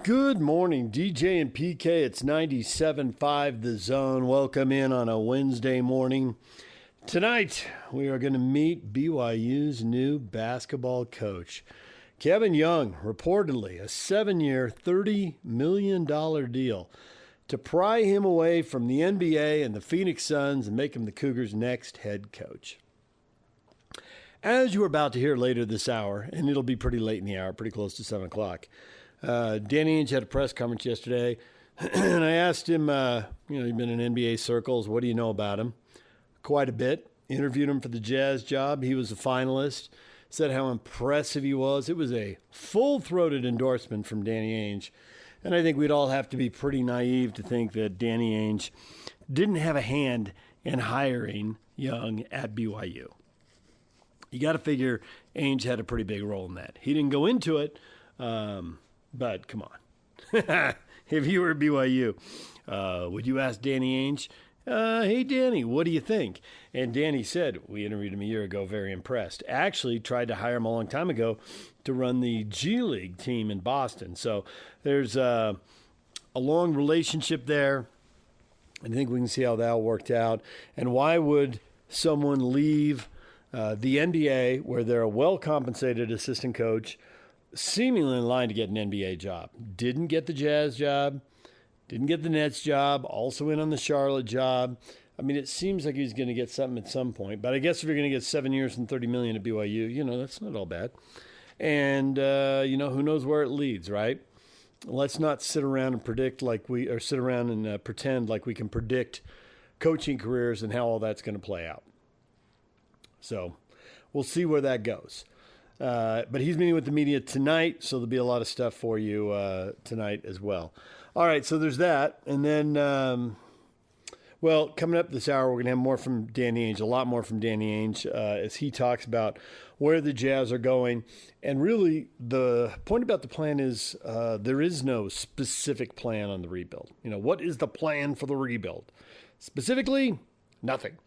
Good morning, DJ and PK. It's 97.5 The Zone. Welcome in on a Wednesday morning. Tonight, we are going to meet BYU's new basketball coach. Kevin Young, reportedly a 7-year, $30 million deal to pry him away from the NBA and the Phoenix Suns and make him the Cougars' next head coach. As you are about to hear later this hour, and it'll be pretty late in the hour, pretty close to 7 o'clock, Danny Ainge had a press conference yesterday, and I asked him, he'd been in NBA circles, what do you know about him? Quite a bit. Interviewed him for the Jazz job. He was a finalist. Said how impressive he was. It was a full-throated endorsement from Danny Ainge, and I think we'd all have to be pretty naive to think that Danny Ainge didn't have a hand in hiring Young at BYU. You got to figure Ainge had a pretty big role in that. He didn't go into it, but come on. If you were at BYU, would you ask Danny Ainge, hey, Danny, what do you think? And Danny said, we interviewed him a year ago, very impressed. Actually tried to hire him a long time ago to run the G League team in Boston. So there's a long relationship there. I think we can see how that all worked out. And why would someone leave the NBA, where they're a well-compensated assistant coach, seemingly in line to get an NBA job? Didn't get the Jazz job, didn't get the Nets job, also in on the Charlotte job. I mean, it seems like he's going to get something at some point. But I guess if you're going to get 7 years and $30 million at BYU, that's not all bad. And, who knows where it leads, right? Let's not sit around and pretend like we can predict coaching careers and how all that's going to play out. So we'll see where that goes. But he's meeting with the media tonight, so there'll be a lot of stuff for you tonight as well. All right, so there's that. And then, coming up this hour, we're going to have more from Danny Ainge, a lot more from Danny Ainge as he talks about where the Jazz are going. And really, the point about the plan is there is no specific plan on the rebuild. What is the plan for the rebuild? Specifically, nothing.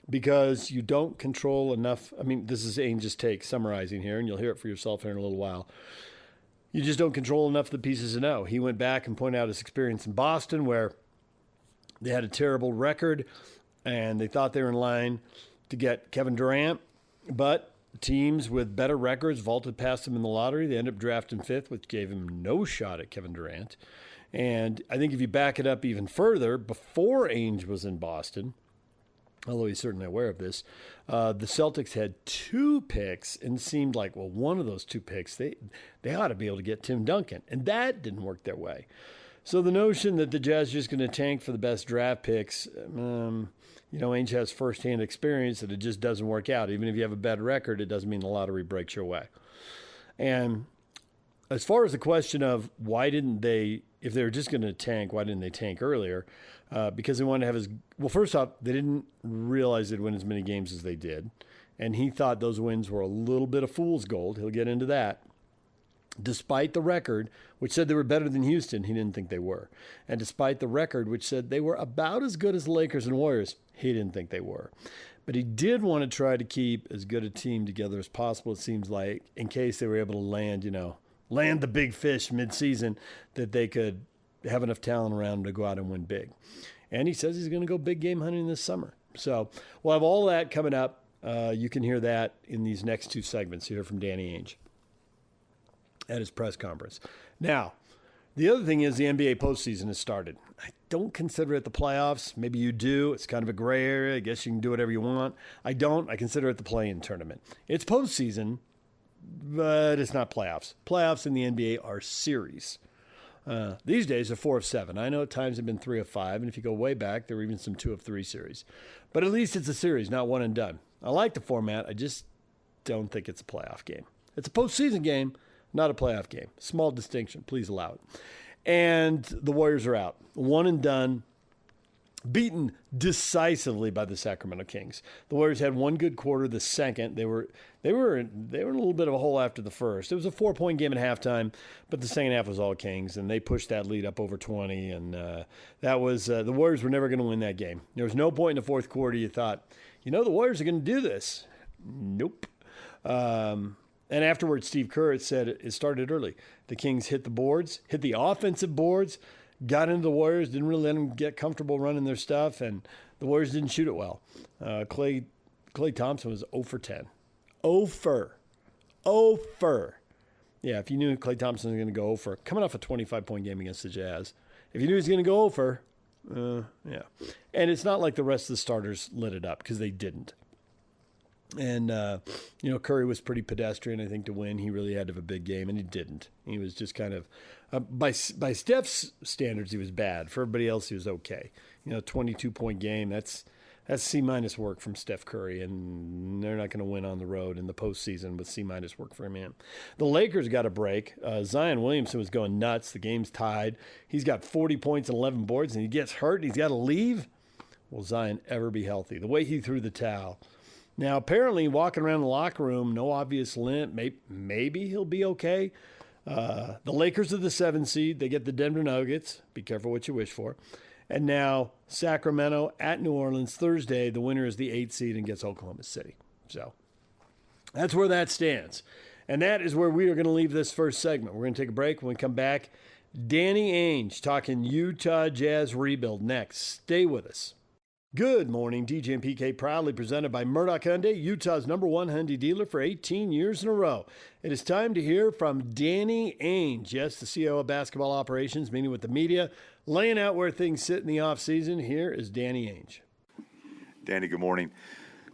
Because you don't control enough. I mean, this is Ainge's take summarizing here, and you'll hear it for yourself here in a little while. You just don't control enough of the pieces to know. He went back and pointed out his experience in Boston, where they had a terrible record, and they thought they were in line to get Kevin Durant, but teams with better records vaulted past him in the lottery. They ended up drafting 5th, which gave him no shot at Kevin Durant. And I think if you back it up even further, before Ainge was in Boston, although he's certainly aware of this, the Celtics had 2 picks and seemed like, one of those 2 picks, they ought to be able to get Tim Duncan. And that didn't work their way. So the notion that the Jazz are just going to tank for the best draft picks, Ainge has firsthand experience that it just doesn't work out. Even if you have a bad record, it doesn't mean the lottery breaks your way. And as far as the question of why didn't they, if they were just going to tank, why didn't they tank earlier? Because they wanted to have first off, they didn't realize they'd win as many games as they did. And he thought those wins were a little bit of fool's gold. He'll get into that. Despite the record, which said they were better than Houston, he didn't think they were. And despite the record, which said they were about as good as the Lakers and Warriors, he didn't think they were. But he did want to try to keep as good a team together as possible, it seems like, in case they were able to land the big fish midseason, that they could have enough talent around them to go out and win big. And he says he's going to go big game hunting this summer. So we'll have all that coming up. You can hear that in these next 2 segments. You hear from Danny Ainge at his press conference. Now, the other thing is the NBA postseason has started. I don't consider it the playoffs. Maybe you do. It's kind of a gray area. I guess you can do whatever you want. I don't. I consider it the play-in tournament. It's postseason, but it's not playoffs. Playoffs in the NBA are series. These days are 4 of 7. I know at times have been 3 of 5, and if you go way back, there were even some 2 of 3 series. But at least it's a series, not one and done. I like the format. I just don't think it's a playoff game. It's a postseason game, not a playoff game. Small distinction. Please allow it. And the Warriors are out. One and done. Beaten decisively by the Sacramento Kings. The Warriors had one good quarter. The second, they were in a little bit of a hole after the first. It was a 4-point game at halftime, but the second half was all Kings, and they pushed that lead up over 20. And that was the Warriors were never going to win that game. There was no point in the fourth quarter you thought, the Warriors are going to do this. Nope. And afterwards, Steve Kerr said it started early. The Kings hit the boards, hit the offensive boards, got into the Warriors, didn't really let them get comfortable running their stuff, and the Warriors didn't shoot it well. Klay Thompson was 0 for 10. 0 for. 0 for. Yeah, if you knew Klay Thompson was going to go 0 for, coming off a 25-point game against the Jazz, if you knew he was going to go 0 for, yeah. And it's not like the rest of the starters lit it up, because they didn't. And, Curry was pretty pedestrian, I think, to win. He really had to have a big game, and he didn't. He was just kind of, by Steph's standards, he was bad. For everybody else, he was okay. 22-point game, that's C- work from Steph Curry, and they're not going to win on the road in the postseason with C- work for him. The Lakers got a break. Zion Williamson was going nuts. The game's tied. He's got 40 points and 11 boards, and he gets hurt, and he's got to leave. Will Zion ever be healthy? The way he threw the towel. Now, apparently, walking around the locker room, no obvious limp. Maybe he'll be okay. The Lakers are the 7 seed. They get the Denver Nuggets. Be careful what you wish for. And now Sacramento at New Orleans Thursday. The winner is the 8 seed and gets Oklahoma City. So that's where that stands. And that is where we are going to leave this first segment. We're going to take a break. When we come back, Danny Ainge talking Utah Jazz rebuild next. Stay with us. Good morning, DJ and PK, proudly presented by Murdoch Hyundai, Utah's #1 Hyundai dealer for 18 years in a row. It is time to hear from Danny Ainge, yes, the CEO of basketball operations, meeting with the media, laying out where things sit in the offseason. Here is Danny Ainge. Danny, good morning.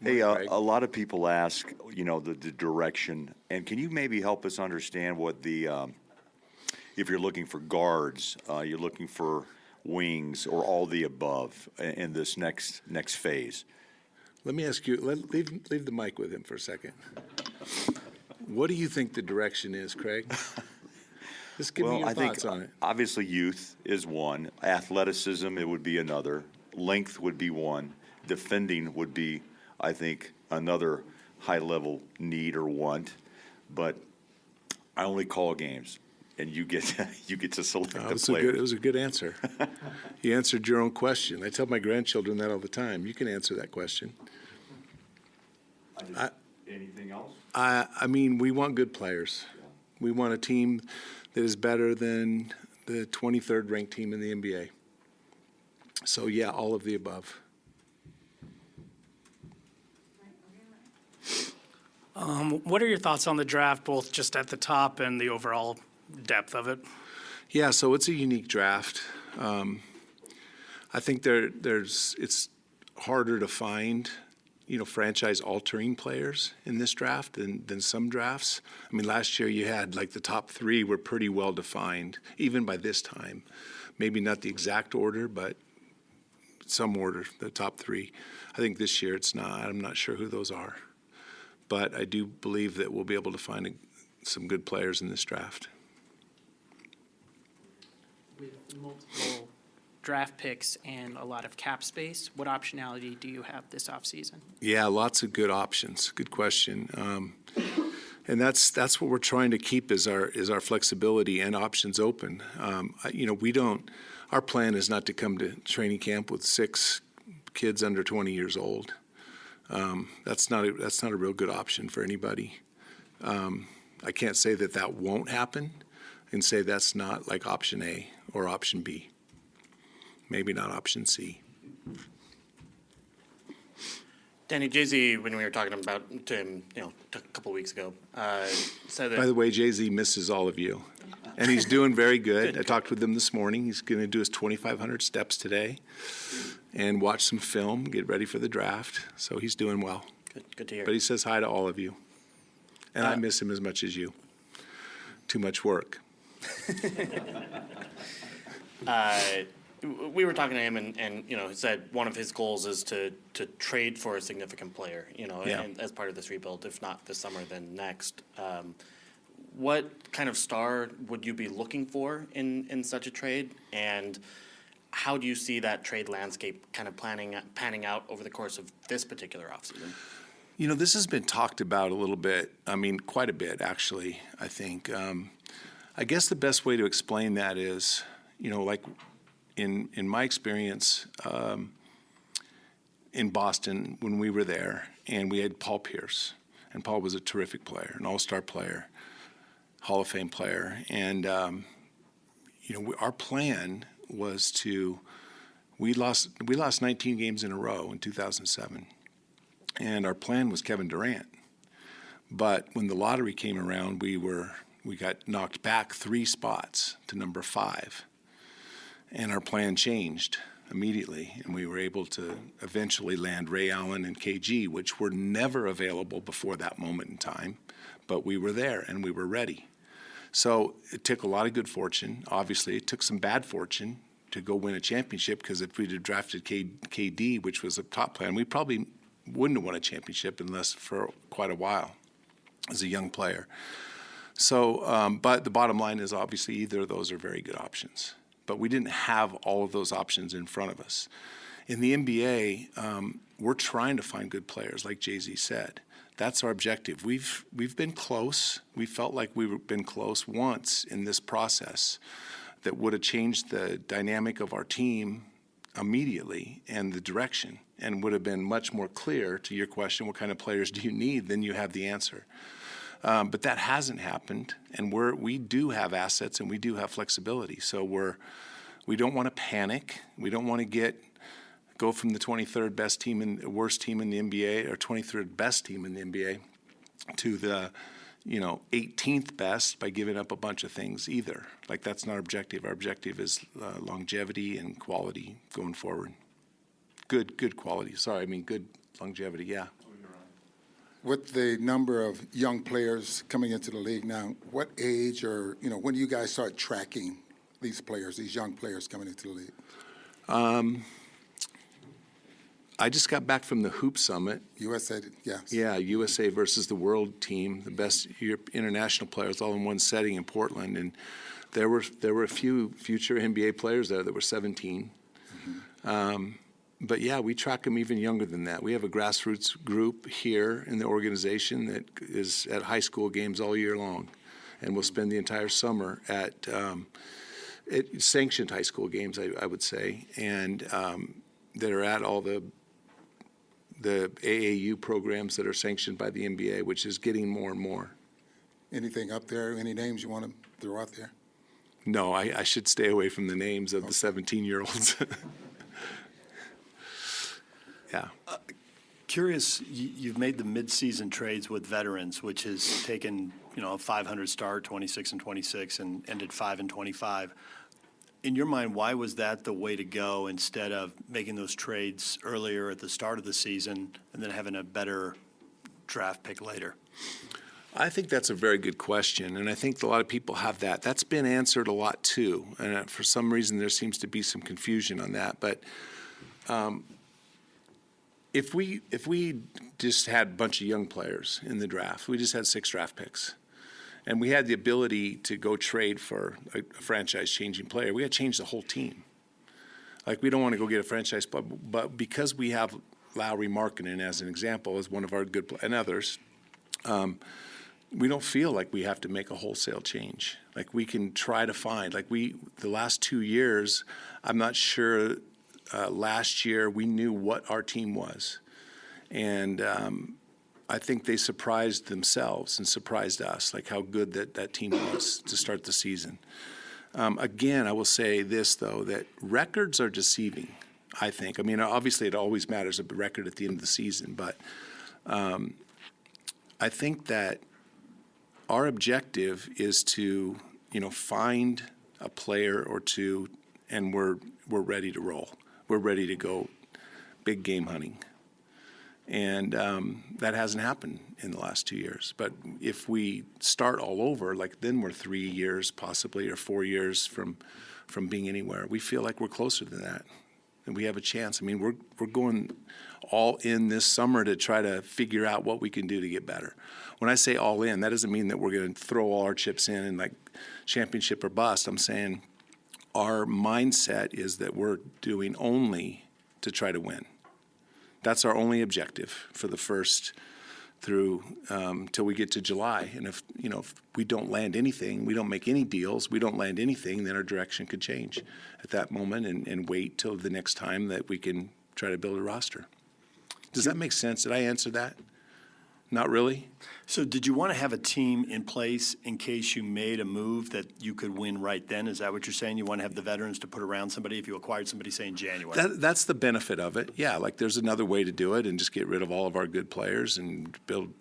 Hey, a lot of people ask, the direction, and can you maybe help us understand what if you're looking for guards, you're looking for wings, or all the above in this next phase? Let me ask you, leave the mic with him for a second. What do you think the direction is, Craig? Just give me your thoughts on it. Obviously youth is one. Athleticism, it would be another. Length would be one. Defending would be, I think, another high-level need or want. But I only call games. And you get to select the player. It was a good answer. You answered your own question. I tell my grandchildren that all the time. You can answer that question. Anything else? We want good players. Yeah. We want a team that is better than the 23rd ranked team in the NBA. So, yeah, all of the above. What are your thoughts on the draft, both just at the top and the overall depth of it? Yeah, so it's a unique draft. I think it's harder to find, franchise-altering players in this draft than some drafts. I mean, last year you had, the top 3 were pretty well defined, even by this time. Maybe not the exact order, but some order, the top 3. I think this year it's not. I'm not sure who those are. But I do believe that we'll be able to find some good players in this draft. With multiple draft picks and a lot of cap space, what optionality do you have this offseason? Yeah, lots of good options. Good question. And that's what we're trying to keep is our flexibility and options open. Our plan is not to come to training camp with 6 kids under 20 years old. That's not a real good option for anybody. I can't say that won't happen. I can say that's not like option A or option B. Maybe not option C. Danny, Jay-Z, when we were talking about to him, a couple of weeks ago, said that. By the way, Jay-Z misses all of you, and he's doing very good. I talked with him this morning. He's going to do his 2,500 steps today, and watch some film, get ready for the draft. So he's doing well. Good to hear. But he says hi to all of you, and I miss him as much as you. Too much work. We were talking to him, and he said one of his goals is to trade for a significant player, and as part of this rebuild, if not this summer, then next. What kind of star would you be looking for in such a trade, and how do you see that trade landscape kind of panning out over the course of this particular offseason? This has been talked about a little bit. I mean, quite a bit, actually, I think. I guess the best way to explain that is, in my experience in Boston when we were there, and we had Paul Pierce, And Paul was a terrific player, an all-star player, Hall of Fame player. And, our plan was we lost 19 games in a row in 2007. And our plan was Kevin Durant. But when the lottery came around, we got knocked back 3 spots to number 5. And our plan changed immediately, and we were able to eventually land Ray Allen and KG, which were never available before that moment in time, but we were there and we were ready. So it took a lot of good fortune. Obviously, it took some bad fortune to go win a championship, because if we'd have drafted KD, which was a top plan, we probably wouldn't have won a championship unless for quite a while as a young player. So, but the bottom line is obviously either of those are very good options. But we didn't have all of those options in front of us. In the NBA, we're trying to find good players, like Jay-Z said. That's our objective. We've been close. We felt like we've been close once in this process that would have changed the dynamic of our team immediately and the direction, and would have been much more clear to your question, what kind of players do you need? Then you have the answer. But that hasn't happened, and we do have assets and we do have flexibility. So we don't want to panic. We don't want to go from the 23rd best team and worst team in the NBA, or 23rd best team in the NBA, to the 18th best by giving up a bunch of things either. Like, that's not our objective. Our objective is longevity and quality going forward. Good quality. Sorry, I mean good longevity. Yeah. With the number of young players coming into the league now, what age, or when do you guys start tracking these players, these young players coming into the league? I just got back from the Hoop Summit. USA, yes. Yeah, USA versus the world team, the best international players all in one setting in Portland, and there were a few future NBA players there that were 17. Mm-hmm. But yeah, we track them even younger than that. We have a grassroots group here in the organization that is at high school games all year long, and we'll spend the entire summer at sanctioned high school games, I would say, and that are at all the AAU programs that are sanctioned by the NBA, which is getting more and more. Anything up there? Any names you want to throw out there? No, I should stay away from the names of the 17-year-olds. Yeah. Curious, you've made the midseason trades with veterans, which has taken a 500 start, 26-26, and ended 5-25. In your mind, why was that the way to go instead of making those trades earlier at the start of the season and then having a better draft pick later? I think that's a very good question, and I think a lot of people have that. That's been answered a lot too, and for some reason there seems to be some confusion on that. But if we just had a bunch of young players in the draft, we just had 6 draft picks, and we had the ability to go trade for a franchise-changing player, we had to change the whole team. Like, we don't want to go get a franchise, but because we have Lowry Markkinen as an example, as one of our good and others, we don't feel like we have to make a wholesale change. Like, we can try to find, the last 2 years, I'm not sure. Last year, we knew what our team was, and I think they surprised themselves and surprised us, like how good that team was to start the season. Again, I will say this, though, that records are deceiving, I think. I mean, obviously, it always matters, a record at the end of the season, but I think that our objective is to, find a player or two, and we're ready to roll. We're ready to go big game hunting. And that hasn't happened in the last 2 years. But if we start all over, then we're 3 years possibly, or 4 years from being anywhere. We feel like we're closer than that, and we have a chance. I mean, we're going all in this summer to try to figure out what we can do to get better. When I say all in, that doesn't mean that we're going to throw all our chips in and championship or bust. I'm saying our mindset is that we're doing only to try to win. That's our only objective for the first through till we get to July. And if we don't land anything, we don't make any deals, we don't land anything, then our direction could change at that moment and wait till the next time that we can try to build a roster. Does that make sense? Did I answer that? Not really. So did you want to have a team in place in case you made a move that you could win right then? Is that what you're saying? You want to have the veterans to put around somebody if you acquired somebody, say, in January? That's the benefit of it. Yeah, like there's another way to do it and just get rid of all of our good players and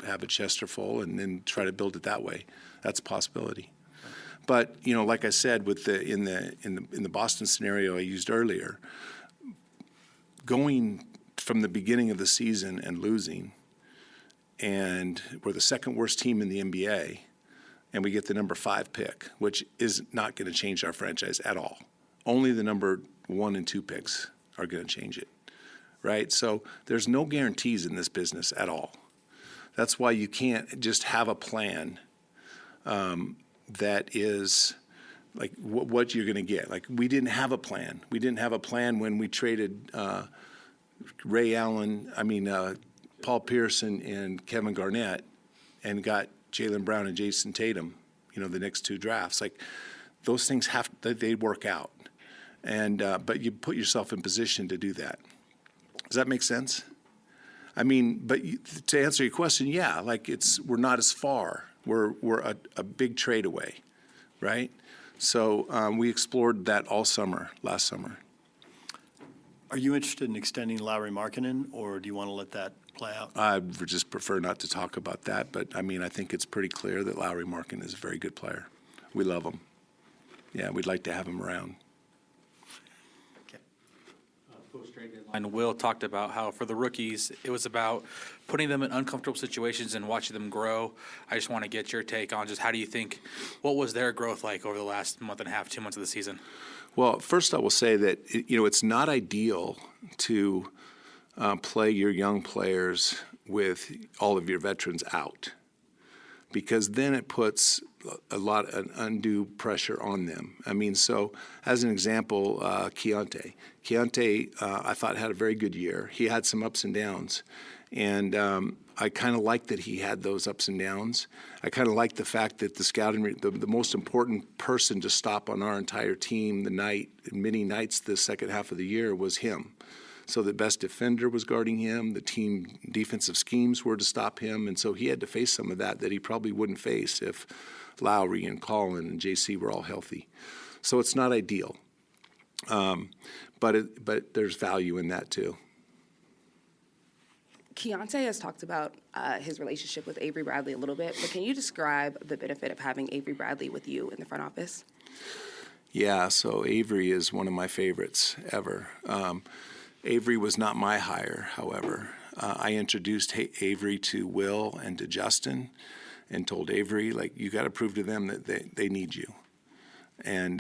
have a Chester full and then try to build it that way. That's a possibility. But, like I said, in the Boston scenario I used earlier, going from the beginning of the season and losing, and we're the second worst team in the NBA, and we get the number 5 pick, which is not going to change our franchise at all. Only the number 1 and 2 picks are going to change it, right? So there's no guarantees in this business at all. That's why you can't just have a plan that is like what you're going to get. Like we didn't have a plan. We didn't have a plan when we traded Paul Pierce and Kevin Garnett and got Jaylen Brown and Jason Tatum, the next 2 drafts. Like those things they work out. And but you put yourself in position to do that. Does that make sense? But to answer your question, yeah, like we're not as far. We're a big trade away, right? So we explored that all last summer. Are you interested in extending Lauri Markkanen, or do you want to let that play out? I would just prefer not to talk about that, but I think it's pretty clear that Lauri Markkanen is a very good player. We love him. Yeah, we'd like to have him around. Post-trade deadline, Will talked about how for the rookies, it was about putting them in uncomfortable situations and watching them grow. I just want to get your take on just how do you think, what was their growth like over the last month and a half, 2 months of the season? Well, first I will say that, it's not ideal to play your young players with all of your veterans out, because then it puts an undue pressure on them. So as an example, Keontae. Keontae, I thought had a very good year. He had some ups and downs, and I kind of like that he had those ups and downs. I kind of like the fact that the scouting, the most important person to stop on our entire team many nights the second half of the year was him. So the best defender was guarding him. The team defensive schemes were to stop him. And so he had to face some of that he probably wouldn't face if Lowry and Collin and JC were all healthy. So it's not ideal. But there's value in that too. Keontae has talked about his relationship with Avery Bradley a little bit, but can you describe the benefit of having Avery Bradley with you in the front office? Yeah, so Avery is one of my favorites ever. Avery was not my hire, however. I introduced Avery to Will and to Justin and told Avery, you got to prove to them that they need you. And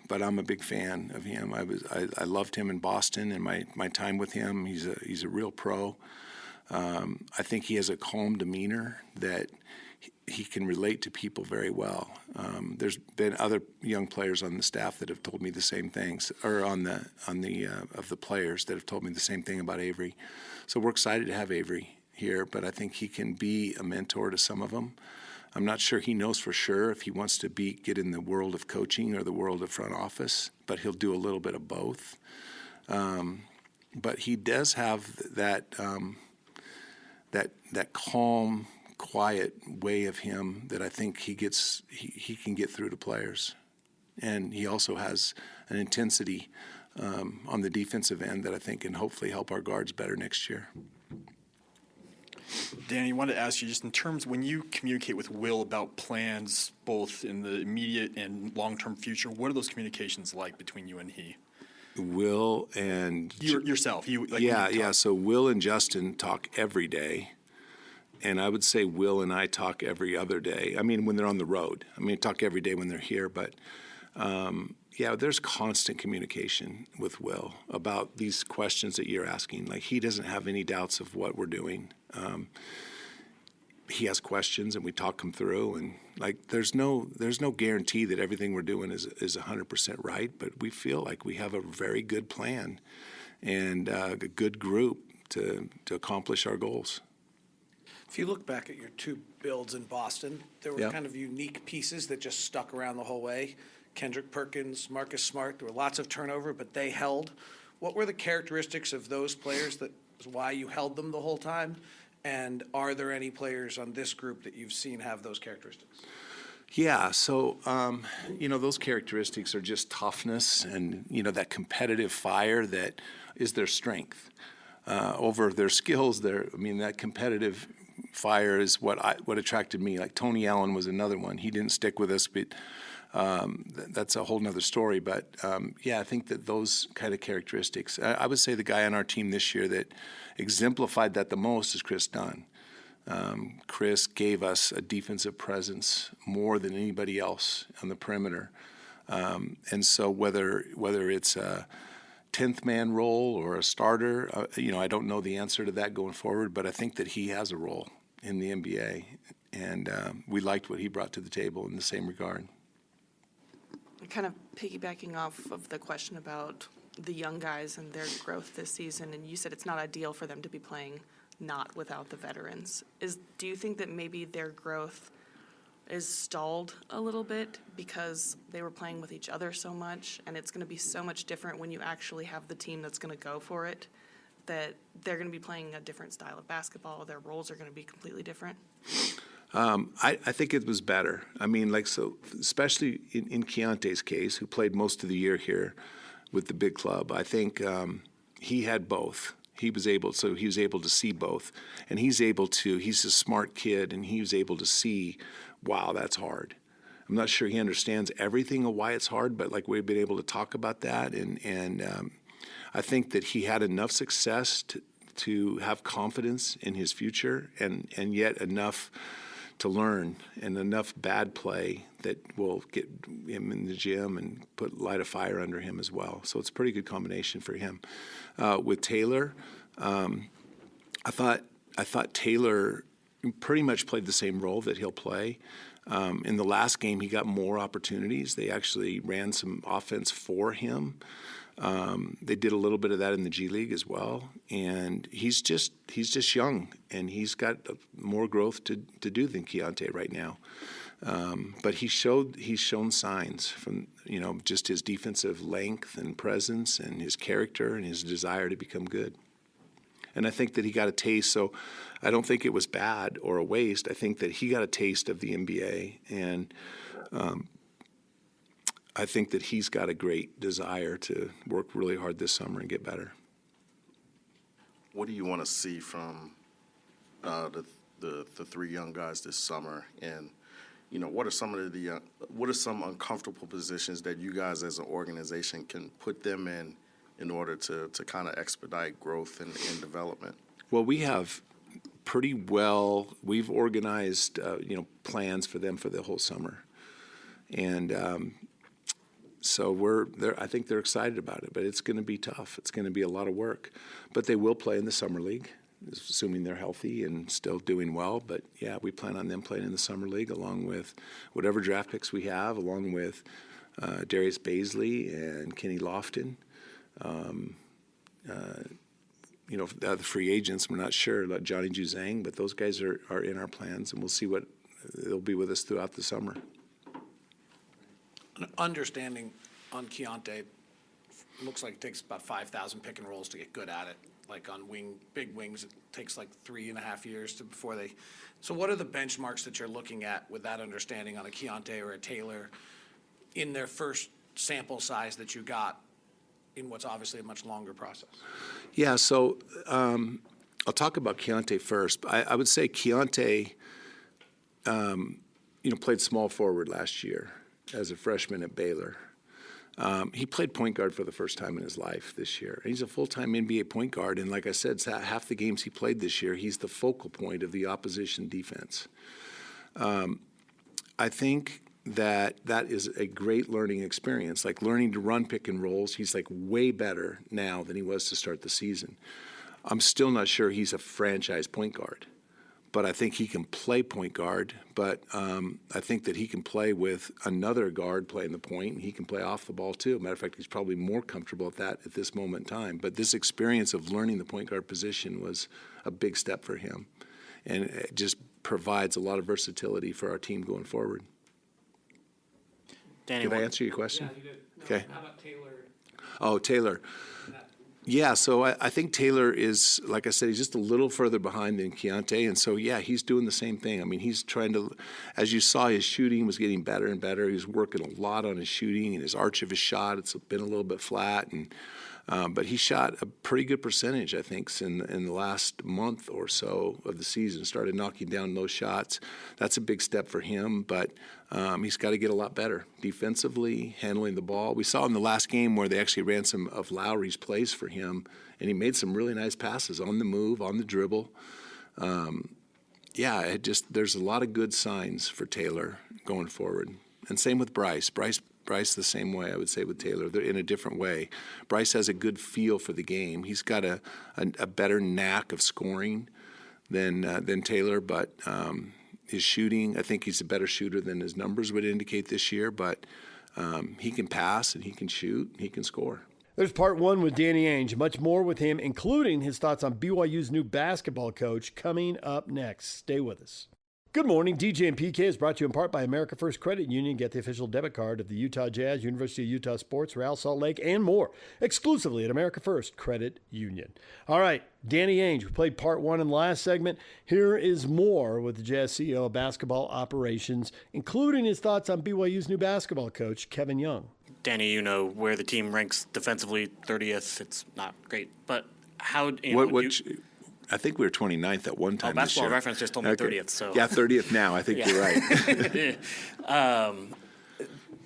but I'm a big fan of him. I loved him in Boston and my time with him. He's a real pro. I think he has a calm demeanor that he can relate to people very well. There's been other young players on the staff that have told me the same things, or of the players that have told me the same thing about Avery. So we're excited to have Avery here, but I think he can be a mentor to some of them. I'm not sure he knows for sure if he wants to get in the world of coaching or the world of front office, but he'll do a little bit of both. But he does have that calm, quiet way of him that I think he can get through to players. And he also has an intensity on the defensive end that I think can hopefully help our guards better next year. Danny, I wanted to ask you, just in terms when you communicate with Will about plans, both in the immediate and long-term future, what are those communications like between you and he? Will and yourself. So Will and Justin talk every day, and I would say Will and I talk every other day. When they're on the road. Talk every day when they're here, but there's constant communication with Will about these questions that you're asking. He doesn't have any doubts of what we're doing. He has questions, and we talk them through. And there's no guarantee that everything we're doing is 100% right, but we feel like we have a very good plan and a good group to accomplish our goals. If you look back at your 2 builds in Boston, there were kind of unique pieces that just stuck around the whole way. Kendrick Perkins, Marcus Smart, there were lots of turnover, but they held. What were the characteristics of those players that was why you held them the whole time? And are there any players on this group that you've seen have those characteristics? Yeah, so, those characteristics are just toughness and, that competitive fire that is their strength. Over their skills, that competitive fire is what attracted me. Like Tony Allen was another one. He didn't stick with us, but that's a whole nother story. But, I think that those kind of characteristics, I would say the guy on our team this year that exemplified that the most is Chris Dunn. Chris gave us a defensive presence more than anybody else on the perimeter. And so whether it's a 10th man role or a starter, I don't know the answer to that going forward, but I think that he has a role in the NBA. And we liked what he brought to the table in the same regard. Kind of piggybacking off of the question about the young guys and their growth this season, and you said it's not ideal for them to be playing not without the veterans. Do you think that maybe their growth is stalled a little bit because they were playing with each other so much, and it's going to be so much different when you actually have the team that's going to go for it, that they're going to be playing a different style of basketball, their roles are going to be completely different? I think it was better. Especially in Keontae's case, who played most of the year here with the big club, I think he had both. He was able to see both, and he's a smart kid, and he was able to see, wow, that's hard. I'm not sure he understands everything of why it's hard, but we've been able to talk about that, and I think that he had enough success to have confidence in his future, and yet enough to learn and enough bad play that will get him in the gym and light a fire under him as well. So it's a pretty good combination for him. With Taylor, I thought Taylor pretty much played the same role that he'll play. In the last game, he got more opportunities. They actually ran some offense for him. They did a little bit of that in the G League as well, and he's just young, and he's got more growth to do than Keontae right now. But he's shown signs from just his defensive length and presence, and his character, and his desire to become good. And I think that he got a taste. So I don't think it was bad or a waste. I think that he got a taste of the NBA, and I think that he's got a great desire to work really hard this summer and get better. What do you want to see from the three young guys this summer? And what are some uncomfortable positions that you guys as an organization can put them in order to kind of expedite growth and development? Well, we've organized plans for them for the whole summer, and so I think they're excited about it, but it's going to be tough. It's going to be a lot of work, but they will play in the summer league, assuming they're healthy and still doing well. But yeah, we plan on them playing in the summer league along with whatever draft picks we have, along with Darius Baisley and Kenny Lofton. The free agents, we're not sure, like Johnny Juzang, but those guys are in our plans, and we'll see what they'll be with us throughout the summer. Understanding on Keontae, looks like it takes about 5,000 pick and rolls to get good at it. Like on big wings, it takes like 3.5 years before they. So what are the benchmarks that you're looking at with that understanding on a Keontae or a Taylor in their first sample size that you got in what's obviously a much longer process? Yeah, so I'll talk about Keontae first. I would say Keontae, played small forward last year as a freshman at Baylor. He played point guard for the first time in his life this year. He's a full-time NBA point guard, and like I said, half the games he played this year, he's the focal point of the opposition defense. I think that is a great learning experience, like learning to run pick and rolls. He's like way better now than he was to start the season. I'm still not sure he's a franchise point guard, but I think he can play point guard. But I think that he can play with another guard playing the point, and he can play off the ball too. Matter of fact, he's probably more comfortable at that at this moment in time. But this experience of learning the point guard position was a big step for him, and it just provides a lot of versatility for our team going forward. Danny, Did I answer your question? Yeah, you did. No, Okay. how about Taylor? Oh, Taylor. Yeah, so I think Taylor is, like I said, he's just a little further behind than Keontae, and so, yeah, he's doing the same thing. I mean, he's trying to, as you saw, his shooting was getting better and better. He was working a lot on his shooting and his arch of his shot. It's been a little bit flat, and but he shot a pretty good percentage, I think, in the last month or so of the season. Started knocking down those shots. That's a big step for him, but he's got to get a lot better defensively, handling the ball. We saw in the last game where they actually ran some of Lowry's plays for him, and he made some really nice passes on the move, on the dribble. Yeah, there's a lot of good signs for Taylor going forward, and same with Bryce. Bryce the same way, I would say, with Taylor. They're in a different way. Bryce has a good feel for the game. He's got a better knack of scoring than Taylor, but his shooting, I think he's a better shooter than his numbers would indicate this year, but he can pass and he can shoot and he can score. There's part one with Danny Ainge. Much more with him, including his thoughts on BYU's new basketball coach, coming up next. Stay with us. Good morning. DJ and PK is brought to you in part by America First Credit Union. Get the official debit card of the Utah Jazz, University of Utah Sports, Real Salt Lake, and more exclusively at America First Credit Union. All right, Danny Ainge. We played part one in the last segment. Here is more with the Jazz CEO of basketball operations, including his thoughts on BYU's new basketball coach, Kevin Young. Danny, you know where the team ranks defensively, 30th. It's not great, but how I think we were 29th at one time this Basketball year. Reference just told me 30th. So yeah, 30th now. I think you're right.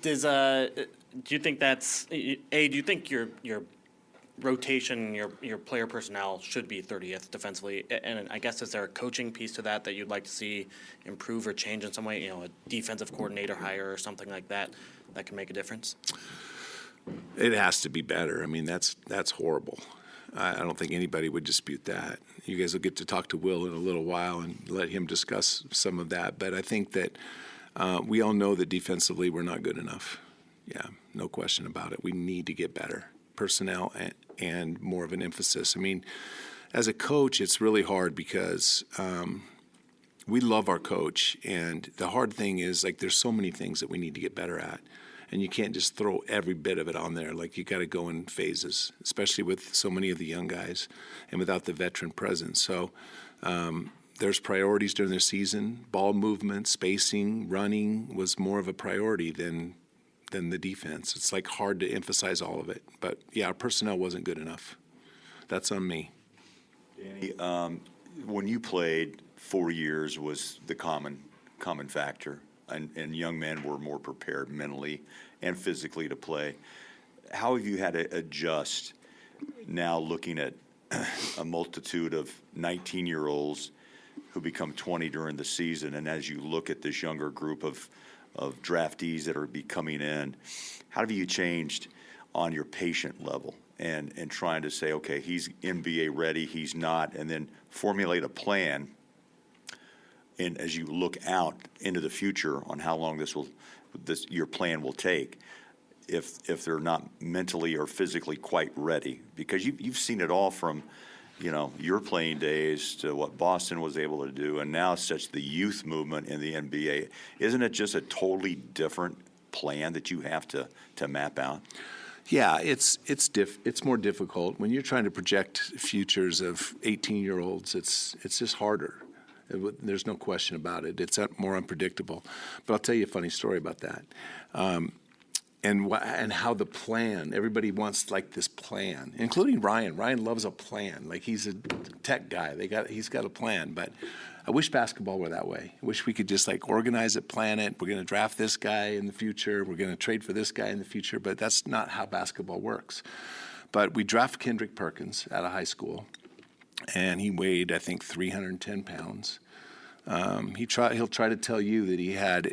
Do you think that's do you think your rotation, your player personnel should be 30th defensively? And I guess is there a coaching piece to that you'd like to see improve or change in some way? You know, a defensive coordinator hire or something like that can make a difference. It has to be better. I mean, that's horrible. I don't think anybody would dispute that. You guys will get to talk to Will in a little while and let him discuss some of that. But I think that we all know that defensively we're not good enough. Yeah, no question about it. We need to get better. Personnel and more of an emphasis. I mean, as a coach, it's really hard because we love our coach. And the hard thing is, like, there's so many things that we need to get better at. And you can't just throw every bit of it on there. Like, you got to go in phases, especially with so many of the young guys and without the veteran presence. So there's priorities during the season. Ball movement, spacing, running was more of a priority than the defense. It's like hard to emphasize all of it. But, yeah, our personnel wasn't good enough. That's on me. Danny, when you played, 4 years was the common factor. And young men were more prepared mentally and physically to play. How have you had to adjust now looking at a multitude of 19-year-olds who become 20 during the season, and as you look at this younger group of draftees that are coming in, how have you changed on your patient level and trying to say, okay, he's NBA ready, he's not, and then formulate a plan? And as you look out into the future on how long your plan will take, if they're not mentally or physically quite ready, because you've seen it all from, your playing days to what Boston was able to do, and now such the youth movement in the NBA. Isn't it just a totally different plan that you have to map out? Yeah, it's more difficult when you're trying to project futures of 18-year-olds. It's just harder. There's no question about it. It's more unpredictable. But I'll tell you a funny story about that. And how the plan, everybody wants like this plan, including Ryan. Ryan loves a plan. Like, he's a tech guy. He's got a plan. But I wish basketball were that way. I wish we could just like organize it, plan it. We're going to draft this guy in the future. We're going to trade for this guy in the future. But that's not how basketball works. But we draft Kendrick Perkins out of high school. And he weighed, I think, 310 pounds. He'll try to tell you that he had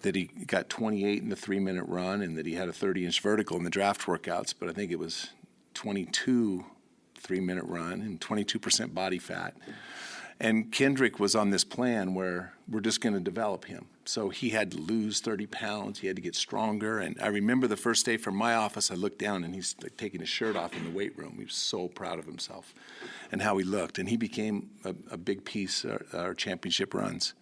that he got 28 in the 3-minute run and that he had a 30-inch vertical in the draft workouts, but I think it was 22 3-minute run and 22% body fat. And Kendrick was on this plan where we're just going to develop him. So he had to lose 30 pounds. He had to get stronger. And I remember the first day from my office, I looked down and he's like taking his shirt off in the weight room. He was so proud of himself and how he looked. And he became a big piece of our championship runs.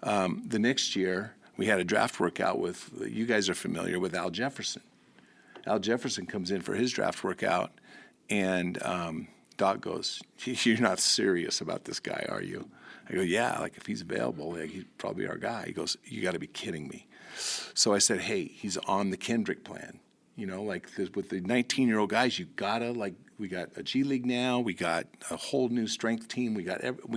The next year, we had a draft workout with, you guys are familiar with Al Jefferson. Al Jefferson comes in for his draft workout, and Doc goes, "You're not serious about this guy, are you?" I go, "Yeah, like if he's available, like, he's probably our guy." He goes, "You got to be kidding me." So I said, "Hey, he's on the Kendrick plan. You know, like with the 19-year-old guys, you gotta like. We got a G League now. We got a whole new strength team. We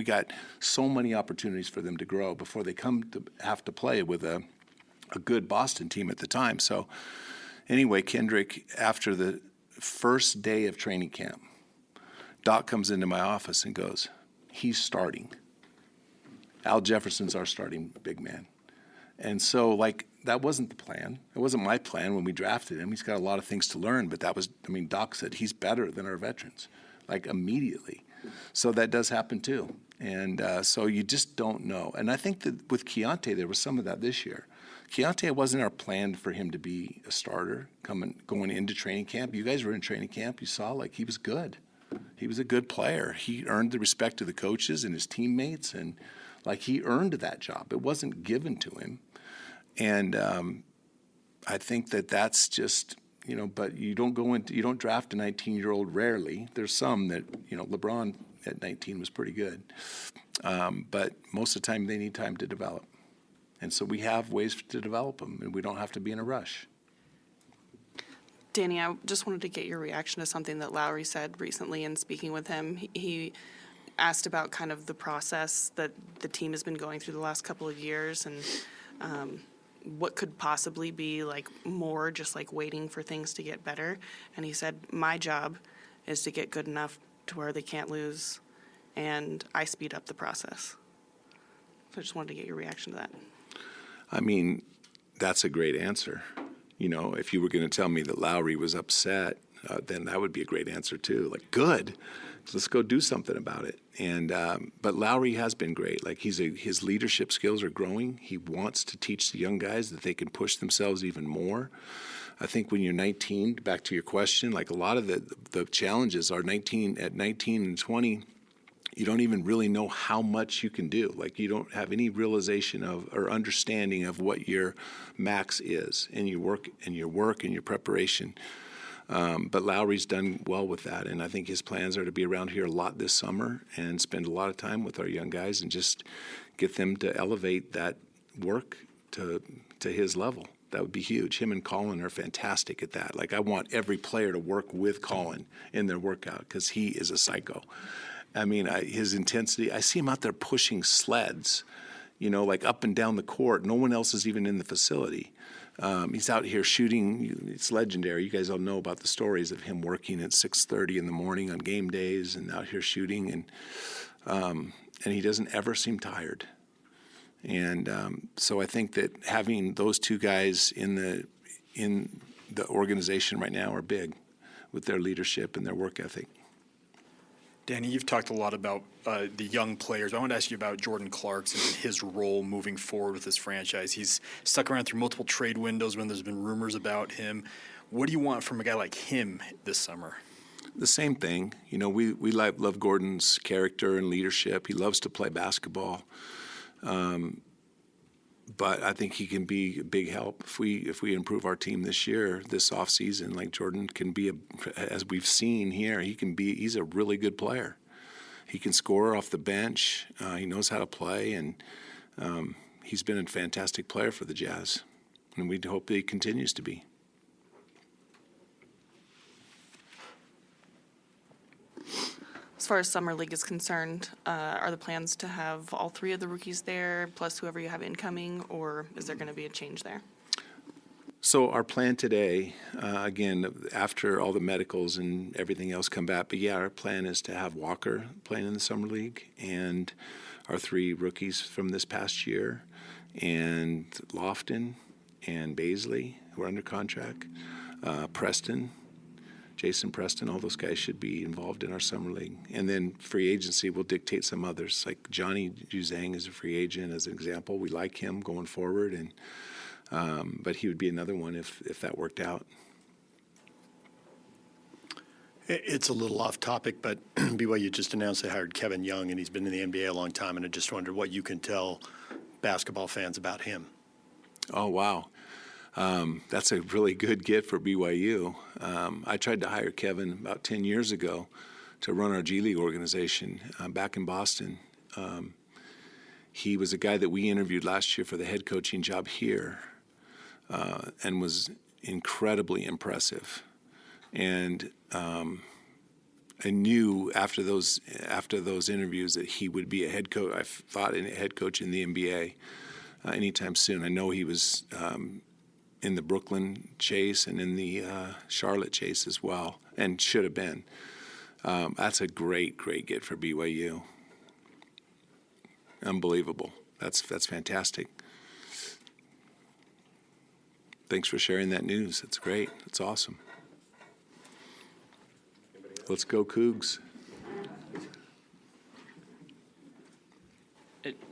got so many opportunities for them to grow before they come to have to play with a good Boston team at the time." So anyway, Kendrick, after the first day of training camp, Doc comes into my office and goes, "He's starting. Al Jefferson's our starting big man." And so, like, that wasn't the plan. It wasn't my plan when we drafted him. He's got a lot of things to learn, but that was, I mean, Doc said he's better than our veterans, like immediately. So that does happen too. And so you just don't know. And I think that with Keontae, there was some of that this year. Keontae wasn't our plan for him to be a starter going into training camp. You guys were in training camp. You saw, like, he was good. He was a good player. He earned the respect of the coaches and his teammates, and, like, he earned that job. It wasn't given to him. And I think that that's just, you know, but you don't draft a 19-year-old rarely. There's some that, you know, LeBron at 19 was pretty good. But most of the time they need time to develop. And so we have ways to develop them, and we don't have to be in a rush. Danny, I just wanted to get your reaction to something that Lowry said recently in speaking with him. He asked about kind of the process that the team has been going through the last couple of years, and what could possibly be like more just like waiting for things to get better. And he said, "My job is to get good enough to where they can't lose, and I speed up the process." So I just wanted to get your reaction to that. I mean, that's a great answer. You know, if you were going to tell me that Lowry was upset, then that would be a great answer too. Like, good, let's go do something about it. And but Lowry has been great. Like, his leadership skills are growing. He wants to teach the young guys that they can push themselves even more. I think when you're 19, back to your question, like a lot of the challenges are 19 and 20. You don't even really know how much you can do. Like, you don't have any realization of or understanding of what your max is in your work and your preparation. But Lowry's done well with that, and I think his plans are to be around here a lot this summer and spend a lot of time with our young guys and just get them to elevate that work to his level. That would be huge. Him and Colin are fantastic at that. Like, I want every player to work with Colin in their workout because he is a psycho. I mean, his intensity, I see him out there pushing sleds, you know, like up and down the court. No one else is even in the facility. He's out here shooting. It's legendary. You guys all know about the stories of him working at 6:30 in the morning on game days and out here shooting. And he doesn't ever seem tired. And so I think that having those two guys in the organization right now are big with their leadership and their work ethic. Danny, you've talked a lot about the young players. I want to ask you about Jordan Clarkson and his role moving forward with this franchise. He's stuck around through multiple trade windows when there's been rumors about him. What do you want from a guy like him this summer? The same thing. You know, we love Gordon's character and leadership. He loves to play basketball. But I think he can be a big help if we improve our team this year, this offseason. Like, Jordan can be, as we've seen here, he's a really good player. He can score off the bench. He knows how to play, and he's been a fantastic player for the Jazz. And we hope that he continues to be. As far as Summer League is concerned, are the plans to have all three of the rookies there, plus whoever you have incoming, or is there going to be a change there? So our plan today, again, after all the medicals and everything else come back, but yeah, our plan is to have Walker playing in the Summer League and our three rookies from this past year, and Lofton and Baisley, who are under contract, Preston, Jason Preston, all those guys should be involved in our Summer League. And then free agency will dictate some others. Like Johnny Juzang is a free agent, as an example. We like him going forward, and but he would be another one if that worked out. It's a little off topic, but BYU just announced they hired Kevin Young, and he's been in the NBA a long time, and I just wondered what you can tell basketball fans about him. Oh, wow. That's a really good get for BYU. I tried to hire Kevin about 10 years ago to run our G League organization back in Boston. He was a guy that we interviewed last year for the head coaching job here and was incredibly impressive. And I knew after those interviews that he would be a head coach. I thought a head coach in the NBA anytime soon. I know he was in the Brooklyn chase and in the Charlotte chase as well, and should have been. That's a great get for BYU. Unbelievable. That's fantastic. Thanks for sharing that news. It's great. It's awesome. Let's go Cougs.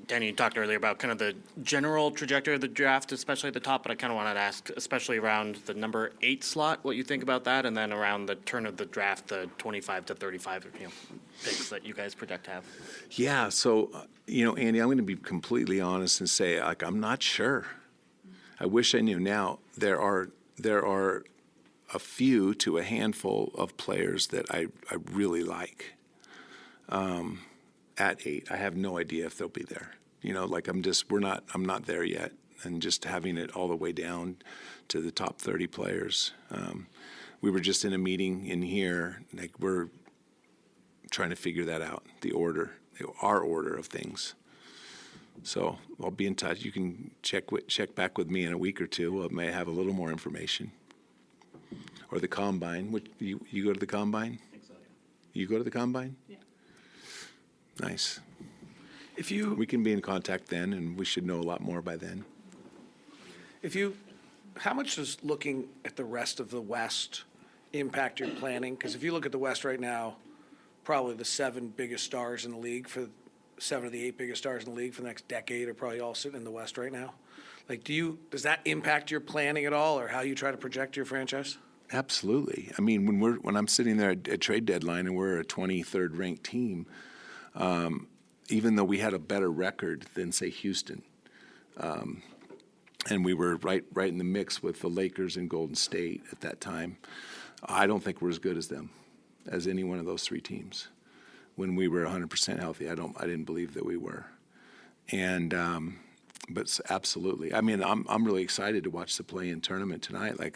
Danny, you talked earlier about kind of the general trajectory of the draft, especially at the top, but I kind of wanted to ask, especially around the number 8 slot, what you think about that, and then around the turn of the draft, the 25 to 35 picks that you guys project to have. Yeah, so, Andy, I'm going to be completely honest and say, I'm not sure. I wish I knew. Now, there are a few to a handful of players that I really like. At 8, I have no idea if they'll be there. I'm not there yet. And just having it all the way down to the top 30 players. We were just in a meeting in here, we're trying to figure that out, our order of things. So I'll be in touch. You can check back with me in a week or two. I may have a little more information. Or the Combine. You go to the Combine? I think so, yeah. You go to the Combine? Yeah. Nice. We can be in contact then, and we should know a lot more by then. How much does looking at the rest of the West impact your planning? Because if you look at the West right now, probably the 7 biggest stars in the league, for 7 of the 8 biggest stars in the league for the next decade are probably all sitting in the West right now. Does that impact your planning at all, or how you try to project your franchise? Absolutely. I mean, when I'm sitting there at trade deadline and we're a 23rd ranked team, even though we had a better record than, say, Houston, and we were right in the mix with the Lakers and Golden State at that time, I don't think we're as good as them, as any one of those 3 teams. When we were 100% healthy, I didn't believe that we were. And but absolutely, I mean, I'm really excited to watch the play-in tournament tonight. Are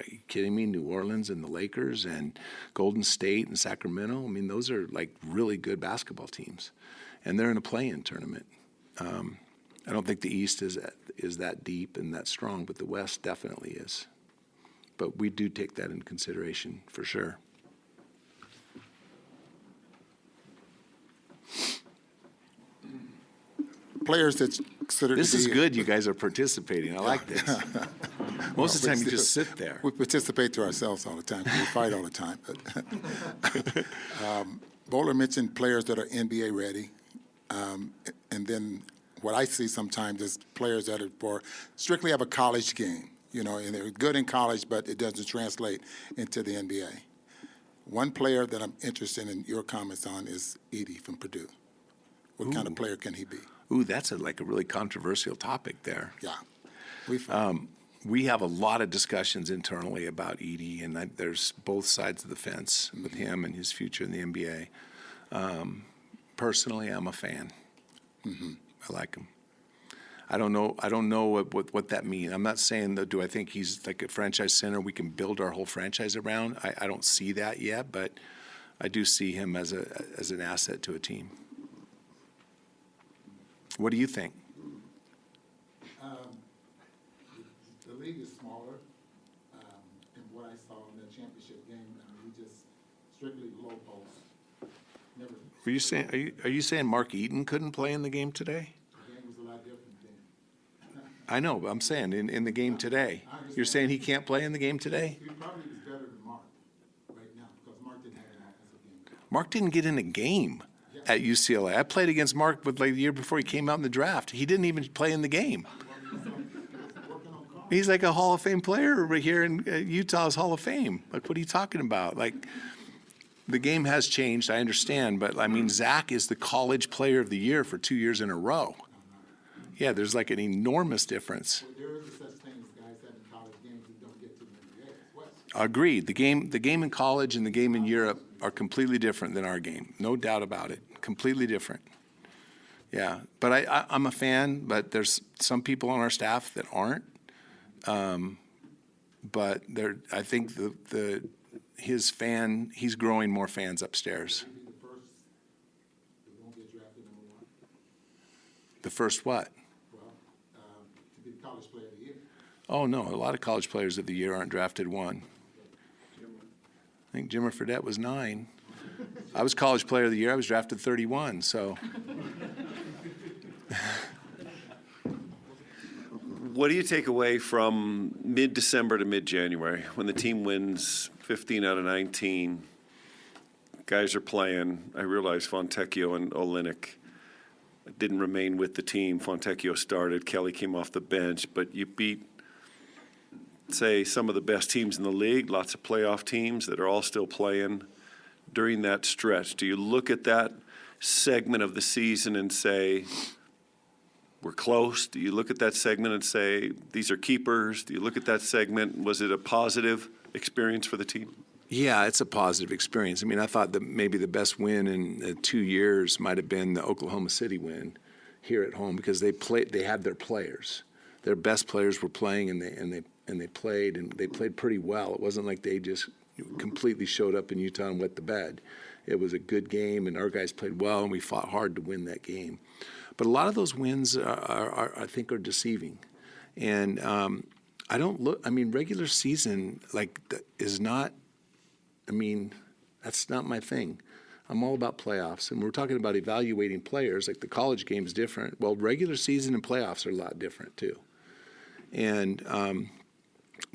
you kidding me? New Orleans and the Lakers and Golden State and Sacramento. I mean, those are really good basketball teams, and they're in a play-in tournament. I don't think the East is that deep and that strong, but the West definitely is. But we do take that into consideration for sure. Players that's considered This to be... is good. You guys are participating. I like this. Most of the time, you just sit there. We participate to ourselves all the time. We fight all the time. But Bowler mentioned players that are NBA ready, and then what I see sometimes is players that are strictly have a college game, and they're good in college, but it doesn't translate into the NBA. One player that I'm interested in your comments on is Edey from Purdue. What kind of player can he be? Ooh, that's a really controversial topic there. Yeah. We have a lot of discussions internally about Edey, and there's both sides of the fence with him and his future in the NBA. Personally, I'm a fan. Mm-hmm. I like him. I don't know what that means. I'm not saying that. Do I think he's like a franchise center we can build our whole franchise around? I don't see that yet, but I do see him as an asset to a team. What do you think? The league is smaller, and what I saw in the championship game, we just strictly low post. Are you saying Mark Eaton couldn't play in the game today? The game was a lot different then. I know, but I'm saying in the game today. You're saying he can't play in the game today? He probably is better than Mark right now because Mark didn't have an offensive game. Mark didn't get in a game at UCLA. I played against Mark the year before he came out in the draft. He didn't even play in the game. He's like a Hall of Fame player over here in Utah's Hall of Fame. What are you talking about? The game has changed, I understand, but I mean, Zach is the college player of the year for 2 years in a row. Yeah, there's an enormous difference. There is a such thing as guys having college Agreed. The game in college and the game in Europe are completely different than our game. No doubt about it. Completely different. Yeah, but I'm a fan, but there's some people on our staff that aren't. But I think he's growing more fans upstairs. The first what? Well, to be the college player of the year. Oh, no, a lot of college players of the year aren't drafted one. I think Jimmer Fredette was 9. I was college player of the year. I was drafted 31, so. What do you take away from mid-December to mid-January when the team wins 15 out of 19? Guys are playing. I realize Fontecchio and Olenek didn't remain with the team. Fontecchio started. Kelly came off the bench. But you beat, say, some of the best teams in the league, lots of playoff teams that are all still playing during that stretch. Do you look at that segment of the season and say, we're close? Do you look at that segment and say, these are keepers? Do you look at that segment, was it a positive experience for the team? Yeah, it's a positive experience. I mean, I thought that maybe the best win in 2 years might have been the Oklahoma City win here at home because they had their players. Their best players were playing and they played pretty well. It wasn't like they just completely showed up in Utah and wet the bed. It was a good game, and our guys played well, and we fought hard to win that game. But a lot of those wins I think are deceiving, and I don't look. I mean, regular season is not. I mean, that's not my thing. I'm all about playoffs, and we're talking about evaluating players. Like the college game is different. Well, regular season and playoffs are a lot different too, and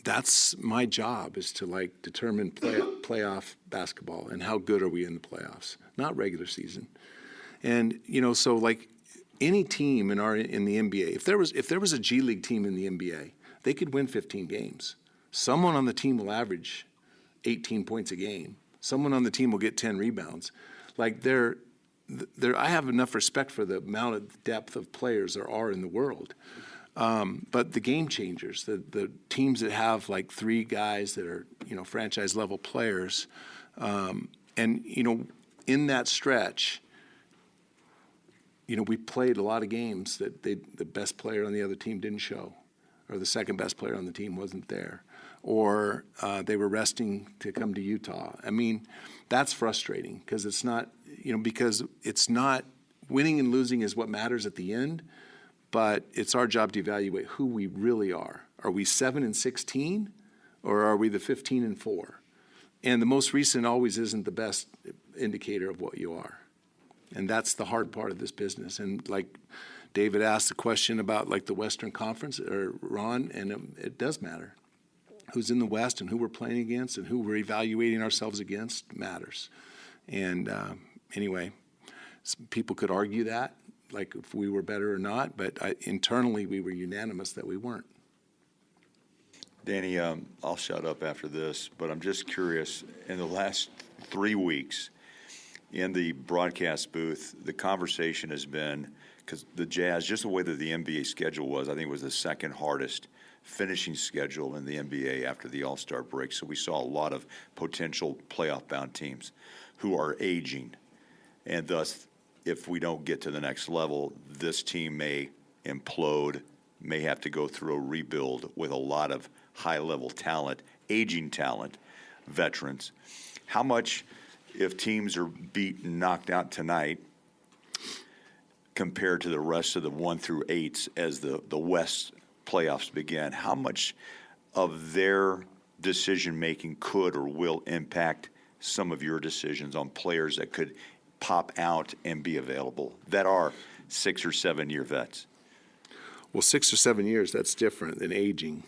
that's my job is to determine playoff basketball and how good are we in the playoffs, not regular season. And so any team in the NBA, if there was a G League team in the NBA, they could win 15 games. Someone on the team will average 18 points a game. Someone on the team will get 10 rebounds. I have enough respect for the amount of depth of players there are in the world. But the game changers, the teams that have 3 guys that are franchise level players, and in that stretch, we played a lot of games that the best player on the other team didn't show, or the second best player on the team wasn't there, or they were resting to come to Utah. I mean, that's frustrating because it's not winning and losing is what matters at the end, but it's our job to evaluate who we really are. Are we 7-16, or are we the 15-4? And the most recent always isn't the best indicator of what you are. And that's the hard part of this business. And David asked the question about the Western Conference, or Ron, and it does matter. Who's in the West and who we're playing against and who we're evaluating ourselves against matters. And anyway, people could argue that, if we were better or not, but internally we were unanimous that we weren't. Danny, I'll shut up after this, but I'm just curious, in the last 3 weeks, in the broadcast booth, the conversation has been, because the Jazz, just the way that the NBA schedule was, I think it was the second hardest finishing schedule in the NBA after the All-Star break. So we saw a lot of potential playoff-bound teams who are aging. And thus, if we don't get to the next level, this team may implode, may have to go through a rebuild with a lot of high-level talent, aging talent, veterans. How much, if teams are beaten, knocked out tonight, compared to the rest of the 1 through 8s as the West playoffs begin, how much of their decision-making could or will impact some of your decisions on players that could pop out and be available that are 6 or 7 year vets? Well, 6 or 7 years, that's different than aging.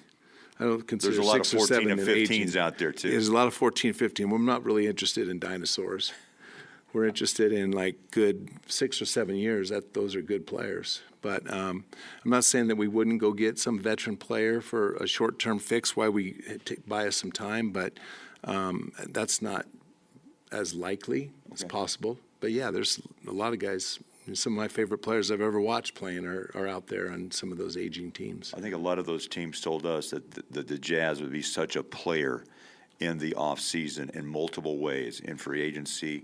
I don't consider There's a lot of 6 or 7 14 and 15s aging. out there, too. There's a lot of 14, 15. We're not really interested in dinosaurs. We're interested in good 6 or 7 years. Those are good players. But I'm not saying that we wouldn't go get some veteran player for a short-term fix while we buy us some time, but that's not as likely as possible. But yeah, there's a lot of guys. Some of my favorite players I've ever watched playing are out there on some of those aging teams. I think a lot of those teams told us that the Jazz would be such a player in the offseason in multiple ways, in free agency,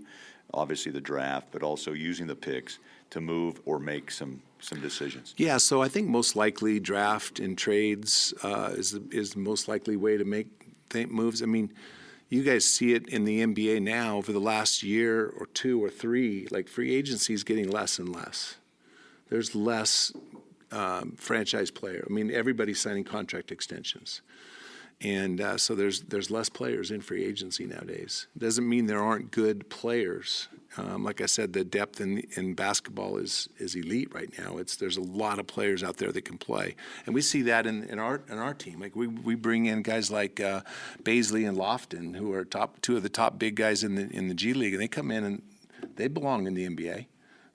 obviously the draft, but also using the picks to move or make some decisions? Yeah, so I think most likely draft and trades is the most likely way to make moves. I mean, you guys see it in the NBA now over the last year or two or three, like free agency is getting less and less. There's less franchise player. I mean, everybody's signing contract extensions. And so there's less players in free agency nowadays. Doesn't mean there aren't good players. Like I said, the depth in basketball is elite right now. There's a lot of players out there that can play, and we see that in our team. Like we bring in guys like Baisley and Lofton, who are two of the top big guys in the G League, and they come in and they belong in the NBA.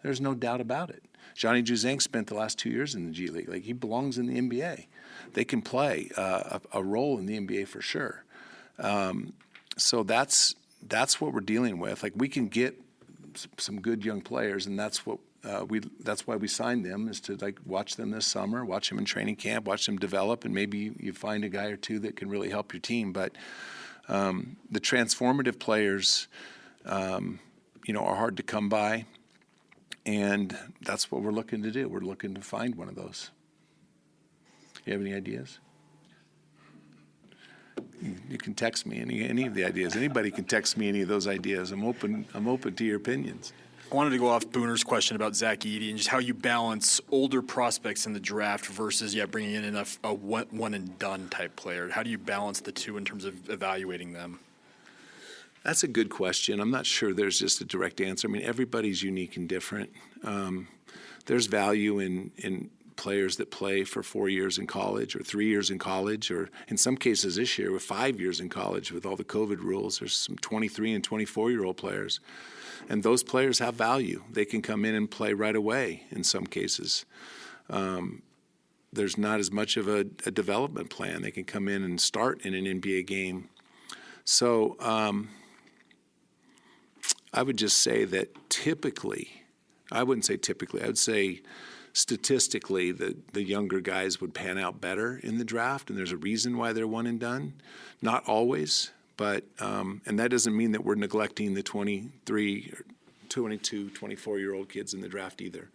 There's no doubt about it. Johnny Juzang spent the last 2 years in the G League. Like, he belongs in the NBA. They can play a role in the NBA for sure. So that's what we're dealing with. Like, we can get some good young players, and that's why we signed them, is to like watch them this summer, watch them in training camp, watch them develop, and maybe you find a guy or two that can really help your team. But the transformative players, are hard to come by. And that's what we're looking to do. We're looking to find one of those. You have any ideas? You can text me any of the ideas. Anybody can text me any of those ideas. I'm open to your opinions. I wanted to go off Booner's question about Zach Edey and just how you balance older prospects in the draft versus bringing in a one and done type player. How do you balance the two in terms of evaluating them? That's a good question. I'm not sure there's just a direct answer. I mean, everybody's unique and different. There's value in players that play for 4 years in college or 3 years in college, or in some cases this year with 5 years in college with all the COVID rules. There's some 23 and 24-year-old players, and those players have value. They can come in and play right away in some cases. There's not as much of a development plan. They can come in and start in an NBA game. So I would just say that I wouldn't say typically, I would say statistically the younger guys would pan out better in the draft, and there's a reason why they're one and done. Not always, but and that doesn't mean that we're neglecting the 23, 22, 24-year-old kids in the draft either.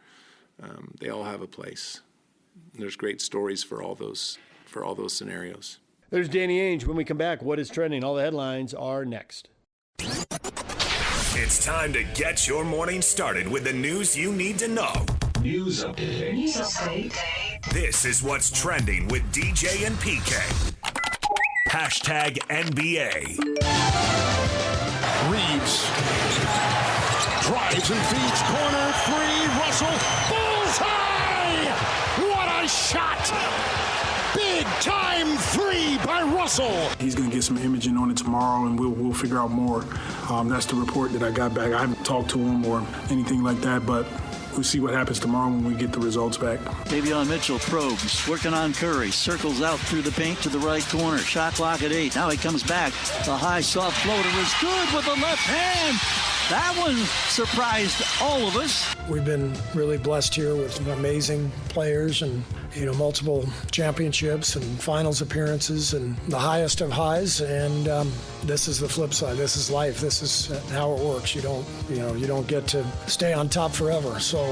They all have a place. And there's great stories for all those scenarios. There's Danny Ainge. When we come back, what is trending? All the headlines are next. It's time to get your morning started with the news you need to know. News update. This is what's trending with DJ and PK. Hashtag NBA. Reeves drives and feeds corner three. Russell, bullseye! What a shot! Big time three by Russell. He's going to get some imaging on it tomorrow, and we'll figure out more. That's the report that I got back. I haven't talked to him or anything like that, but we'll see what happens tomorrow when we get the results back. Davion Mitchell probes, working on Curry, circles out through the paint to the right corner. Shot clock at 8. Now he comes back. The high soft floater is good with the left hand. That one surprised all of us. We've been really blessed here with amazing players and, multiple championships and finals appearances and the highest of highs. And this is the flip side. This is life. This is how it works. You don't get to stay on top forever. So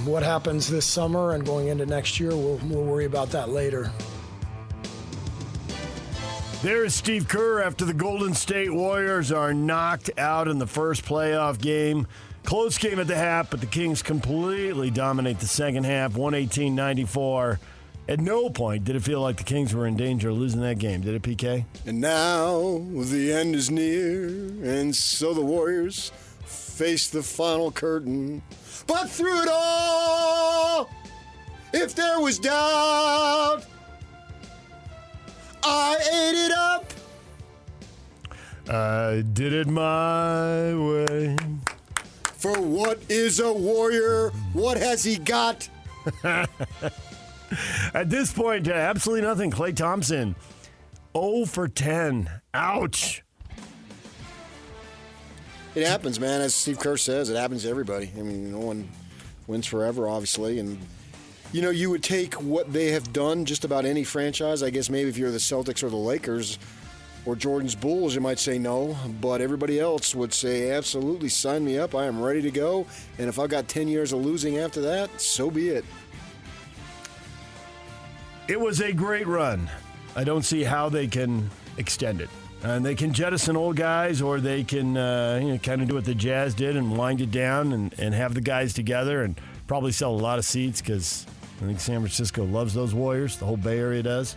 what happens this summer and going into next year, we'll worry about that later. There's Steve Kerr after the Golden State Warriors are knocked out in the first playoff game. Close game at the half, but the Kings completely dominate the second half, 118-94. At no point did it feel like the Kings were in danger of losing that game, did it, PK? And now the end is near, and so the Warriors face the final curtain. But through it all, if there was doubt, I ate it up. I did it my way. For what is a warrior? What has he got? At this point, absolutely nothing. Klay Thompson, 0 for 10. Ouch. It happens, man. As Steve Kerr says, it happens to everybody. I mean, no one wins forever, obviously. And, you would take what they have done, just about any franchise. I guess maybe if you're the Celtics or the Lakers, or Jordan's Bulls, you might say no, but everybody else would say, absolutely, sign me up. I am ready to go. And if I've got 10 years of losing after that, so be it. It was a great run. I don't see how they can extend it. And they can jettison old guys, or they can kind of do what the Jazz did and wind it down and have the guys together and probably sell a lot of seats, because I think San Francisco loves those Warriors. The whole Bay Area does.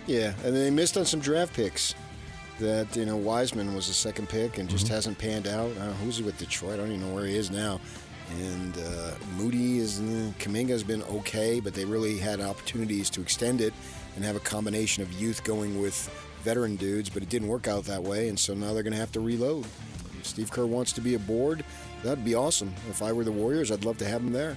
Yeah, and they missed on some draft picks. That, Wiseman was the second pick and just hasn't panned out. Who's he with Detroit? I don't even know where he is now. And Kuminga's been okay, but they really had opportunities to extend it and have a combination of youth going with veteran dudes, but it didn't work out that way, and so now they're going to have to reload. If Steve Kerr wants to be aboard, that'd be awesome. If I were the Warriors, I'd love to have him there.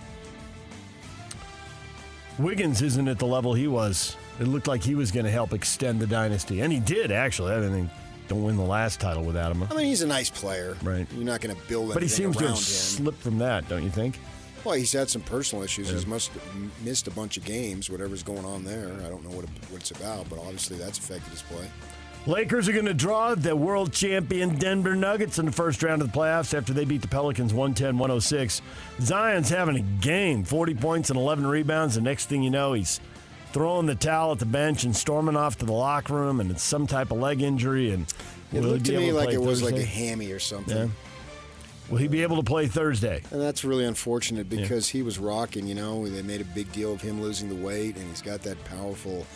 Wiggins isn't at the level he was. It looked like he was going to help extend the dynasty, and he did, actually. I mean, don't win the last title without him. I mean, he's a nice player. Right. You're not going to build anything but he seems to around have him. slipped from that, don't you think? Well, he's had some personal issues. He's missed a bunch of games, whatever's going on there. I don't know what it's about, but obviously that's affected his play. Lakers are going to draw the world champion Denver Nuggets in the first round of the playoffs after they beat the Pelicans 110-106. Zion's having a game, 40 points and 11 rebounds. The next thing you know, he's throwing the towel at the bench and storming off to the locker room, and it's some type of leg injury. And it looked to me like it was like a hammy or something. Yeah. Will he be able to play Thursday? And that's really unfortunate because he was rocking, They made a big deal of him losing the weight, and he's got that powerful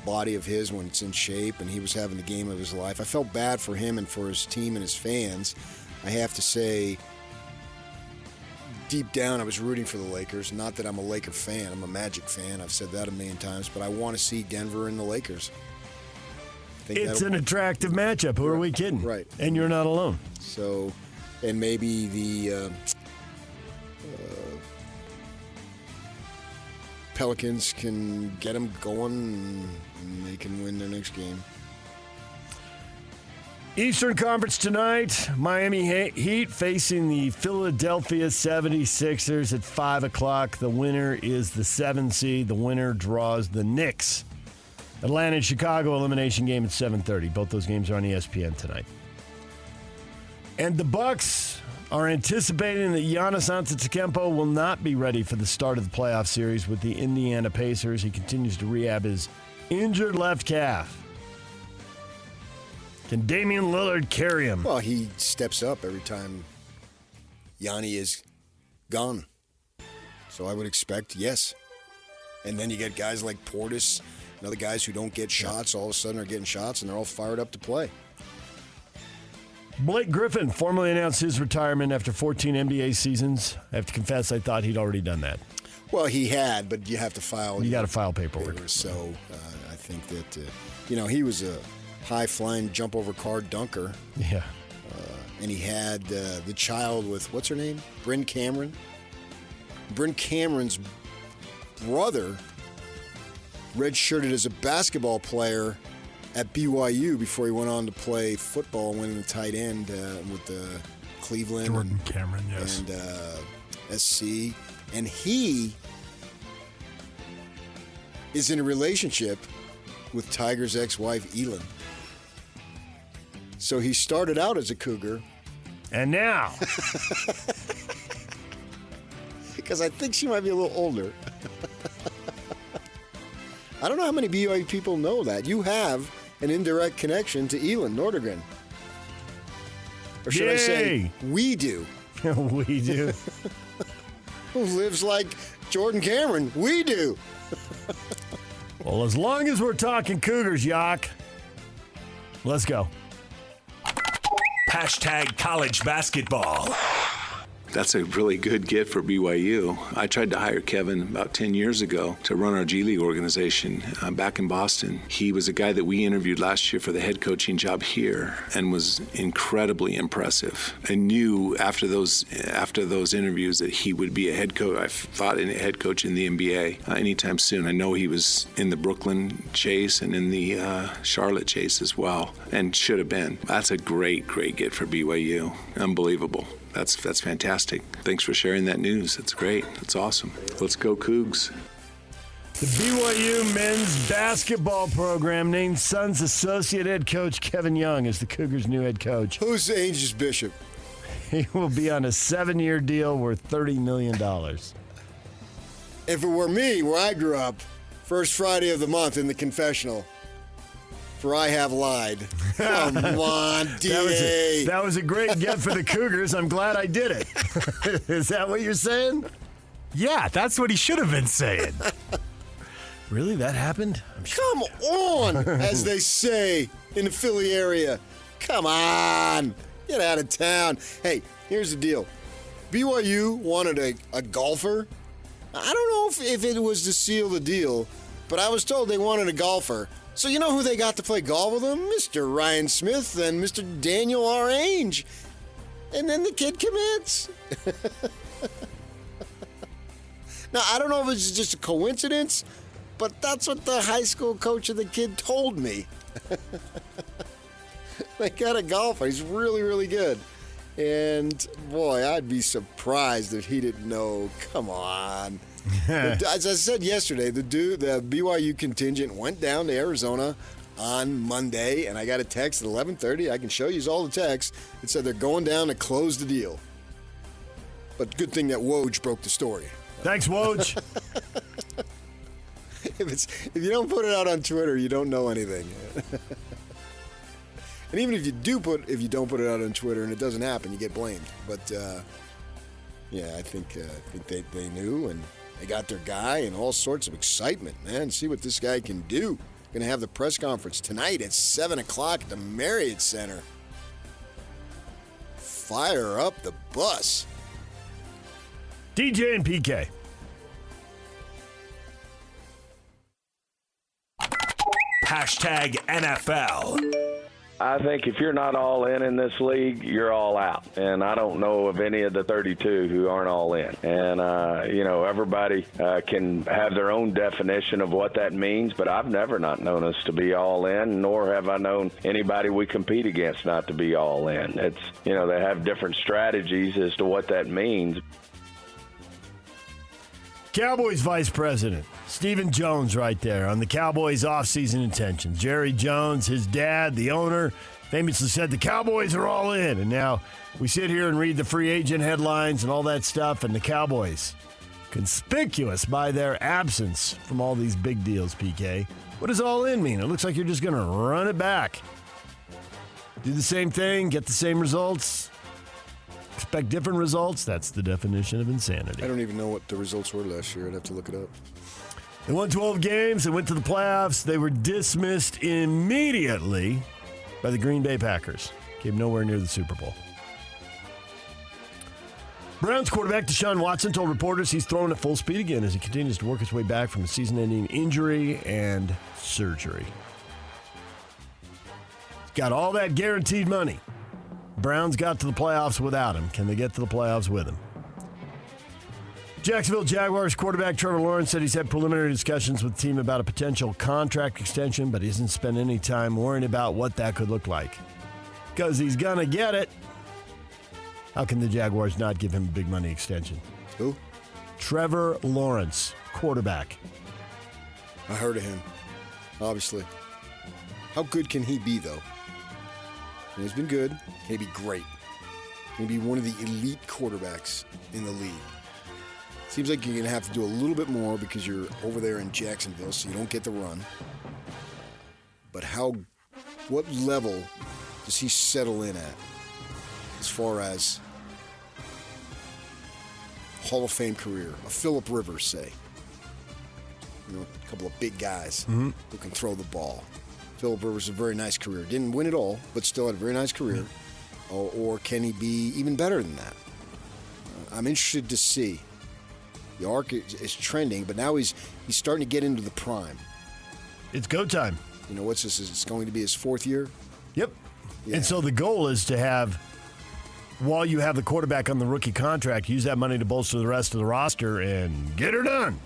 body of his when it's in shape, and he was having the game of his life. I felt bad for him and for his team and his fans. I have to say, deep down, I was rooting for the Lakers. Not that I'm a Laker fan. I'm a Magic fan. I've said that a million times, but I want to see Denver and the Lakers. It's an attractive matchup. Who are we kidding? Right. And you're not alone. So, and maybe the Pelicans can get them going and they can win their next game. Eastern Conference tonight, Miami Heat facing the Philadelphia 76ers at 5 o'clock. The winner is the 7 seed. The winner draws the Knicks. Atlanta and Chicago elimination game at 7:30. Both those games are on ESPN tonight. And the Bucks are anticipating that Giannis Antetokounmpo will not be ready for the start of the playoff series with the Indiana Pacers. He continues to rehab his injured left calf. Can Damian Lillard carry him? Well, he steps up every time Yanni is gone. So I would expect yes. And then you get guys like Portis and other guys who don't get shots all of a sudden are getting shots, and they're all fired up to play. Blake Griffin formally announced his retirement after 14 NBA seasons. I have to confess, I thought he'd already done that. Well, he had, but you have to file. You got to file paperwork. So I think that, he was a high-flying jump-over-car dunker. Yeah. And he had the child with, what's her name? Bryn Cameron. Bryn Cameron's brother redshirted as a basketball player at BYU before he went on to play football, winning the tight end with Cleveland. Jordan Cameron, yes. And SC. And he is in a relationship with Tiger's ex-wife, Elin. So he started out as a Cougar. And now. Because I think she might be a little older. I don't know how many BYU people know that. You have an indirect connection to Elin Nordegren. Or should I say, we do. We do. Who lives like Jordan Cameron. We do. Well, as long as we're talking Cougars, Yak, let's go. Hashtag college basketball. That's a really good get for BYU. I tried to hire Kevin about 10 years ago to run our G League organization back in Boston. He was a guy that we interviewed last year for the head coaching job here and was incredibly impressive. I knew after those interviews that he would be a head coach. I thought a head coach in the NBA anytime soon. I know he was in the Brooklyn chase and in the Charlotte chase as well, and should have been. That's a great get for BYU. Unbelievable. That's fantastic. Thanks for sharing that news. It's great. It's awesome. Let's go Cougs. The BYU men's basketball program named Suns associate head coach Kevin Young as the Cougars' new head coach. Who's Ainge's bishop? He will be on a 7-year deal worth $30 million. If it were me, where I grew up, first Friday of the month in the confessional, for I have lied. Come on, D.A. That was a great get for the Cougars. I'm glad I did it. Is that what you're saying? Yeah, that's what he should have been saying. Really? That happened? Come on, as they say in the Philly area. Come on. Get out of town. Hey, here's the deal. BYU wanted a golfer. I don't know if it was to seal the deal, but I was told they wanted a golfer. So you know who they got to play golf with them? Mr. Ryan Smith and Mr. Daniel R. Ainge. And then the kid commits. Now, I don't know if it's just a coincidence, but that's what the high school coach of the kid told me. They got a golfer. He's really, really good. And, boy, I'd be surprised if he didn't know. Come on. As I said yesterday, the BYU contingent went down to Arizona on Monday, and I got a text at 11:30. I can show you all the texts. It said they're going down to close the deal. But good thing that Woj broke the story. Thanks, Woj. If you don't put it out on Twitter, you don't know anything. And even if you don't put it out on Twitter and it doesn't happen, you get blamed. But yeah, I think they knew, and they got their guy, and all sorts of excitement, man. See what this guy can do. Going to have the press conference tonight at 7 o'clock at the Marriott Center. Fire up the bus. DJ and PK. Hashtag NFL. I think if you're not all in this league, you're all out. And I don't know of any of the 32 who aren't all in. And, everybody can have their own definition of what that means, but I've never not known us to be all in, nor have I known anybody we compete against not to be all in. It's, they have different strategies as to what that means. Cowboys Vice President Stephen Jones right there on the Cowboys offseason intentions. Jerry Jones, his dad, the owner, famously said the Cowboys are all in. And now we sit here and read the free agent headlines and all that stuff, and the Cowboys, conspicuous by their absence from all these big deals, PK. What does all in mean? It looks like you're just going to run it back. Do the same thing, get the same results. Expect different results. That's the definition of insanity. I don't even know what the results were last year. I'd have to look it up. They won 12 games. They went to the playoffs. They were dismissed immediately by the Green Bay Packers. Came nowhere near the Super Bowl. Browns quarterback Deshaun Watson told reporters he's throwing at full speed again as he continues to work his way back from a season-ending injury and surgery. He's got all that guaranteed money. Browns got to the playoffs without him. Can they get to the playoffs with him? Jacksonville Jaguars quarterback Trevor Lawrence said he's had preliminary discussions with the team about a potential contract extension, but he hasn't spent any time worrying about what that could look like. Because he's going to get it. How can the Jaguars not give him a big money extension? Who? Trevor Lawrence, quarterback. I heard of him, obviously. How good can he be, though? He's been good. Can he be great? Can he be one of the elite quarterbacks in the league? Seems like you're going to have to do a little bit more because you're over there in Jacksonville, so you don't get the run. But what level does he settle in at as far as Hall of Fame career? A Phillip Rivers, say. A couple of big guys who can throw the ball. Phillip Rivers a very nice career. Didn't win it all, but still had a very nice career. Or can he be even better than that? I'm interested to see. The arc is trending, but now he's starting to get into the prime. It's go time. What's this? It's going to be his fourth year? Yep. Yeah. And so the goal is to have, while you have the quarterback on the rookie contract, use that money to bolster the rest of the roster and get her done.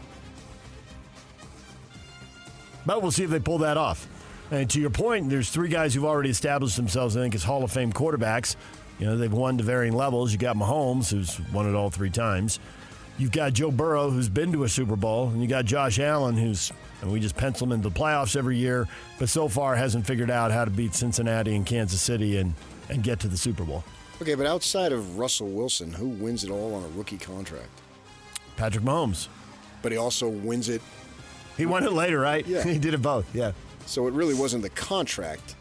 But we'll see if they pull that off. And to your point, there's three guys who've already established themselves, I think, as Hall of Fame quarterbacks. They've won to varying levels. You got Mahomes, who's won it all three times. you've got Joe Burrow, who's been to a Super Bowl, and you got Josh Allen, and we just pencil him into the playoffs every year, but so far hasn't figured out how to beat Cincinnati and Kansas City and get to the Super Bowl. Okay, but outside of Russell Wilson, who wins it all on a rookie contract? Patrick Mahomes. But he also wins it. He won it later, right? Yeah. He did it both, yeah. So it really wasn't the contract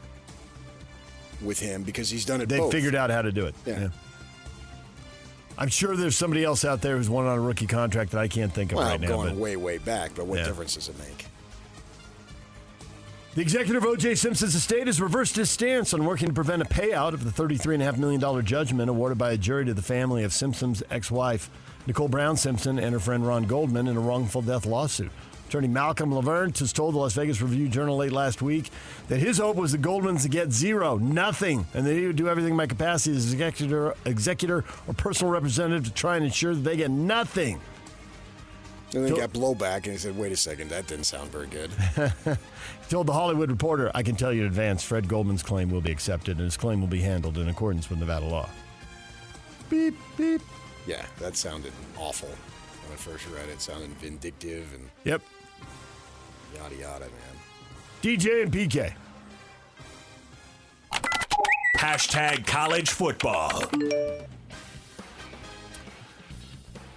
with him because he's done it They both. figured out how to do it. Yeah. I'm sure there's somebody else out there who's won on a rookie contract that I can't think of right now. Going way, way back, but what difference does it make? The executive of O.J. Simpson's estate has reversed his stance on working to prevent a payout of the $33.5 million judgment awarded by a jury to the family of Simpson's ex-wife, Nicole Brown Simpson, and her friend Ron Goldman in a wrongful death lawsuit. Attorney Malcolm Laverne has told the Las Vegas Review-Journal late last week that his hope was the Goldmans to get zero, nothing, and that he would do everything in my capacity as executor or personal representative to try and ensure that they get nothing. And then he got blowback, and he said, wait a second, that didn't sound very good. He told the Hollywood Reporter, I can tell you in advance, Fred Goldman's claim will be accepted, and his claim will be handled in accordance with Nevada law. Beep, beep. Yeah, that sounded awful when I first read it. It sounded vindictive and yep, yada, yada, man. DJ and PK. Hashtag college football.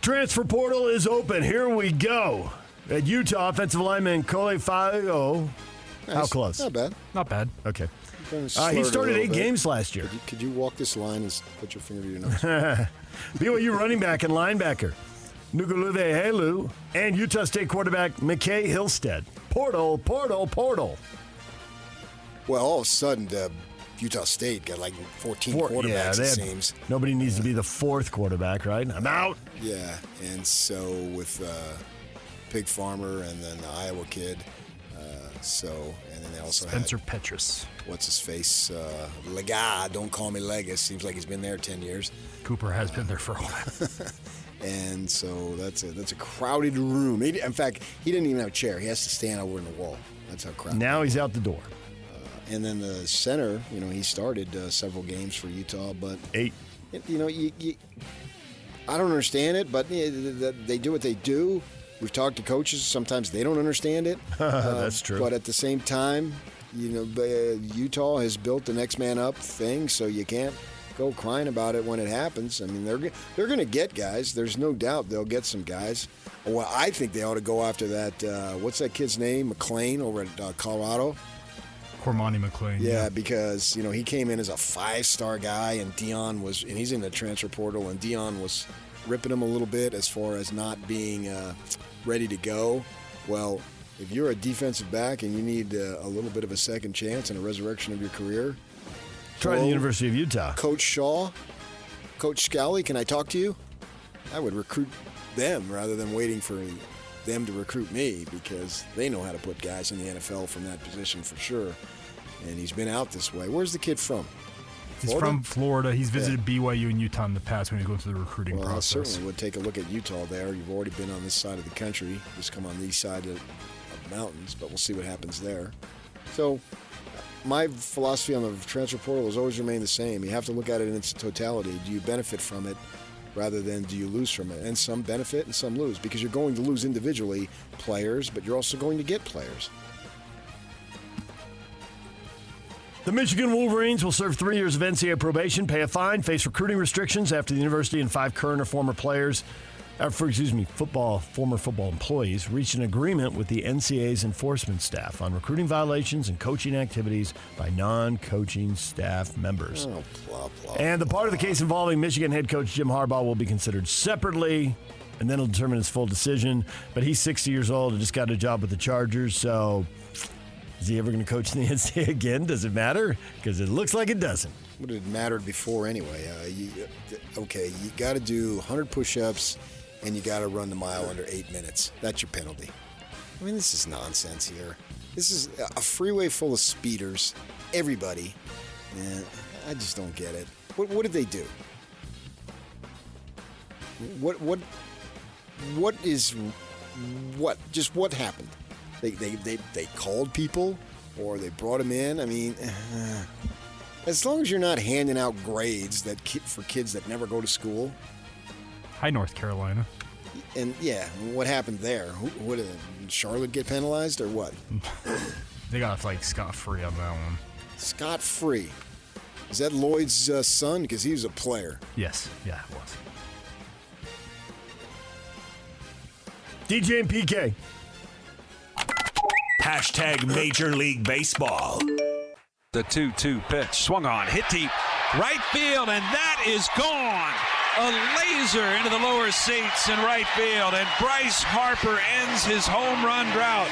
Transfer portal is open. Here we go. At Utah, offensive lineman Kole Fago. Nice. How close? Not bad. Not bad. Okay. Kinda He slurred a started little 8 bit. games last year. Could you walk this line and put your finger to your nose? BYU running back and linebacker Nuguluve Helu and Utah State quarterback McKay Hillstead. Portal. Well, all of a sudden, Utah State got like 14 quarterbacks, it seems. Nobody needs to be the 4th quarterback, right? I'm out. Yeah, and so with Pig Farmer and then the Iowa kid, and then they also Spencer had Petrus. What's his face? Lega, don't call me Legas. Seems like he's been there 10 years. Cooper has been there for a while. And so that's a crowded room. In fact, he didn't even have a chair. He has to stand over in the wall. That's how crowded. Now he's out the door. And then the center, he started several games for Utah, but 8. I don't understand it, but they do what they do. We've talked to coaches. Sometimes they don't understand it. That's true. But at the same time, Utah has built the next man up thing, so you can't go crying about it when it happens. I mean, they're going to get guys. There's no doubt they'll get some guys. Well, I think they ought to go after that. What's that kid's name? McLean over at Colorado. Cormani McLean. Yeah, because he came in as a 5-star guy, and he's in the transfer portal, and Dion was ripping him a little bit as far as not being ready to go. Well, if you're a defensive back and you need a little bit of a second chance and a resurrection of your career, try the University of Utah. Coach Shaw, Coach Scally, can I talk to you? I would recruit them rather than waiting for them to recruit me, because they know how to put guys in the NFL from that position for sure. And he's been out this way. Where's the kid from? He's from Florida. He's visited BYU and Utah in the past when he was going through the recruiting Well, process. I certainly would take a look at Utah there. You've already been on this side of the country. Just come on the east side of the mountains, but we'll see what happens there. So my philosophy on the transfer portal has always remained the same. You have to look at it in its totality. Do you benefit from it rather than do you lose from it? And some benefit and some lose, because you're going to lose individually players, but you're also going to get players. The Michigan Wolverines will serve 3 years of NCAA probation, pay a fine, face recruiting restrictions after the university and 5 current or former players, former football employees, reached an agreement with the NCAA's enforcement staff on recruiting violations and coaching activities by non-coaching staff members. Oh, blah, blah, and the part of the case involving Michigan head coach Jim Harbaugh will be considered separately, and then he'll determine his full decision. But he's 60 years old and just got a job with the Chargers, so is he ever going to coach in the NCAA again? Does it matter? Because it looks like it doesn't. Would it mattered before anyway? You got to do 100 push-ups, and you got to run the mile under 8 minutes. That's your penalty. I mean, this is nonsense here. This is a freeway full of speeders. Everybody. I just don't get it. What did they do? What happened? They called people, or they brought them in. I mean, as long as you're not handing out grades for kids that never go to school. Hi, North Carolina. And yeah, what happened there? What did Charlotte get penalized or what? They got like scot-free on that one. Scot-free. Is that Lloyd's son? Because he was a player. Yes, yeah, it was. DJ and PK. Hashtag Major League Baseball. The 2-2 pitch, swung on, hit deep, right field, and that is gone. A laser into the lower seats in right field, and Bryce Harper ends his home run drought.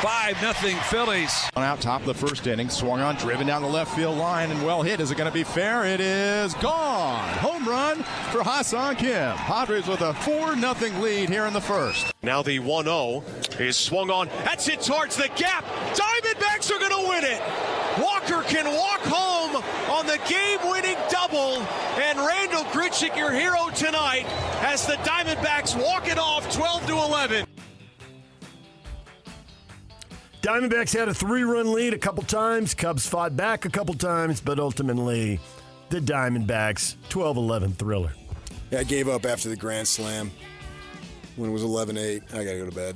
5-0 Phillies. Out top of the first inning, swung on, driven down the left field line, and well hit. Is it going to be fair? It is gone. Home run for Ha-Seong Kim. Padres with a 4-0 lead here in the first. Now the 1-0 is swung on. That's hit towards the gap. Diamondbacks are going to win it. Walker can walk home on the game-winning double, and Randall Grichuk, your hero tonight, as the Diamondbacks walk it off 12-11. Diamondbacks had a 3-run lead a couple times. Cubs fought back a couple times, but ultimately the Diamondbacks 12-11 thriller. Yeah, I gave up after the grand slam. When it was 11-8, I got to go to bed.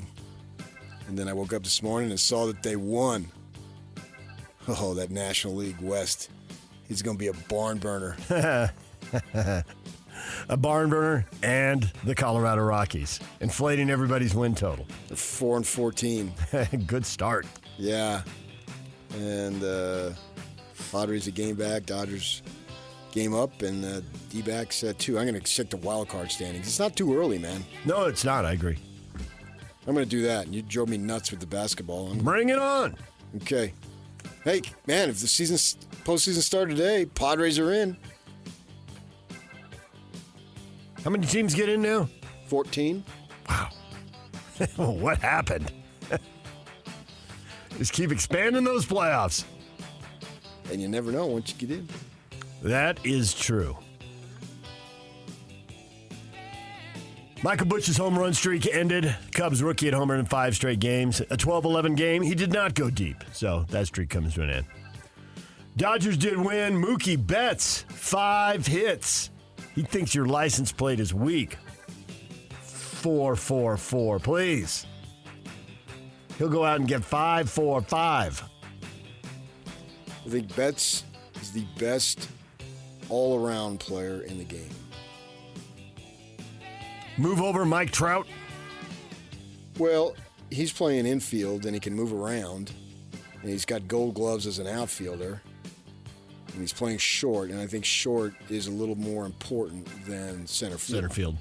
And then I woke up this morning and saw that they won. Oh, that National League West. He's going to be a barn burner. A barn burner and the Colorado Rockies, inflating everybody's win total. They're 4-14. Good start. Yeah. And Padres a game back, Dodgers game up, and D-backs 2. I'm going to check the wild card standings. It's not too early, man. No, it's not. I agree. I'm going to do that. You drove me nuts with the basketball. Bring it on. Okay. Hey, man, if the postseason started today, Padres are in. How many teams get in now? 14. Wow. What happened? Just keep expanding those playoffs. And you never know once you get in. That is true. Michael Busch's home run streak ended. Cubs rookie at homer in 5 straight games. A 12-11 game. He did not go deep, so that streak comes to an end. Dodgers did win. Mookie Betts, 5 hits. He thinks your license plate is weak. 4-4-4, please. He'll go out and get 5-4-5. I think Betts is the best all-around player in the game. Move over Mike Trout. Well, he's playing infield and he can move around. And he's got gold gloves as an outfielder. And he's playing short, and I think short is a little more important than center field. Center field.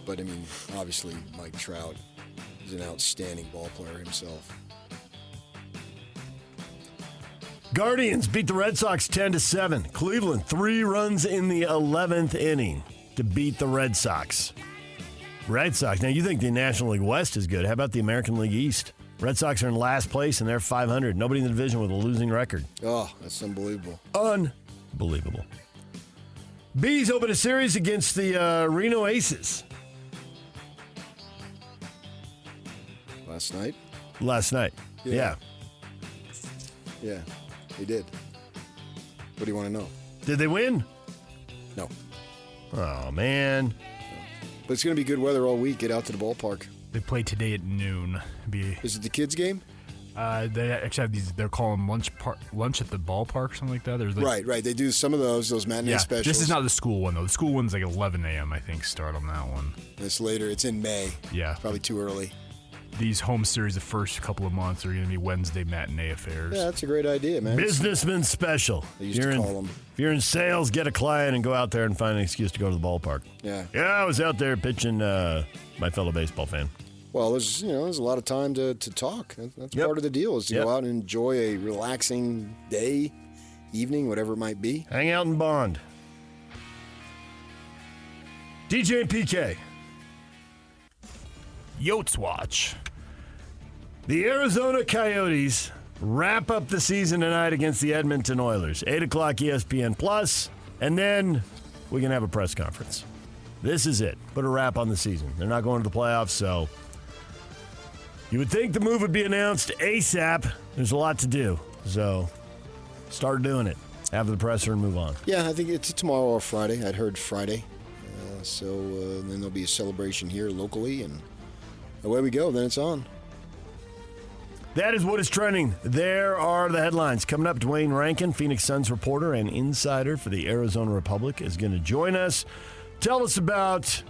But, I mean, obviously, Mike Trout is an outstanding ball player himself. Guardians beat the Red Sox 10-7. Cleveland, 3 runs in the 11th inning to beat the Red Sox. Red Sox. Now, you think the National League West is good. How about the American League East? Red Sox are in last place, and they're 500. Nobody in the division with a losing record. Oh, that's unbelievable. Unbelievable. Bees open a series against the Reno Aces. Last night? Last night, yeah. Yeah, they did. What do you want to know? Did they win? No. Oh, man. But it's going to be good weather all week. Get out to the ballpark. They play today at noon. Is it the kids' game? They actually have these. They're calling lunch at the ballpark, something like that. There's like, Right. They do some of those matinee specials. This is not the school one though. The school one's like 11 a.m. I think start on that one. It's later. It's in May. Yeah, probably too early. These home series, the first couple of months, are going to be Wednesday matinee affairs. Yeah, that's a great idea, man. Businessman special. They used to call them. If you're in sales, get a client and go out there and find an excuse to go to the ballpark. Yeah. Yeah, I was out there pitching my fellow baseball fan. Well, there's a lot of time to talk. That's part of the deal is to go out and enjoy a relaxing day, evening, whatever it might be. Hang out and bond. DJ and PK. Yotes Watch. The Arizona Coyotes wrap up the season tonight against the Edmonton Oilers. 8 o'clock ESPN Plus, and then we can have a press conference. This is it. Put a wrap on the season. They're not going to the playoffs, so you would think the move would be announced ASAP. There's a lot to do, so start doing it. Have the presser and move on. Yeah, I think it's tomorrow or Friday. I'd heard Friday. Then there'll be a celebration here locally, and away we go. Then it's on. That is what is trending. There are the headlines. Coming up, Duane Rankin, Phoenix Suns reporter and insider for the Arizona Republic, is going to join us. Tell us about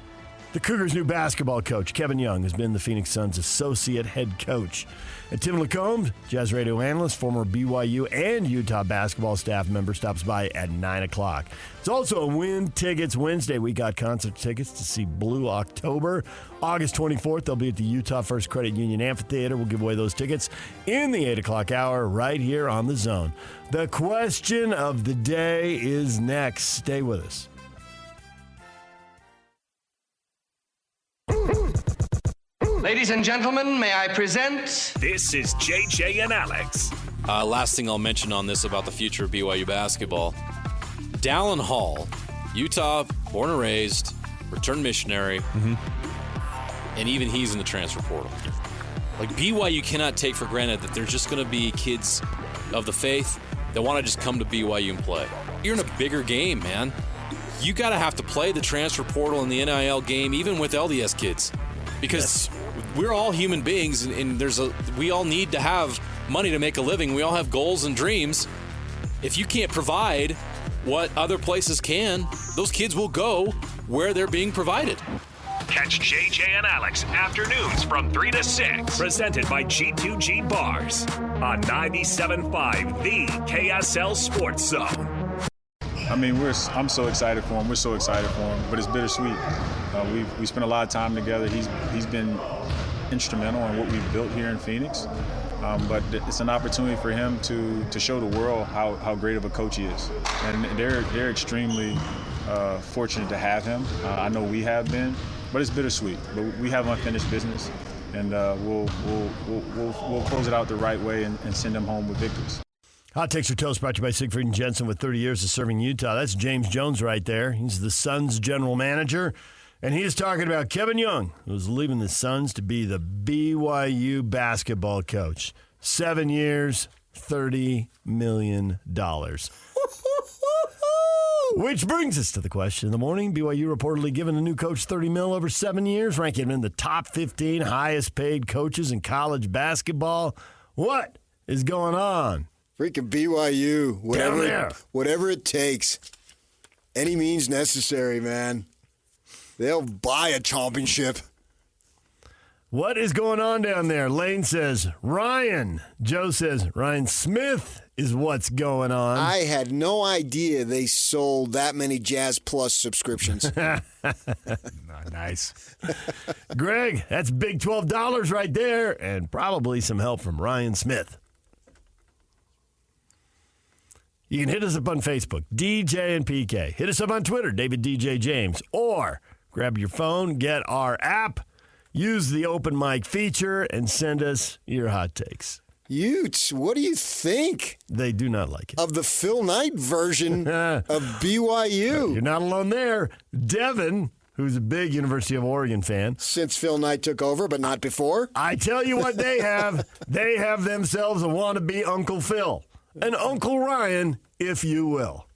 the Cougars' new basketball coach. Kevin Young has been the Phoenix Suns' associate head coach. And Tim LaComb, Jazz Radio analyst, former BYU and Utah basketball staff member, stops by at 9 o'clock. It's also a Win Tickets Wednesday. We got concert tickets to see Blue October. August 24th, they'll be at the Utah First Credit Union Amphitheater. We'll give away those tickets in the 8 o'clock hour right here on The Zone. The question of the day is next. Stay with us. Ladies and gentlemen, may I present... This is JJ and Alex. Last thing I'll mention on this about the future of BYU basketball. Dallin Hall, Utah, born and raised, returned missionary, and even he's in the transfer portal. Like, BYU cannot take for granted that there's just going to be kids of the faith that want to just come to BYU and play. You're in a bigger game, man. You got to have to play the transfer portal and the NIL game, even with LDS kids, because we're all human beings, and we all need to have money to make a living. We all have goals and dreams. If you can't provide what other places can, those kids will go where they're being provided. Catch JJ and Alex afternoons from 3 to 6. Presented by G2G Bars on 97.5, the KSL Sports Zone. I mean, I'm so excited for him. We're so excited for him, but it's bittersweet. We spent a lot of time together. He's been instrumental in what we've built here in Phoenix, but it's an opportunity for him to show the world how great of a coach he is, and they're extremely fortunate to have him. I know we have been, but it's bittersweet. But we have unfinished business, and we'll close it out the right way and send them home with victories. Hot Takes or Toast brought to you by Siegfried and Jensen with 30 years of serving Utah. That's James Jones right there. He's the Suns general manager. And he is talking about Kevin Young, who's leaving the Suns to be the BYU basketball coach. 7 years, $30 million. Which brings us to the question of the morning. BYU reportedly given a new coach $30 million over 7 years, ranking him in the top 15 highest paid coaches in college basketball. What is going on? Freaking BYU, whatever it takes. Any means necessary, man. They'll buy a championship. What is going on down there? Lane says Ryan. Joe says Ryan Smith is what's going on. I had no idea they sold that many Jazz Plus subscriptions. Nice. Greg, that's big $12 right there, and probably some help from Ryan Smith. You can hit us up on Facebook, DJ and PK. Hit us up on Twitter, David DJ James. Or grab your phone, get our app, use the open mic feature, and send us your hot takes. Utes, what do you think? They do not like it. Of the Phil Knight version of BYU. You're not alone there. Devin, who's a big University of Oregon fan. Since Phil Knight took over, but not before. I tell you what they have. They have themselves a wannabe Uncle Phil. An Uncle Ryan, if you will.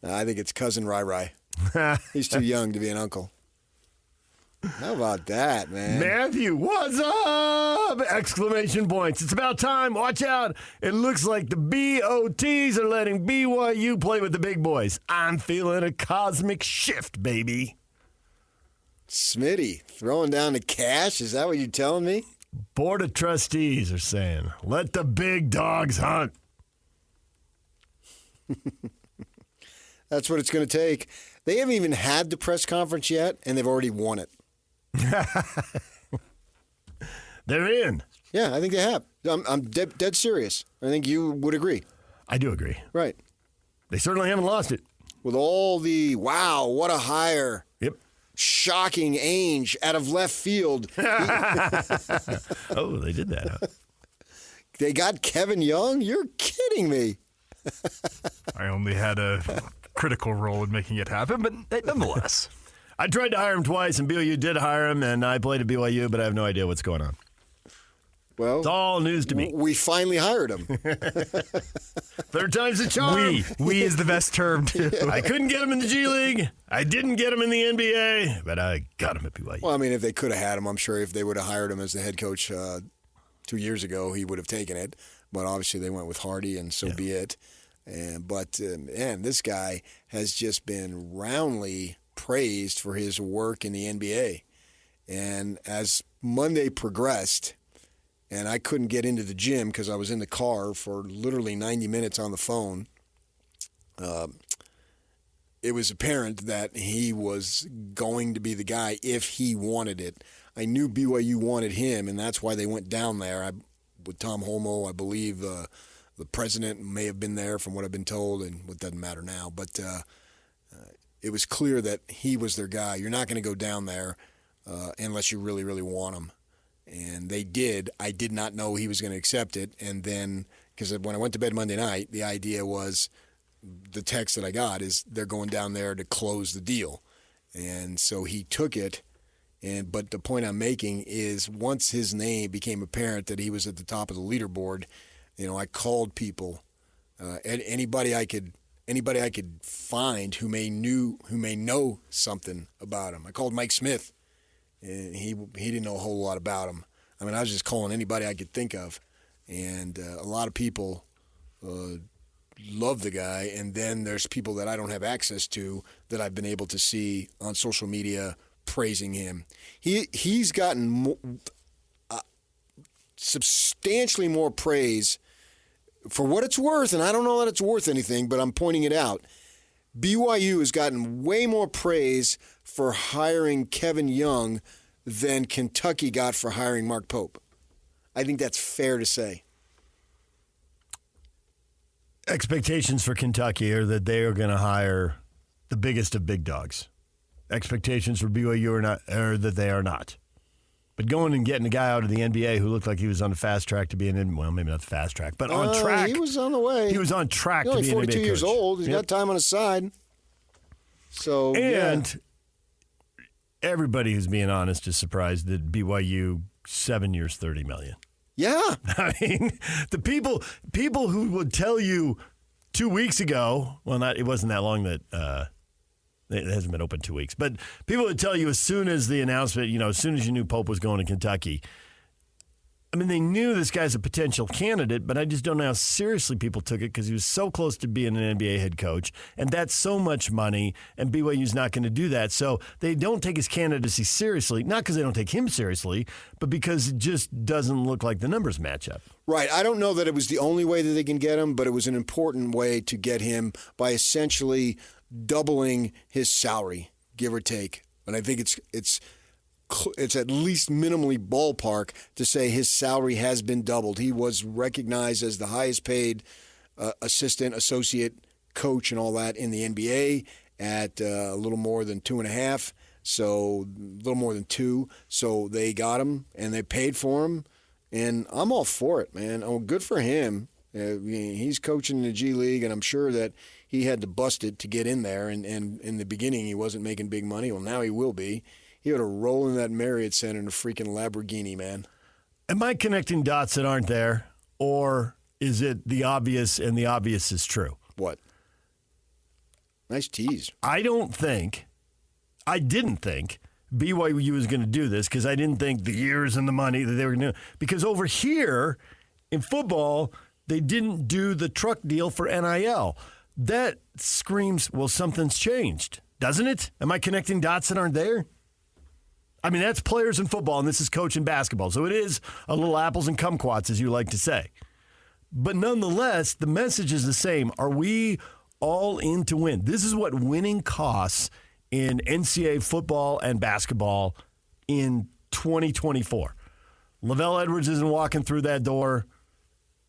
I think it's Cousin Rai. He's too young to be an uncle. How about that, man? Matthew, what's up? Exclamation points. It's about time. Watch out. It looks like the BOTs are letting BYU play with the big boys. I'm feeling a cosmic shift, baby. Smitty, throwing down the cash? Is that what you're telling me? Board of Trustees are saying, let the big dogs hunt. That's what it's going to take. They haven't even had the press conference yet, and they've already won it. They're in. Yeah, I think they have. I'm dead serious. I think you would agree. I do agree. Right. They certainly haven't lost it. With all the, wow, what a hire. Yep. Shocking Ainge out of left field. Oh, they did that, huh? They got Kevin Young? You're kidding me. I only had a critical role in making it happen, but nonetheless. I tried to hire him twice, and BYU did hire him, and I played at BYU, but I have no idea what's going on. Well, it's all news to me. We finally hired him. Third time's the charm. We is the best term, too. I couldn't get him in the G League. I didn't get him in the NBA, but I got him at BYU. Well, I mean, if they could have had him, I'm sure if they would have hired him as the head coach 2 years ago, he would have taken it. But obviously they went with Hardy, and so be it. But this guy has just been roundly praised for his work in the NBA. And as Monday progressed, and I couldn't get into the gym because I was in the car for literally 90 minutes on the phone, it was apparent that he was going to be the guy if he wanted it. I knew BYU wanted him, and that's why they went down there. With Tom Holmoe, I believe the president may have been there from what I've been told, and it doesn't matter now. But it was clear that he was their guy. You're not going to go down there unless you really, really want him. And they did. I did not know he was going to accept it. And then, because when I went to bed Monday night, the idea was, the text that I got is they're going down there to close the deal. And so he took it. But the point I'm making is once his name became apparent that he was at the top of the leaderboard, I called people, anybody I could find who may know something about him. I called Mike Smith, and he didn't know a whole lot about him. I mean, I was just calling anybody I could think of, and a lot of people love the guy. And then there's people that I don't have access to that I've been able to see on social media praising him. He's gotten substantially more praise for what it's worth, and I don't know that it's worth anything, but I'm pointing it out. BYU has gotten way more praise for hiring Kevin Young than Kentucky got for hiring Mark Pope. I think that's fair to say. Expectations for Kentucky are that they are going to hire the biggest of big dogs. Expectations for BYU are that they are not. But going and getting a guy out of the NBA who looked like he was on the fast track to be well, maybe not the fast track, but on track. He was on the way. He was on track to be an NBA coach. He's only 42 years old. He's got time on his side. So, everybody who's being honest is surprised that BYU 7 years, $30 million. Yeah. I mean, the people who would tell you 2 weeks ago, it wasn't that long that it hasn't been open 2 weeks, but people would tell you as soon as the announcement, as soon as you knew Pope was going to Kentucky, I mean, they knew this guy's a potential candidate, but I just don't know how seriously people took it because he was so close to being an NBA head coach, and that's so much money, and BYU's not going to do that. So they don't take his candidacy seriously, not because they don't take him seriously, but because it just doesn't look like the numbers match up. Right. I don't know that it was the only way that they can get him, but it was an important way to get him by essentially doubling his salary, give or take. And I think it's at least minimally ballpark to say his salary has been doubled. He was recognized as the highest paid assistant, associate coach and all that in the NBA at a little more than 2.5, so a little more than 2. So they got him and they paid for him, and I'm all for it, man. Oh, good for him. He's coaching in the G League, and I'm sure that he had to bust it to get in there. And in the beginning, he wasn't making big money. Well, now he will be. He ought to roll in that Marriott Center in a freaking Lamborghini, man. Am I connecting dots that aren't there, or is it the obvious and the obvious is true? What? Nice tease. I didn't think BYU was going to do this because I didn't think the years and the money that they were going to do. Because over here in football, they didn't do the truck deal for NIL. That screams, well, something's changed, doesn't it? Am I connecting dots that aren't there? I mean, that's players in football, and this is coaching basketball. So it is a little apples and kumquats, as you like to say. But nonetheless, the message is the same. Are we all in to win? This is what winning costs in NCAA football and basketball in 2024. Lavelle Edwards isn't walking through that door.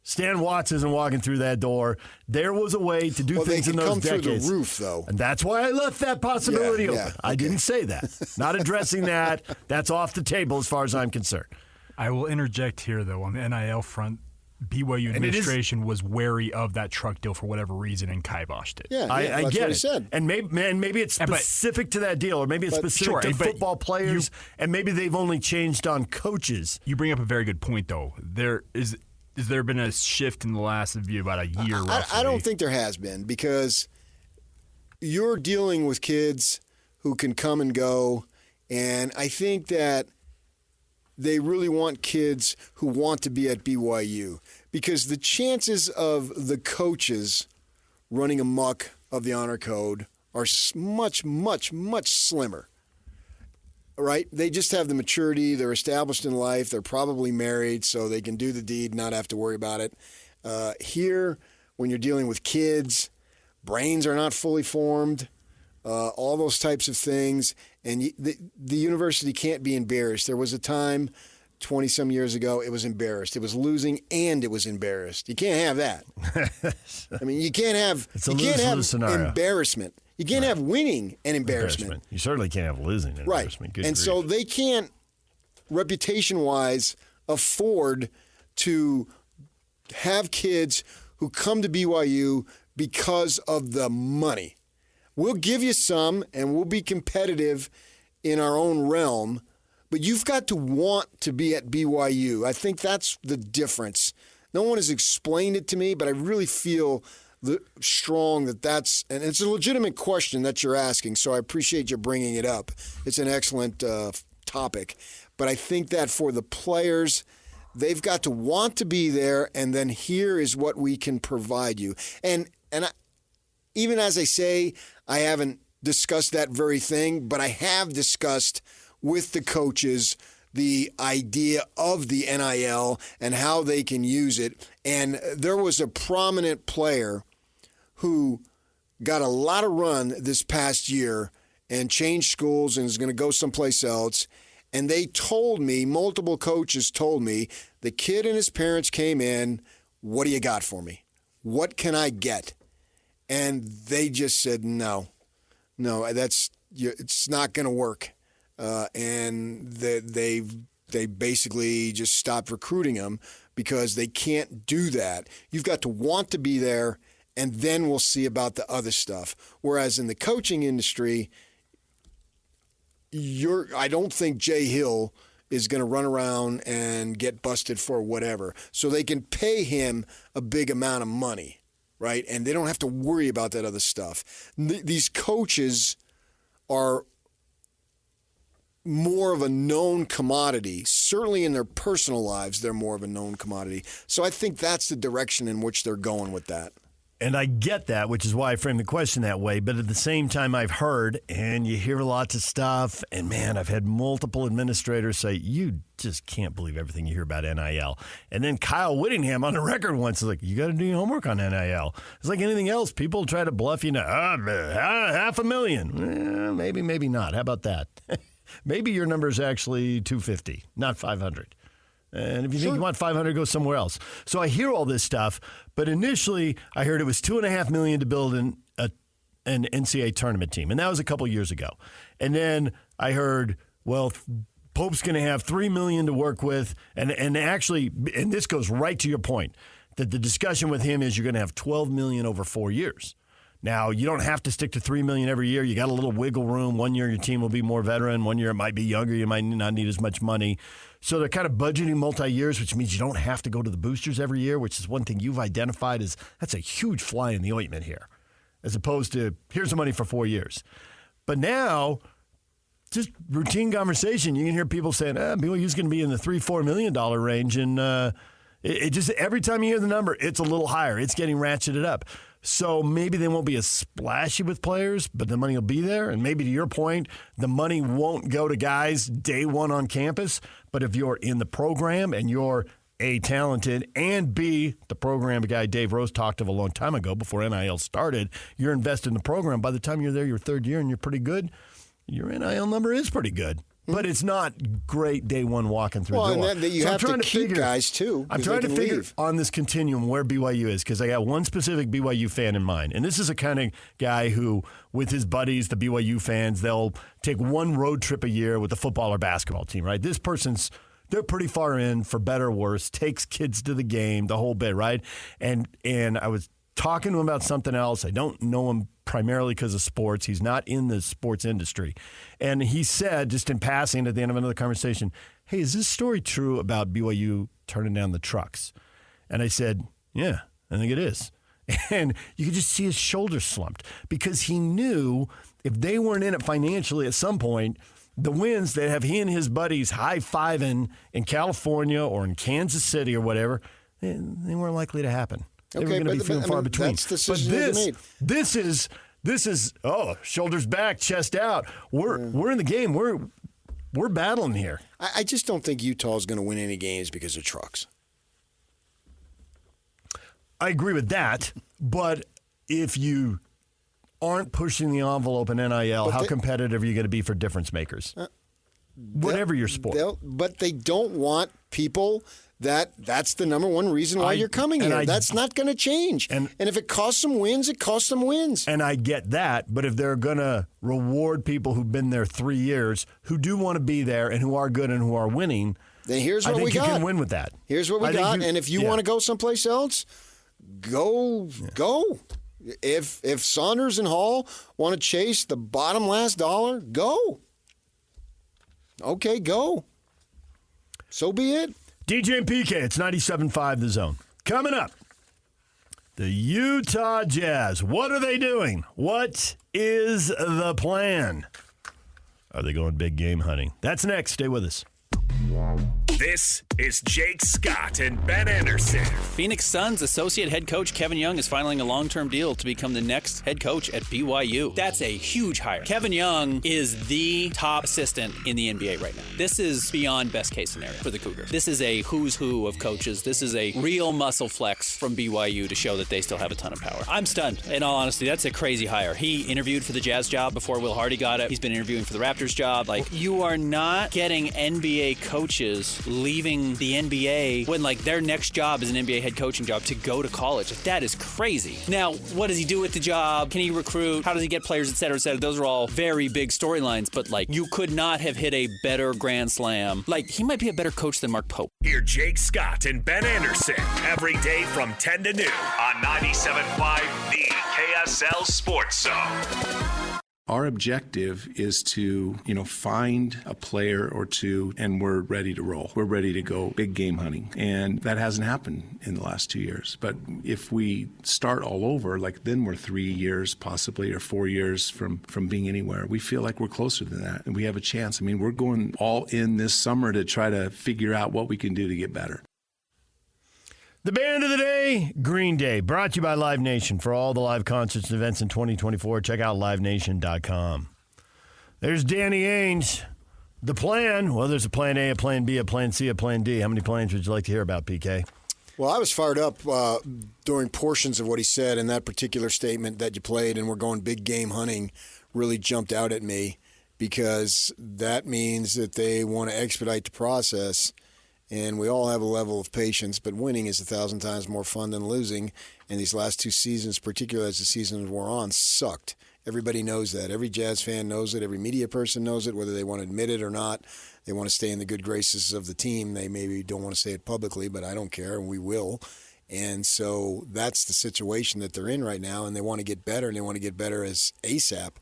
Stan Watts isn't walking through that door. There was a way to do things in those decades. They can come through the roof, though. And that's why I left that possibility open. I didn't say that. Not addressing that. That's off the table as far as I'm concerned. I will interject here, though, on the NIL front. BYU administration was wary of that truck deal for whatever reason and kiboshed it. Yeah, I that's get what it. he said. And maybe it's specific to that deal, or maybe it's specific to football players, and maybe they've only changed on coaches. You bring up a very good point, though. Has there been a shift in the last of you about a year? I don't think there has been, because you're dealing with kids who can come and go, and I think that they really want kids who want to be at BYU, because the chances of the coaches running amok of the honor code are much, much, much slimmer. Right? They just have the maturity. They're established in life. They're probably married, so they can do the deed, not have to worry about it. Here, when you're dealing with kids, brains are not fully formed, all those types of things. And the university can't be embarrassed. There was a time 20-some years ago, it was embarrassed. It was losing and it was embarrassed. You can't have that. I mean, you can't have embarrassment. You can't have winning and embarrassment. You certainly can't have losing and embarrassment. Good grief. So they can't, reputation-wise, afford to have kids who come to BYU because of the money. We'll give you some, and we'll be competitive in our own realm, but you've got to want to be at BYU. I think that's the difference. No one has explained it to me, but I really feel strong that's, and it's a legitimate question that you're asking, so I appreciate you bringing it up. It's an excellent topic. But I think that for the players, they've got to want to be there, and then here is what we can provide you. And even as I say, I haven't discussed that very thing, but I have discussed with the coaches the idea of the NIL and how they can use it. And there was a prominent player who got a lot of run this past year and changed schools and is going to go someplace else. And they told me, multiple coaches told me, the kid and his parents came in, what do you got for me? What can I get? And they just said, no, it's not going to work. And they basically just stopped recruiting him because they can't do that. You've got to want to be there, and then we'll see about the other stuff. Whereas in the coaching industry, I don't think Jay Hill is going to run around and get busted for whatever. So they can pay him a big amount of money, right? And they don't have to worry about that other stuff. These coaches are more of a known commodity. Certainly in their personal lives, they're more of a known commodity. So I think that's the direction in which they're going with that. And I get that, which is why I framed the question that way. But at the same time, I've heard, and you hear lots of stuff, and man, I've had multiple administrators say, you just can't believe everything you hear about NIL. And then Kyle Whittingham on the record once is like, you got to do your homework on NIL. It's like anything else. People try to bluff you, $500,000. Maybe, maybe not. How about that? Maybe your number is actually 250, not 500. And if you think you want 500, go somewhere else. So I hear all this stuff, but initially I heard it was $2.5 million to build an NCAA tournament team, and that was a couple years ago. And then I heard, well, Pope's going to have $3 million to work with, and actually, and this goes right to your point, that the discussion with him is you're going to have $12 million over 4 years. Now, you don't have to stick to $3 million every year. You got a little wiggle room. 1 year your team will be more veteran. 1 year it might be younger. You might not need as much money. So they're kind of budgeting multi-years, which means you don't have to go to the boosters every year, which is one thing you've identified as that's a huge fly in the ointment here, as opposed to here's the money for 4 years. But now, just routine conversation, you can hear people saying, BYU's going to be in the $3-4 million range. And it just every time you hear the number, it's a little higher. It's getting ratcheted up. So maybe they won't be as splashy with players, but the money will be there. And maybe to your point, the money won't go to guys day one on campus. But if you're in the program and you're A, talented, and B, the program guy Dave Rose talked of a long time ago before NIL started, you're invested in the program. By the time you're there your third year and you're pretty good, your NIL number is pretty good. But it's not great day one walking through the door. Well, and then you have to keep guys, too. I'm trying to figure on this continuum where BYU is, because I got one specific BYU fan in mind. And this is a kind of guy who, with his buddies, the BYU fans, they'll take one road trip a year with the football or basketball team, right? This person's they're pretty far in, for better or worse, takes kids to the game, the whole bit, right? And I was talking to him about something else. I don't know him primarily because of sports. He's not in the sports industry. And he said, just in passing at the end of another conversation, hey, is this story true about BYU turning down the trucks? And I said, yeah, I think it is. And you could just see his shoulders slumped because he knew if they weren't in it financially at some point, the wins that have he and his buddies high-fiving in California or in Kansas City or whatever, they weren't likely to happen. They were going to be few and far between. That's the decision they made. This is shoulders back, chest out. We're in the game. We're battling here. I just don't think Utah's going to win any games because of trucks. I agree with that, but if you aren't pushing the envelope in NIL, how competitive are you going to be for difference makers? Whatever your sport. But they don't want people that's the number one reason why you're coming here. That's not going to change. And if it costs them wins, it costs them wins. And I get that, but if they're going to reward people who've been there 3 years, who do want to be there and who are good and who are winning, then here's what I think we got. You can win with that. Here's what we got, and if you want to go someplace else, go. If Saunders and Hall want to chase the bottom last dollar, go. Okay, go. So be it. DJ and PK, it's 97.5 The Zone. Coming up, the Utah Jazz. What are they doing? What is the plan? Are they going big game hunting? That's next. Stay with us. This is Jake Scott and Ben Anderson. Phoenix Suns associate head coach Kevin Young is filing a long-term deal to become the next head coach at BYU. That's a huge hire. Kevin Young is the top assistant in the NBA right now. This is beyond best case scenario for the Cougars. This is a who's who of coaches. This is a real muscle flex from BYU to show that they still have a ton of power. I'm stunned. In all honesty, that's a crazy hire. He interviewed for the Jazz job before Will Hardy got it. He's been interviewing for the Raptors job. You are not getting NBA coaches leaving the NBA when their next job is an NBA head coaching job to go to college. That is crazy. Now, what does he do with the job? Can he recruit? How does he get players, et cetera, et cetera? Those are all very big storylines, but you could not have hit a better grand slam. He might be a better coach than Mark Pope. Hear Jake Scott and Ben Anderson every day from 10 to noon on 97.5 The KSL Sports Zone. Our objective is to, find a player or two, and we're ready to roll. We're ready to go big game hunting. And that hasn't happened in the last 2 years. But if we start all over, then we're 3 years possibly or 4 years from being anywhere. We feel like we're closer than that, and we have a chance. We're going all in this summer to try to figure out what we can do to get better. The band of the day, Green Day, brought to you by Live Nation. For all the live concerts and events in 2024, check out livenation.com. There's Danny Ainge. The plan, well, there's a plan A, a plan B, a plan C, a plan D. How many plans would you like to hear about, PK? Well, I was fired up during portions of what he said, and that particular statement that you played, and we're going big game hunting, really jumped out at me because that means that they want to expedite the process. And we all have a level of patience, but winning is 1,000 times more fun than losing. And these last two seasons, particularly as the seasons we're on, sucked. Everybody knows that. Every Jazz fan knows it. Every media person knows it, whether they want to admit it or not. They want to stay in the good graces of the team. They maybe don't want to say it publicly, but I don't care, and we will. And so that's the situation that they're in right now, and they want to get better, and they want to get better as ASAP.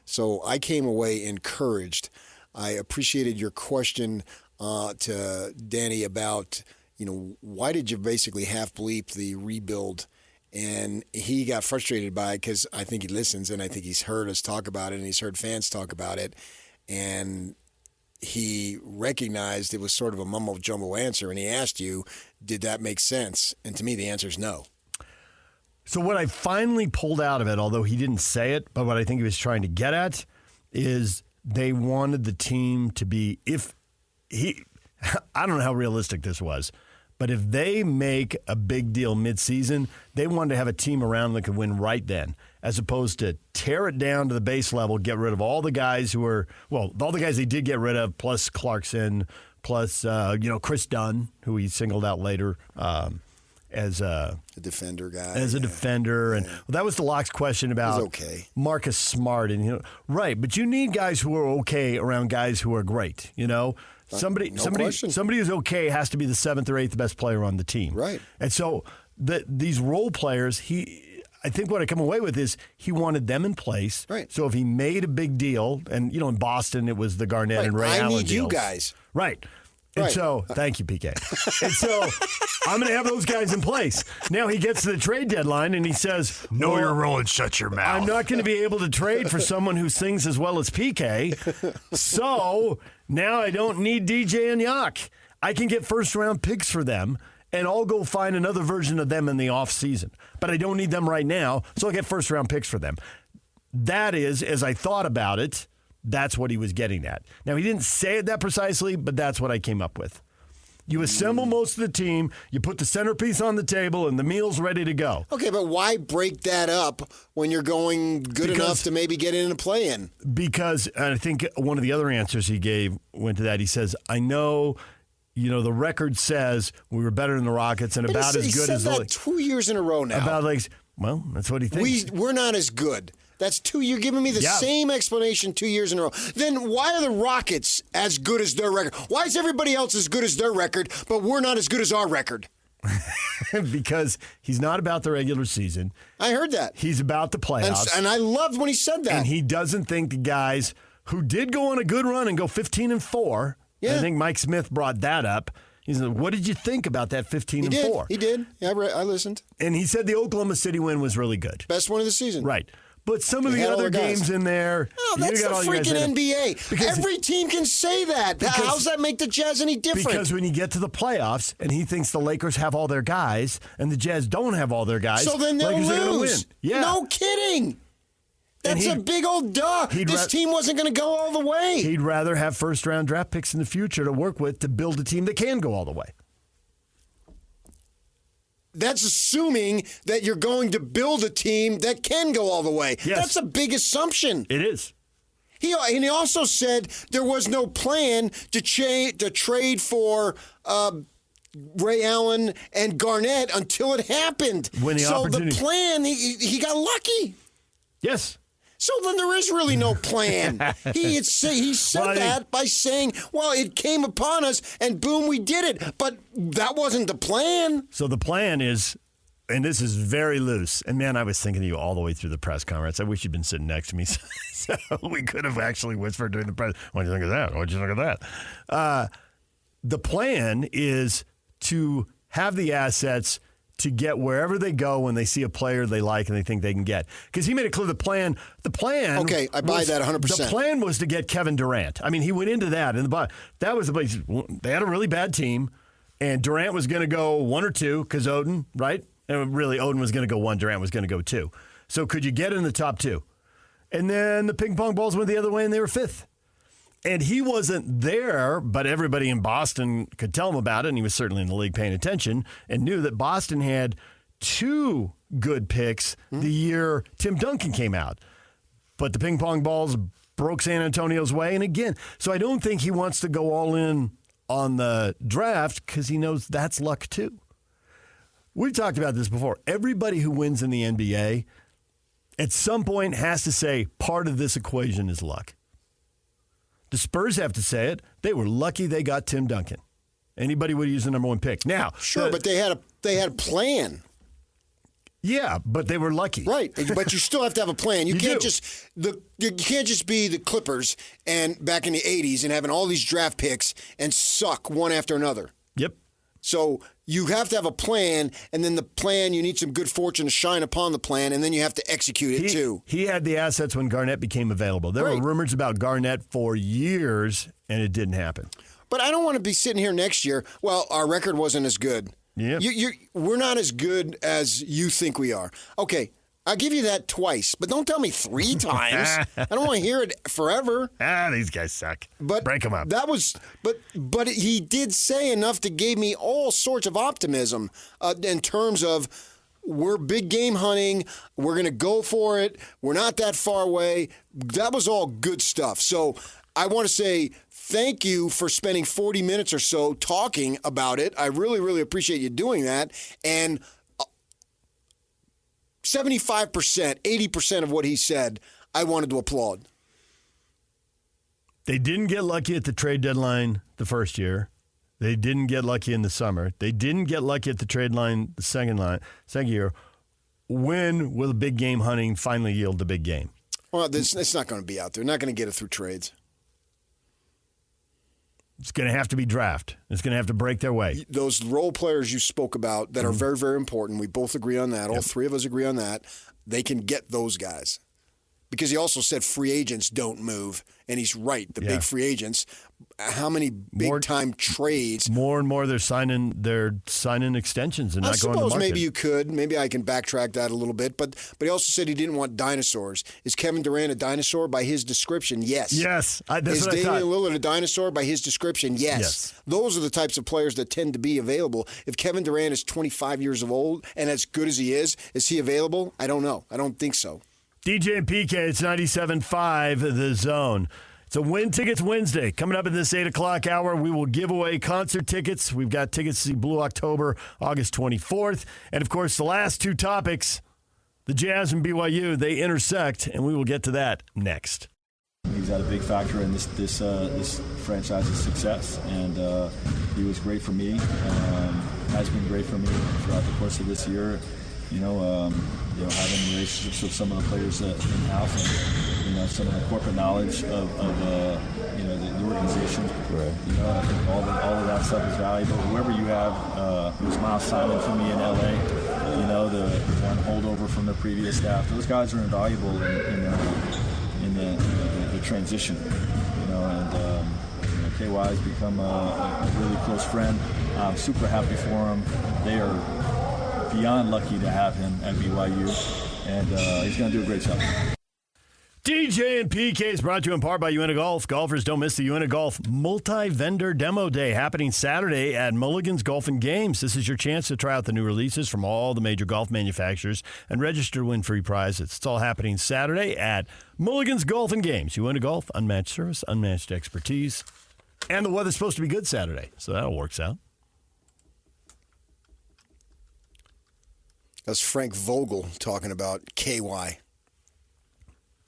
So I came away encouraged. I appreciated your question to Danny about, why did you basically half bleep the rebuild? And he got frustrated by it because I think he listens and I think he's heard us talk about it and he's heard fans talk about it. And he recognized it was sort of a mumbo-jumbo answer, and he asked you, did that make sense? And to me, the answer is no. So what I finally pulled out of it, although he didn't say it, but what I think he was trying to get at is they wanted the team to be, I don't know how realistic this was, but if they make a big deal midseason, they wanted to have a team around that could win right then, as opposed to tear it down to the base level, get rid of all the guys who are, all the guys they did get rid of, plus Clarkson, plus, Chris Dunn, who he singled out later as a defender guy. As a defender. And that was the Locke's question about Marcus Smart. And right, but you need guys who are okay around guys who are great, Somebody who's okay has to be the 7th or 8th best player on the team. Right. And so these role players, I think what I come away with is he wanted them in place. Right. So if he made a big deal, and in Boston it was the Garnett and Ray Allen I need deals. you guys. Right. And so, thank you, PK. And so, I'm going to have those guys in place. Now he gets to the trade deadline and he says, "Know your role and shut your mouth." I'm not going to be able to trade for someone who sings as well as PK. So now I don't need DJ and Yak. I can get first-round picks for them, and I'll go find another version of them in the offseason. But I don't need them right now, so I'll get first-round picks for them. That is, as I thought about it, that's what he was getting at. Now, he didn't say it that precisely, but that's what I came up with. You assemble most of the team, you put the centerpiece on the table, and the meal's ready to go. Okay, but why break that up when you're going good enough to maybe get in a play-in? Because I think one of the other answers he gave went to that. He says, I know, the record says we were better than the Rockets and about as good as the... He said that 2 years in a row now. Well, that's what he thinks. We're not as good. That's you're giving me the same explanation 2 years in a row. Then why are the Rockets as good as their record? Why is everybody else as good as their record, but we're not as good as our record? Because he's not about the regular season. I heard that. He's about the playoffs. And I loved when he said that. And he doesn't think the guys who did go on a good run and go 15-4, I think Mike Smith brought that up. He said, what did you think about that 15-4? He did. Yeah, I listened. And he said the Oklahoma City win was really good. Best one of the season. Right. But some of the other games in there. Oh, that's the freaking NBA. Because every team can say that. How does that make the Jazz any different? Because when you get to the playoffs and he thinks the Lakers have all their guys and the Jazz don't have all their guys, so then they'll Lakers lose. Are gonna win. Yeah. No kidding. That's a big old duh. This team wasn't going to go all the way. He'd rather have first-round draft picks in the future to work with to build a team that can go all the way. That's assuming that you're going to build a team that can go all the way. Yes. That's a big assumption. It is. He also said there was no plan to trade for Ray Allen and Garnett until it happened. The plan, he got lucky. Yes. So then there is really no plan. He said that by saying, well, it came upon us and boom, we did it. But that wasn't the plan. So the plan is, and this is very loose, and man, I was thinking of you all the way through the press conference. I wish you'd been sitting next to me so we could have actually whispered during the press. What do you think of that? What do you think of that? The plan is to have the assets to get wherever they go when they see a player they like and they think they can get. Because he made it clear the plan. Okay, I buy that 100%. The plan was to get Kevin Durant. I mean, he went into that. And that was the place. They had a really bad team, and Durant was going to go 1 or 2 because Odin, right? And really, Odin was going to go 1, Durant was going to go 2. So could you get in the top 2? And then the ping pong balls went the other way, and they were 5th. And he wasn't there, but everybody in Boston could tell him about it, and he was certainly in the league paying attention and knew that Boston had 2 good picks the year Tim Duncan came out. But the ping pong balls broke San Antonio's way, and again, so I don't think he wants to go all in on the draft because he knows that's luck too. We've talked about this before. Everybody who wins in the NBA at some point has to say part of this equation is luck. The Spurs have to say it. They were lucky they got Tim Duncan. Anybody would use the number 1 pick. Now, sure, but they had a plan. Yeah, but they were lucky. Right, but you still have to have a plan. You can't just be the Clippers and back in the 80s and having all these draft picks and suck one after another. Yep. So you have to have a plan, and then the plan, you need some good fortune to shine upon the plan, and then you have to execute it too. He had the assets when Garnett became available. There were rumors about Garnett for years, and it didn't happen. But I don't want to be sitting here next year, well, our record wasn't as good. Yeah. We're not as good as you think we are. Okay, I'll give you that twice, but don't tell me 3 times. I don't want to hear it forever. These guys suck. But break them up. But he did say enough to give me all sorts of optimism in terms of we're big game hunting. We're going to go for it. We're not that far away. That was all good stuff. So I want to say thank you for spending 40 minutes or so talking about it. I really, really appreciate you doing that. And 75%, 80% of what he said, I wanted to applaud. They didn't get lucky at the trade deadline the first year. They didn't get lucky in the summer. They didn't get lucky at the trade line the second year. When will big game hunting finally yield the big game? Well, it's not going to be out there. They're not going to get it through trades. It's going to have to be draft. It's going to have to break their way. Those role players you spoke about that are very, very important, we both agree on that. All three of us agree on that. They can get those guys. Because he also said free agents don't move, and he's right. The big free agents, how many big-time trades? More and more they're signing extensions and not going to market. I suppose maybe you could. Maybe I can backtrack that a little bit. But he also said he didn't want dinosaurs. Is Kevin Durant a dinosaur by his description? Yes. Yes. That's Is what I thought. Damian Lillard a dinosaur by his description? Yes. Those are the types of players that tend to be available. If Kevin Durant is 25 years old and as good as he is he available? I don't know. I don't think so. DJ and PK, it's 97.5 The Zone. It's a Win Tickets Wednesday. Coming up in this 8 o'clock hour, we will give away concert tickets. We've got tickets to see Blue October, August 24th. And, of course, the last two topics, the Jazz and BYU, they intersect, and we will get to that next. He's had a big factor in this franchise's success, and he was great for me. Has been great for me throughout the course of this year. Having relationships with some of the players in-house, and some of the corporate knowledge of the organization. Right. I think all of that stuff is valuable. Whoever you have, it was Miles Simon for me in LA. The one holdover from the previous staff. Those guys are invaluable in the transition. KY has become a really close friend. I'm super happy for him. They are beyond lucky to have him at BYU, and he's going to do a great job. DJ and PK is brought to you in part by UNA Golf. Golfers, don't miss the UNA Golf Multi-Vendor Demo Day happening Saturday at Mulligan's Golf and Games. This is your chance to try out the new releases from all the major golf manufacturers and register to win free prizes. It's all happening Saturday at Mulligan's Golf and Games. UNA Golf, unmatched service, unmatched expertise, and the weather's supposed to be good Saturday, so that all works out. That's Frank Vogel talking about KY.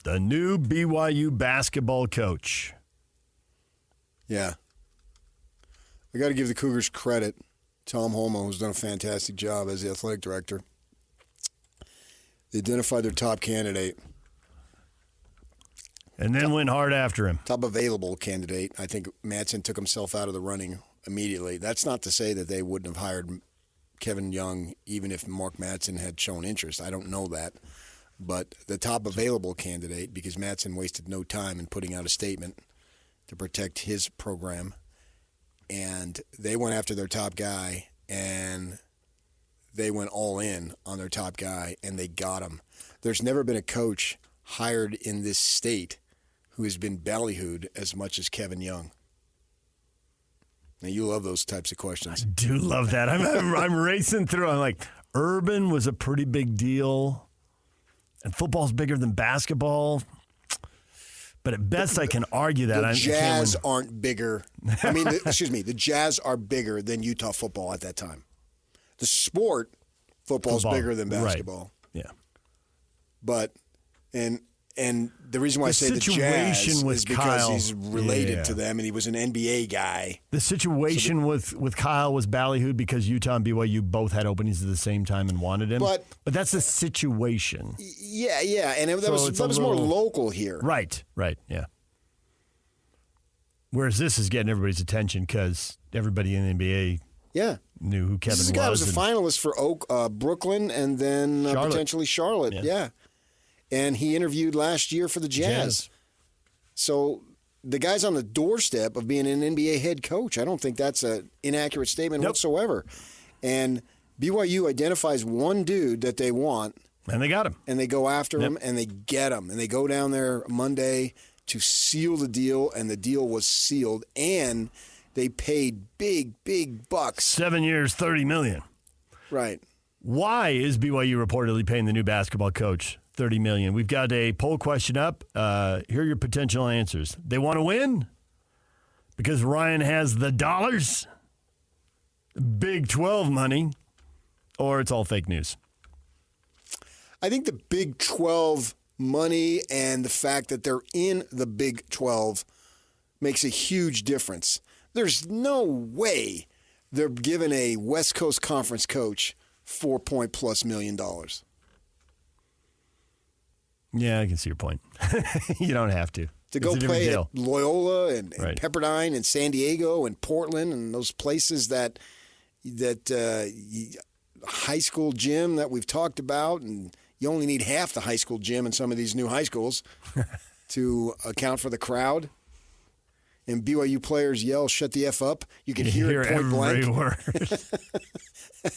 The new BYU basketball coach. Yeah. I got to give the Cougars credit. Tom Holmoe has done a fantastic job as the athletic director. They identified their top candidate. And then went hard after him. Top available candidate. I think Mattson took himself out of the running immediately. That's not to say that they wouldn't have hired Kevin Young, even if Mark Mattson had shown interest. I don't know that. But the top available candidate, because Mattson wasted no time in putting out a statement to protect his program, and they went after their top guy, and they went all in on their top guy, and they got him. There's never been a coach hired in this state who has been ballyhooed as much as Kevin Young. Now, you love those types of questions. I do love that. I'm racing through. I'm like, Urban was a pretty big deal, and football's bigger than basketball. But at best, I can argue that. The Jazz aren't bigger. I mean, the Jazz are bigger than Utah football at that time. The sport, football's bigger than basketball. Right. Yeah. But, and the reason why I say the Jazz is because he's related to them, and he was an NBA guy. The situation with Kyle was ballyhooed because Utah and BYU both had openings at the same time and wanted him. But that's the situation. Yeah, and that was more local here. Right, yeah. Whereas this is getting everybody's attention because everybody in the NBA knew who Kevin was. This guy was a finalist for Brooklyn and then potentially Charlotte. Yeah. And he interviewed last year for the Jazz. So the guy's on the doorstep of being an NBA head coach. I don't think that's an inaccurate statement whatsoever. And BYU identifies one dude that they want. And they got him. And they go after him, and they get him. And they go down there Monday to seal the deal, and the deal was sealed. And they paid big, big bucks. 7 years, $30 million. Right. Why is BYU reportedly paying the new basketball coach $30 million? We've got a poll question up. Here are your potential answers. They want to win because Ryan has the dollars, Big 12 money, or it's all fake news. I think the Big 12 money and the fact that they're in the Big 12 makes a huge difference. There's no way they're giving a West Coast Conference coach $4+ million. Yeah, I can see your point. You don't have to. To go play at Loyola and Pepperdine and San Diego and Portland and those places that high school gym that we've talked about, and you only need half the high school gym in some of these new high schools to account for the crowd. And BYU players yell, "Shut the F up." You can hear it point every blank. word.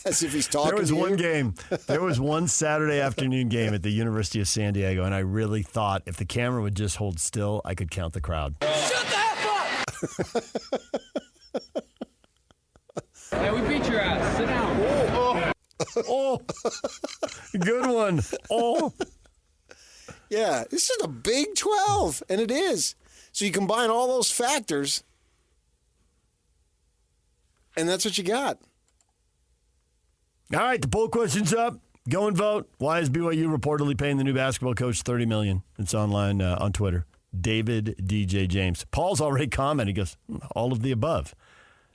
As if he's talking There was to one you. game. There was one Saturday afternoon game at the University of San Diego, and I really thought if the camera would just hold still, I could count the crowd. Shut the F up! Hey, we beat your ass. Sit down. Oh, good one. Oh. Yeah, this is a Big 12, and it is. So you combine all those factors, and that's what you got. All right, the poll question's up. Go and vote. Why is BYU reportedly paying the new basketball coach $30 million? It's online on Twitter. David DJ James. Paul's already commented. He goes, all of the above.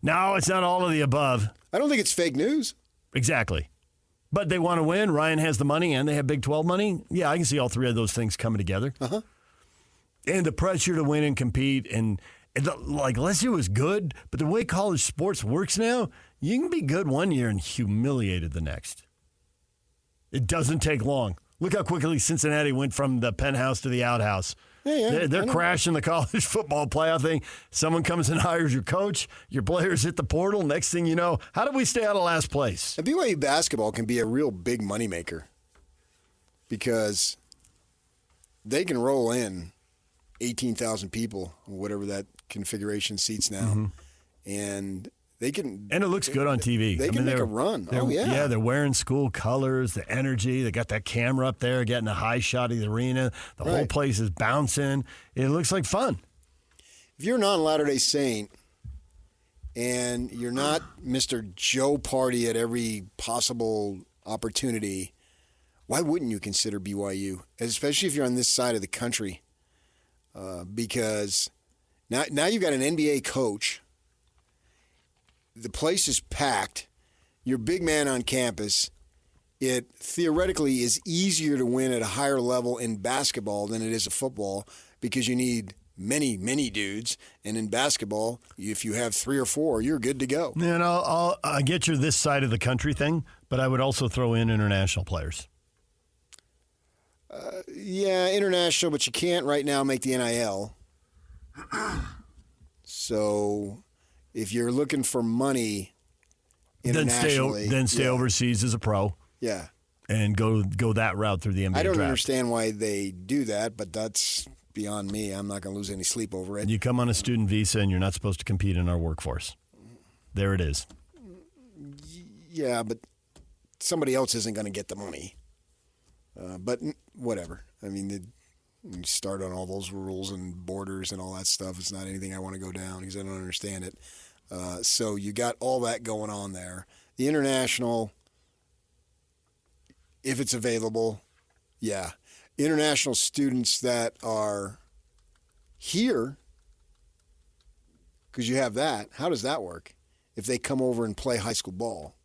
No, it's not all of the above. I don't think it's fake news. Exactly. But they want to win. Ryan has the money, and they have Big 12 money. Yeah, I can see all three of those things coming together. Uh-huh. And the pressure to win and compete. And like, LSU was good, but the way college sports works now, you can be good one year and humiliated the next. It doesn't take long. Look how quickly Cincinnati went from the penthouse to the outhouse. Yeah, They're crashing the college football playoff thing. Someone comes and hires your coach. Your players hit the portal. Next thing you know, how did we stay out of last place? And BYU basketball can be a real big moneymaker because they can roll in 18,000 people, whatever that configuration seats now, Mm-hmm. and they can. And it looks good on TV. They can make a run. Oh, yeah. Yeah, they're wearing school colors, the energy. They got that camera up there, getting a high shot of the arena. The whole place is bouncing. It looks like fun. If you're a non-Latter-day Saint and you're not Mr. Joe Party at every possible opportunity, why wouldn't you consider BYU, especially if you're on this side of the country? Because now you've got an NBA coach. The place is packed. You're a big man on campus. It theoretically is easier to win at a higher level in basketball than it is in football because you need many, many dudes. And in basketball, if you have 3 or 4, you're good to go. And I'll get you this side of the country thing, but I would also throw in international players. Yeah, international, but you can't right now make the NIL. So if you're looking for money internationally, then stay overseas as a pro. Yeah. And go that route through the NBA I don't draft. understand why they do that, but that's beyond me. I'm not going to lose any sleep over it. You come on a student visa and you're not supposed to compete in our workforce. There it is. Yeah, but somebody else isn't going to get the money. But whatever. I mean, you start on all those rules and borders and all that stuff. It's not anything I want to go down because I don't understand it. So you got all that going on there. The international, if it's available, yeah. International students that are here, because you have that, how does that work? If they come over and play high school ball.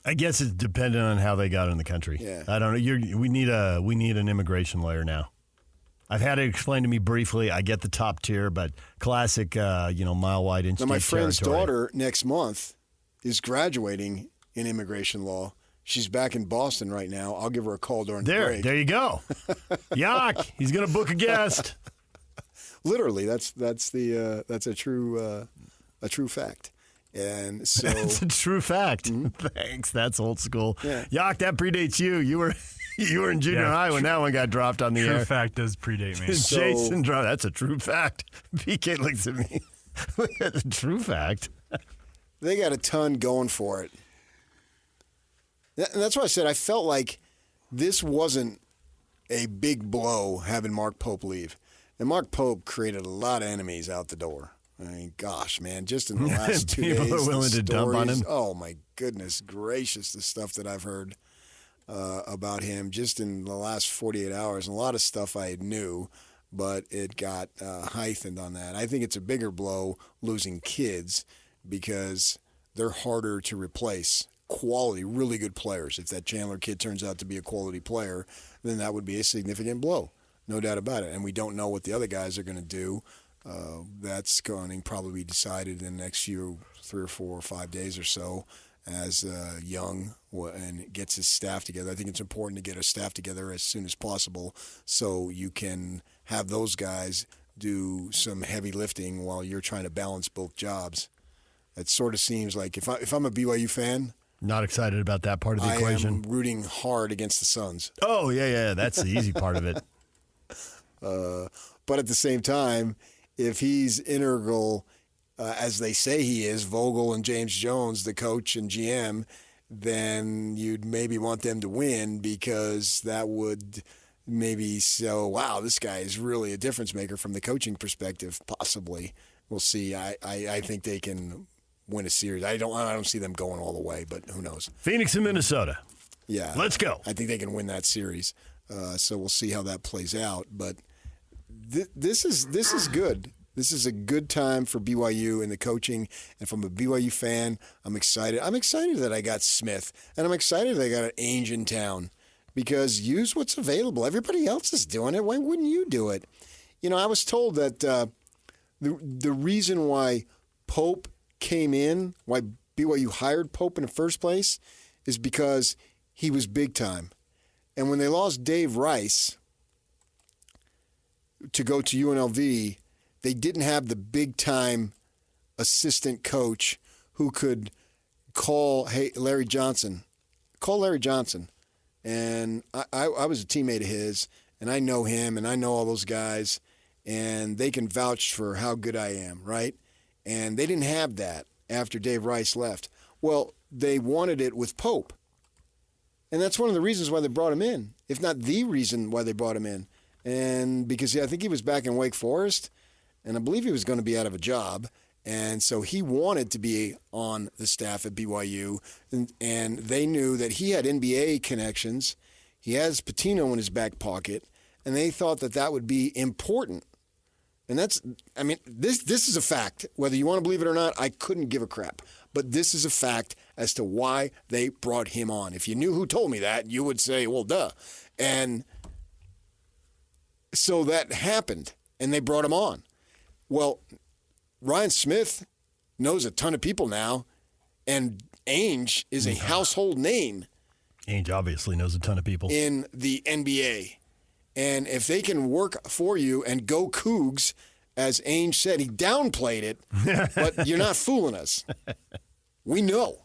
I guess it's dependent on how they got in the country. Yeah. I don't know. We need an immigration lawyer now. I've had it explained to me briefly. I get the top tier, but classic, mile wide inch Now, my friend's territory. daughter next month is graduating in immigration law. She's back in Boston right now. I'll give her a call during the break. There you go. Yuck! He's gonna book a guest. Literally, that's a true fact. And so That's a true fact. Thanks. That's old school. Yeah. Yuck, that predates you. You were in junior high when that one got dropped on the air. True fact does predate me. Jason dropped. That's a true fact. PK looks at me. That's a true fact. they got a ton going for it. And that's why I said I felt like this wasn't a big blow having Mark Pope leave. And Mark Pope created a lot of enemies out the door. I mean, gosh, man, just in the last 2 days. People are willing to dump on him. Oh, my goodness gracious, the stuff that I've heard about him just in the last 48 hours. And a lot of stuff I knew, but it got heightened on that. I think it's a bigger blow losing kids because they're harder to replace. Quality, really good players. If that Chandler kid turns out to be a quality player, then that would be a significant blow. No doubt about it. And we don't know what the other guys are going to do. That's going to probably be decided in the next 3 or 4 or 5 days or so as Young and gets his staff together. I think it's important to get a staff together as soon as possible so you can have those guys do some heavy lifting while you're trying to balance both jobs. It sort of seems like if I'm a BYU fan, not excited about that part of the equation. I am rooting hard against the Suns. Oh, yeah. That's the easy part of it. But at the same time, if he's integral, as they say he is, Vogel and James Jones, the coach and GM, then you'd maybe want them to win because that would maybe show, wow, this guy is really a difference maker from the coaching perspective, possibly. We'll see. I think they can win a series. I don't see them going all the way, but who knows? Phoenix and Minnesota. Yeah. Let's go. I think they can win that series. So we'll see how that plays out. But this is good. This is a good time for BYU and the coaching. And from a BYU fan, I'm excited. I'm excited that I got Smith. And I'm excited that I got an Ainge in town because use what's available. Everybody else is doing it. Why wouldn't you do it? You know, I was told that the reason why Pope came in, why BYU hired Pope in the first place, is because he was big time. And when they lost Dave Rice to go to UNLV, they didn't have the big time assistant coach who could call Larry Johnson. And I was a teammate of his, and I know him, and I know all those guys, and they can vouch for how good I am, right? And they didn't have that after Dave Rice left. Well, they wanted it with Pope. And that's one of the reasons why they brought him in, if not the reason why they brought him in. And because I think he was back in Wake Forest, and I believe he was going to be out of a job. And so he wanted to be on the staff at BYU. And they knew that he had NBA connections. He has Pitino in his back pocket. And they thought that that would be important. And this is a fact. Whether you want to believe it or not, I couldn't give a crap. But this is a fact as to why they brought him on. If you knew who told me that, you would say, well, duh. And so that happened, and they brought him on. Well, Ryan Smith knows a ton of people now, and Ainge is a household name. Ainge obviously knows a ton of people. In the NBA. And if they can work for you and go Cougs, as Ainge said, he downplayed it, but you're not fooling us. We know.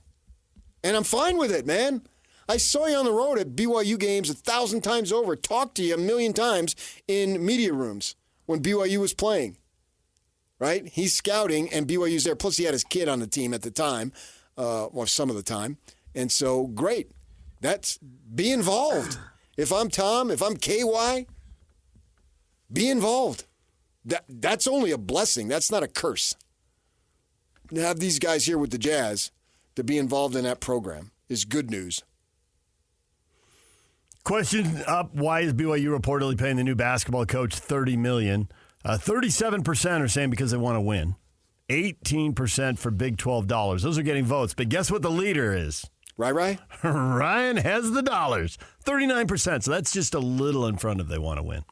And I'm fine with it, man. I saw you on the road at BYU games 1,000 times over, talked to you 1,000,000 times in media rooms when BYU was playing. Right? He's scouting, and BYU's there. Plus, he had his kid on the team at the time, or some of the time. And so, great. Be involved. If I'm Tom, if I'm KY, be involved. That's only a blessing. That's not a curse. To have these guys here with the Jazz to be involved in that program is good news. Question up, why is BYU reportedly paying the new basketball coach $30 million? 37% are saying because they want to win. 18% for Big 12 dollars. Those are getting votes. But guess what the leader is? Right? Ryan has the dollars. 39%. So that's just a little in front of they want to win.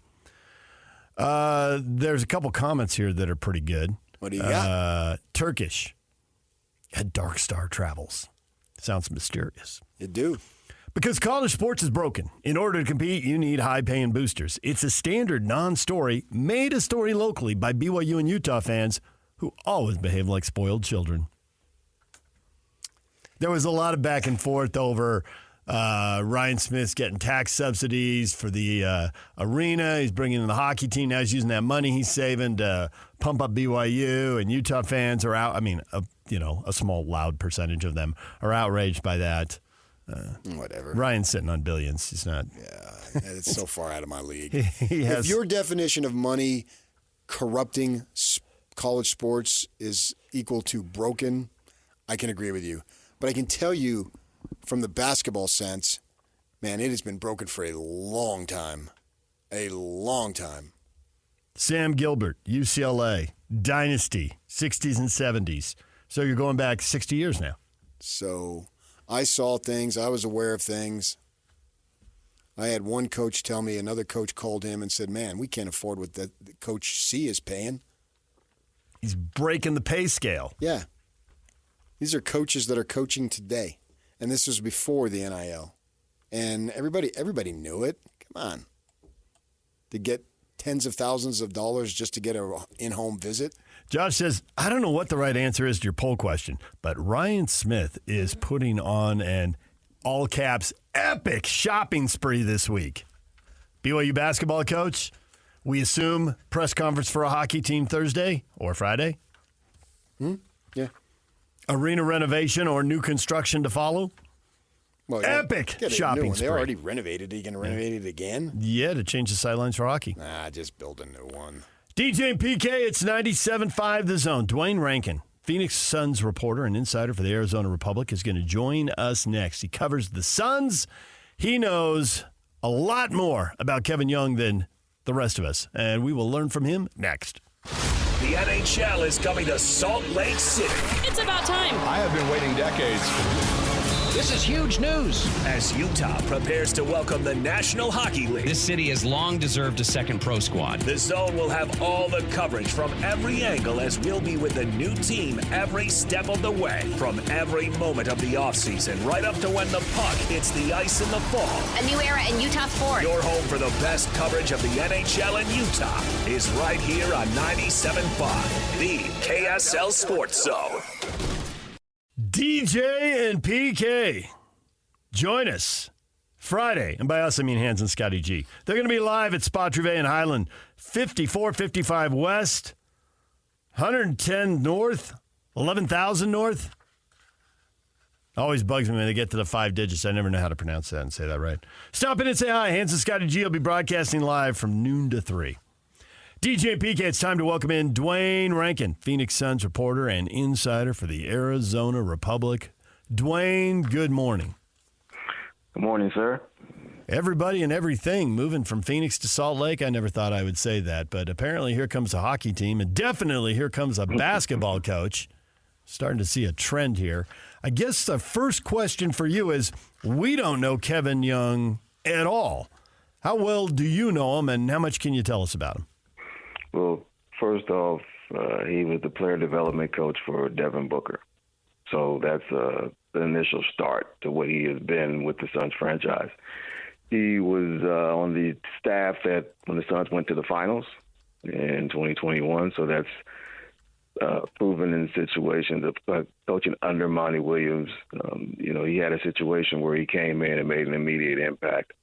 There's a couple comments here that are pretty good. What do you got? Turkish. Had Dark Star Travels. Sounds mysterious. You do. Because college sports is broken. In order to compete, you need high-paying boosters. It's a standard non-story, made a story locally by BYU and Utah fans who always behave like spoiled children. There was a lot of back and forth over Ryan Smith's getting tax subsidies for the arena. He's bringing in the hockey team. Now he's using that money he's saving to pump up BYU, and Utah fans are out. I mean, a small, loud percentage of them are outraged by that. Whatever. Ryan's sitting on billions. He's not. Yeah, it's so far out of my league. If your definition of money corrupting college sports is equal to broken, I can agree with you. But I can tell you from the basketball sense, man, it has been broken for a long time. A long time. Sam Gilbert, UCLA, Dynasty, 60s and 70s. So you're going back 60 years now. So I saw things. I was aware of things. I had one coach tell me, another coach called him and said, man, we can't afford what that Coach C is paying. He's breaking the pay scale. Yeah. These are coaches that are coaching today. And this was before the NIL. And everybody knew it. Come on. To get tens of thousands of dollars just to get an in-home visit. Josh says, I don't know what the right answer is to your poll question, but Ryan Smith is putting on an all caps epic shopping spree this week. BYU basketball coach, we assume press conference for a hockey team Thursday or Friday? Yeah. Arena renovation or new construction to follow? Well, epic shopping spree. They already renovated. Are you going to renovate it again? Yeah, to change the sidelines for hockey. Nah, just build a new one. DJ and PK, it's 97.5 The Zone. Duane Rankin, Phoenix Suns reporter and insider for the Arizona Republic, is going to join us next. He covers the Suns. He knows a lot more about Kevin Young than the rest of us, and we will learn from him next. The NHL is coming to Salt Lake City. It's about time. I have been waiting decades. This is huge news. As Utah prepares to welcome the National Hockey League. This city has long deserved a second pro squad. The Zone will have all the coverage from every angle as we'll be with the new team every step of the way. From every moment of the offseason right up to when the puck hits the ice in the fall. A new era in Utah sports. Your home for the best coverage of the NHL in Utah is right here on 97.5, the KSL Sports Zone. DJ and PK, join us Friday. And by us, I mean Hans and Scotty G. They're going to be live at Spa Trouvé in Highland, 5455 West, 110 North, 11,000 North. Always bugs me when they get to the 5 digits. I never know how to pronounce that and say that right. Stop in and say hi. Hans and Scotty G will be broadcasting live from noon to 3. DJ and PK, it's time to welcome in Duane Rankin, Phoenix Suns reporter and insider for the Arizona Republic. Duane, good morning. Good morning, sir. Everybody and everything moving from Phoenix to Salt Lake. I never thought I would say that, but apparently here comes a hockey team, and definitely here comes a basketball coach. Starting to see a trend here. I guess the first question for you is, we don't know Kevin Young at all. How well do you know him, and how much can you tell us about him? Well, first off, he was the player development coach for Devin Booker. So that's the initial start to what he has been with the Suns franchise. He was on the staff when the Suns went to the finals in 2021. So that's proven in situations of coaching under Monty Williams. He had a situation where he came in and made an immediate impact.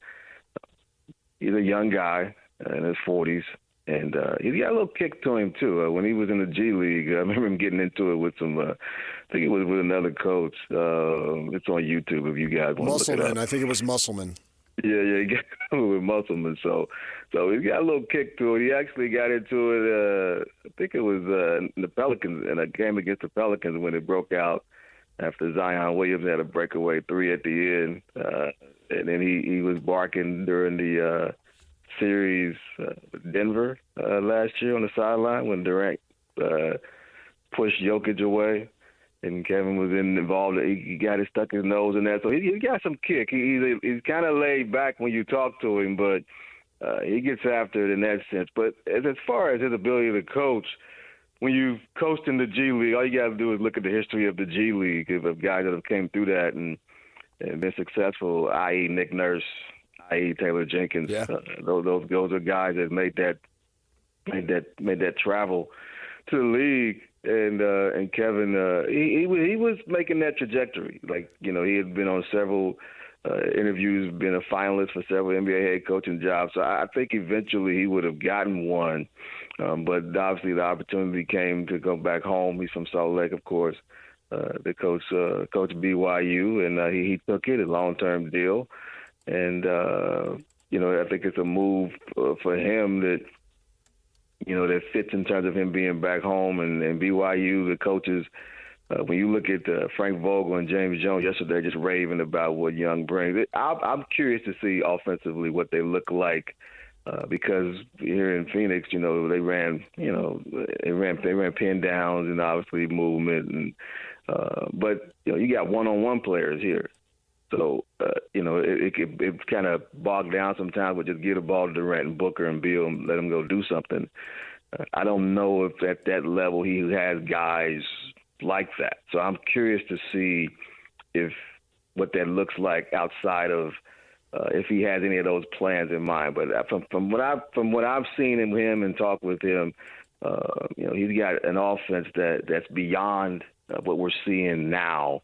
He's a young guy in his 40s. And he's got a little kick to him, too. When he was in the G League, I remember him getting into it with some, I think it was with another coach. It's on YouTube if you guys want to look it up. Musselman, I think it was Musselman. Yeah, he got with Musselman. So he's got a little kick to it. He actually got into it, I think it was the Pelicans, in a game against the Pelicans when it broke out after Zion Williams had a breakaway 3 at the end. And then he was barking during the series with Denver last year on the sideline when Durant pushed Jokic away and Kevin was involved. He got it stuck his nose in that. So he got some kick. He's kind of laid back when you talk to him, but he gets after it in that sense. But as far as his ability to coach, when you've coached in the G League, all you got to do is look at the history of the G League of guys that have came through that and been successful, i.e. Nick Nurse, i.e. Taylor Jenkins. Yeah. Those are guys that made that travel to the league. And Kevin, he was making that trajectory. He had been on several interviews, been a finalist for several NBA head coaching jobs. So I think eventually he would have gotten one. But obviously the opportunity came to go back home. He's from Salt Lake, of course. The coach BYU, and he took it, a long-term deal. And, I think it's a move for him that fits in terms of him being back home and BYU, the coaches. When you look at Frank Vogel and James Jones yesterday, just raving about what Young brings. I'm curious to see offensively what they look like because here in Phoenix, they ran pin downs and obviously movement, and but you got one-on-one players here, so it kind of bogged down sometimes. But just get the ball to Durant and Booker and Beal and let them go do something. I don't know if at that level he has guys like that. So I'm curious to see what that looks like outside of if he has any of those plans in mind. But from what I've seen in him and talked with him, he's got an offense that's beyond what we're seeing now,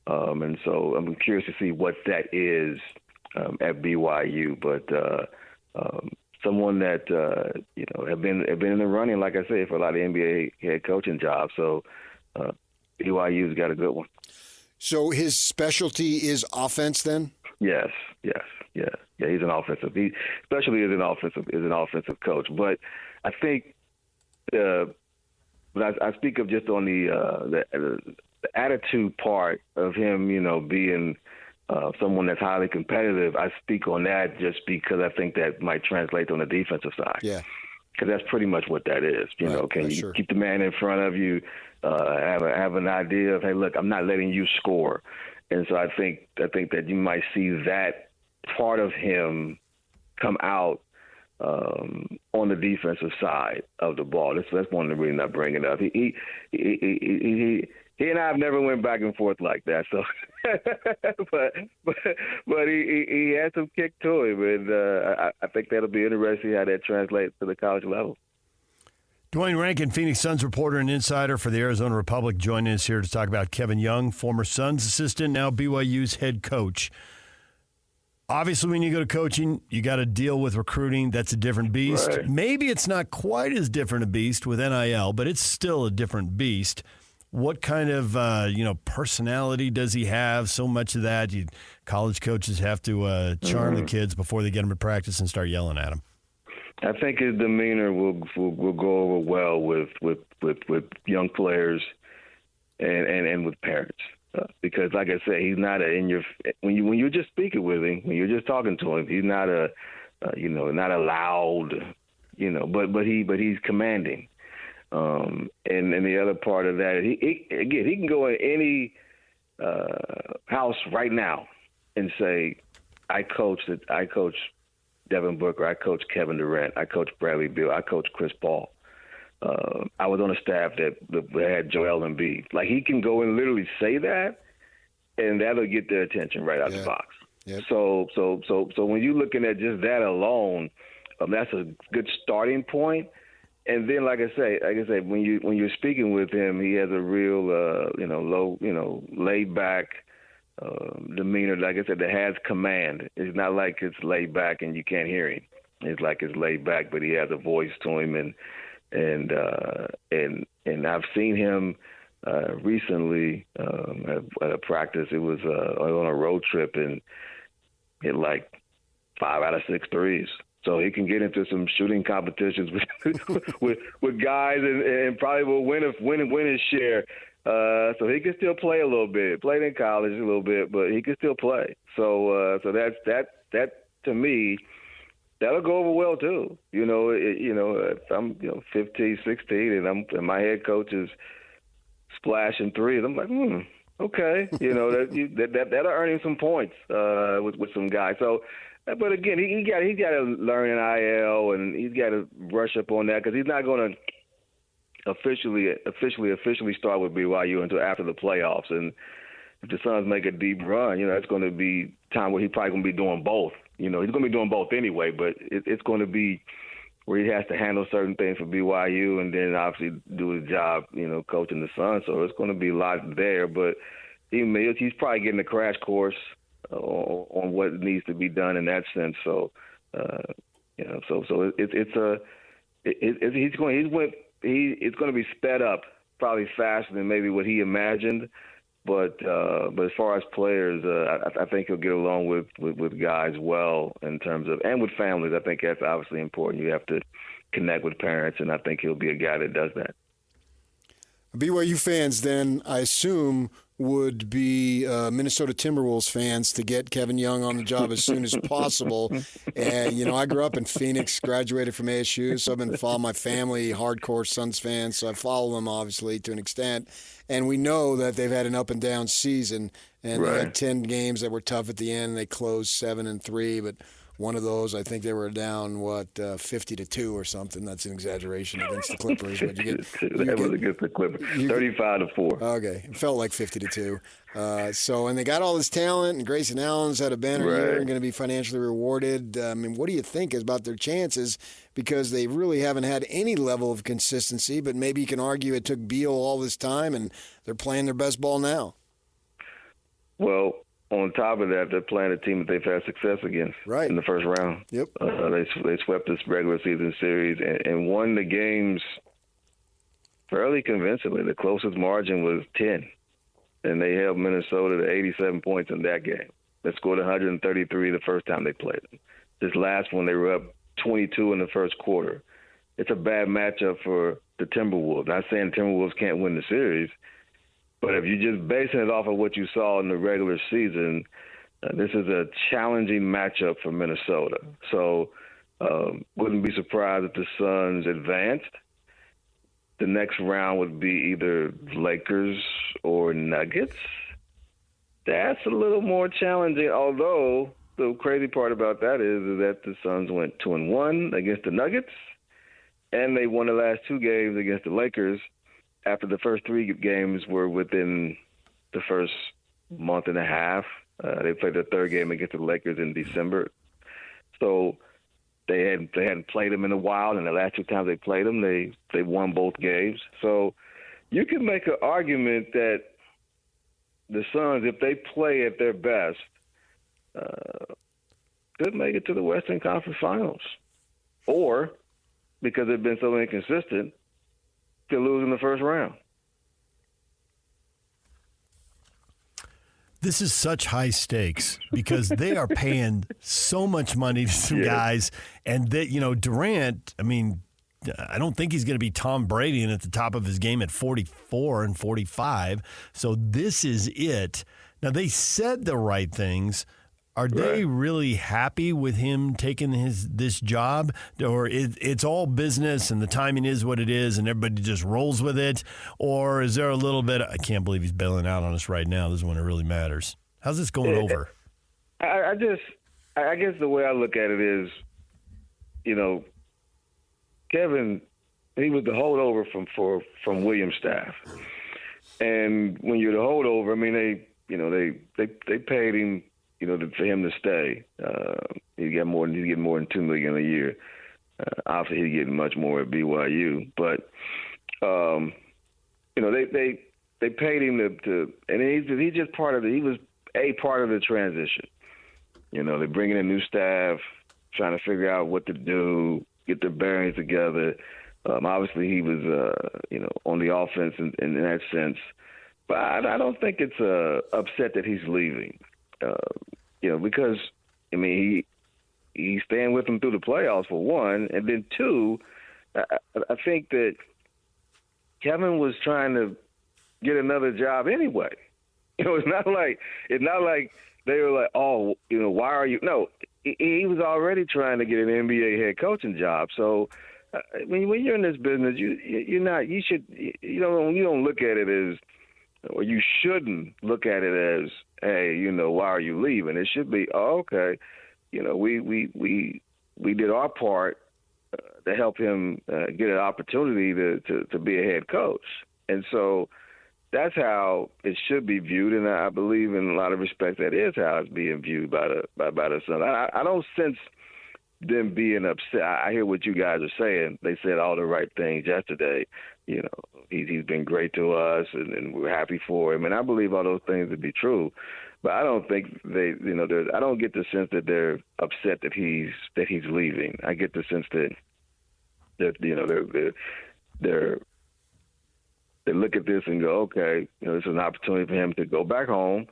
and so I'm curious to see what that is at BYU. But someone that have been in the running, like I say, for a lot of NBA head coaching jobs. So BYU's got a good one. So his specialty is offense, then? Yes. He's an offensive. He especially is an offensive coach. But I think, but I speak of just on the attitude part of him, being someone that's highly competitive. I speak on that just because I think that might translate on the defensive side. Yeah. Because that's pretty much what that is. Can you keep the man in front of you, have an idea of, hey, look, I'm not letting you score. And so I think that you might see that part of him come out on the defensive side of the ball. That's one of the reasons I bring it up. He and I have never went back and forth like that. So, but he has some kick to him, and I think that'll be interesting how that translates to the college level. Duane Rankin, Phoenix Suns reporter and insider for the Arizona Republic, joining us here to talk about Kevin Young, former Suns assistant, now BYU's head coach. Obviously, when you go to coaching, you got to deal with recruiting. That's a different beast. Right. Maybe it's not quite as different a beast with NIL, but it's still a different beast. What kind of personality does he have? So much of that, college coaches have to charm the kids before they get them to practice and start yelling at them. I think his demeanor will go over well with young players and with parents. Because, like I said, he's not when you're just speaking with him, when you're just talking to him, he's not not a loud, but he's commanding. And the other part of that, he can go in any house right now and say, I coach Devin Booker, I coach Kevin Durant, I coach Bradley Beal, I coach Chris Paul. I was on a staff that had Joel Embiid. Like, he can go and literally say that, and that'll get their attention right out the box. Yep. So when you're looking at just that alone, that's a good starting point. And then, like I say, when you're speaking with him, he has a real, low, laid back demeanor. Like I said, that has command. It's not like it's laid back and you can't hear him. It's like it's laid back, but he has a voice to him, and I've seen him recently at a practice. It was on a road trip and hit like 5 out of 6 threes. So he can get into some shooting competitions with guys and probably will win his share. So he can still play a little bit. Played in college a little bit, but he can still play. So that to me, that'll go over well too. If I'm 15, 16, and my head coach is splashing threes, I'm like, okay, that'll earn him some points with some guys. So, but again, he got to learn NIL, and he's got to brush up on that because he's not going to officially start with BYU until after the playoffs. And if the Suns make a deep run, it's going to be time where he's probably going to be doing both. He's going to be doing both anyway, but it's going to be where he has to handle certain things for BYU and then obviously do his job, coaching the Suns. So it's going to be a lot there, but he's probably getting a crash course on what needs to be done in that sense. So, it's going to be sped up probably faster than maybe what he imagined. But as far as players, I think he'll get along with guys well in terms of, and with families. I think that's obviously important. You have to connect with parents, and I think he'll be a guy that does that. BYU fans then, I assume, would be Minnesota Timberwolves fans to get Kevin Young on the job as soon as possible. And, I grew up in Phoenix, graduated from ASU, so I've been following my family, hardcore Suns fans, so I follow them, obviously, to an extent. And we know that they've had an up-and-down season, and they had 10 games that were tough at the end, and they closed 7-3, but one of those, I think they were down 50-2 or something. That's an exaggeration against the Clippers, but that was against the Clippers, 35-4. Okay, it felt like 50-2. And they got all this talent, and Grayson Allen's had a banner year and going to be financially rewarded. What do you think about their chances? Because they really haven't had any level of consistency, but maybe you can argue it took Beal all this time, and they're playing their best ball now. Well, on top of that, they're playing a team that they've had success against in the first round. Yep. They swept this regular season series and won the games fairly convincingly. The closest margin was 10, and they held Minnesota to 87 points in that game. They scored 133 the first time they played them. This last one, they were up 22 in the first quarter. It's a bad matchup for the Timberwolves. Not saying the Timberwolves can't win the series, but if you're just basing it off of what you saw in the regular season, this is a challenging matchup for Minnesota. So wouldn't be surprised if the Suns advanced. The next round would be either Lakers or Nuggets. That's a little more challenging, although the crazy part about that is that the Suns went 2-1 against the Nuggets, and they won the last 2 games against the Lakers after the first 3 games were within the first month and a half. They played their 3rd game against the Lakers in December. So they hadn't played them in a while, and the last 2 times they played them, they won both games. So you can make an argument that the Suns, if they play at their best, could make it to the Western Conference Finals. Or, because they've been so inconsistent, could lose in the first round. This is such high stakes because they are paying so much money to some guys. And that, Durant, I don't think he's going to be Tom Brady and at the top of his game at 44 and 45. So this is it. Now, they said the right things. Are they really happy with him taking this job? Or it's all business and the timing is what it is and everybody just rolls with it? Or is there a little bit, I can't believe he's bailing out on us right now. This is when it really matters. How's this going over? I guess the way I look at it is, Kevin, he was the holdover from William's staff. And when you're the holdover, they paid him, for him to stay. He's getting more than $2 million a year. Obviously, he's getting much more at BYU, but they paid him to, and he's just part of he was a part of the transition. They're bringing in new staff, trying to figure out what to do, get their bearings together. Obviously, he was on the offense in that sense, but I don't think it's upset that he's leaving. Because he's staying with them through the playoffs for one, and then two, I think that Kevin was trying to get another job anyway. It's not like they were like, oh, why are you? No, he was already trying to get an NBA head coaching job. So when you're in this business, you don't look at it as, or you shouldn't look at it as, hey, why are you leaving? It should be, oh, okay, we did our part to help him get an opportunity to be a head coach. And so that's how it should be viewed, and I believe in a lot of respects that is how it's being viewed by the Suns. I don't sense them being upset. I hear what you guys are saying. They said all the right things yesterday. He's been great to us, and we're happy for him. And I believe all those things to be true. But I don't think I don't get the sense that they're upset that he's leaving. I get the sense that they look at this and go, okay, this is an opportunity for him to go back home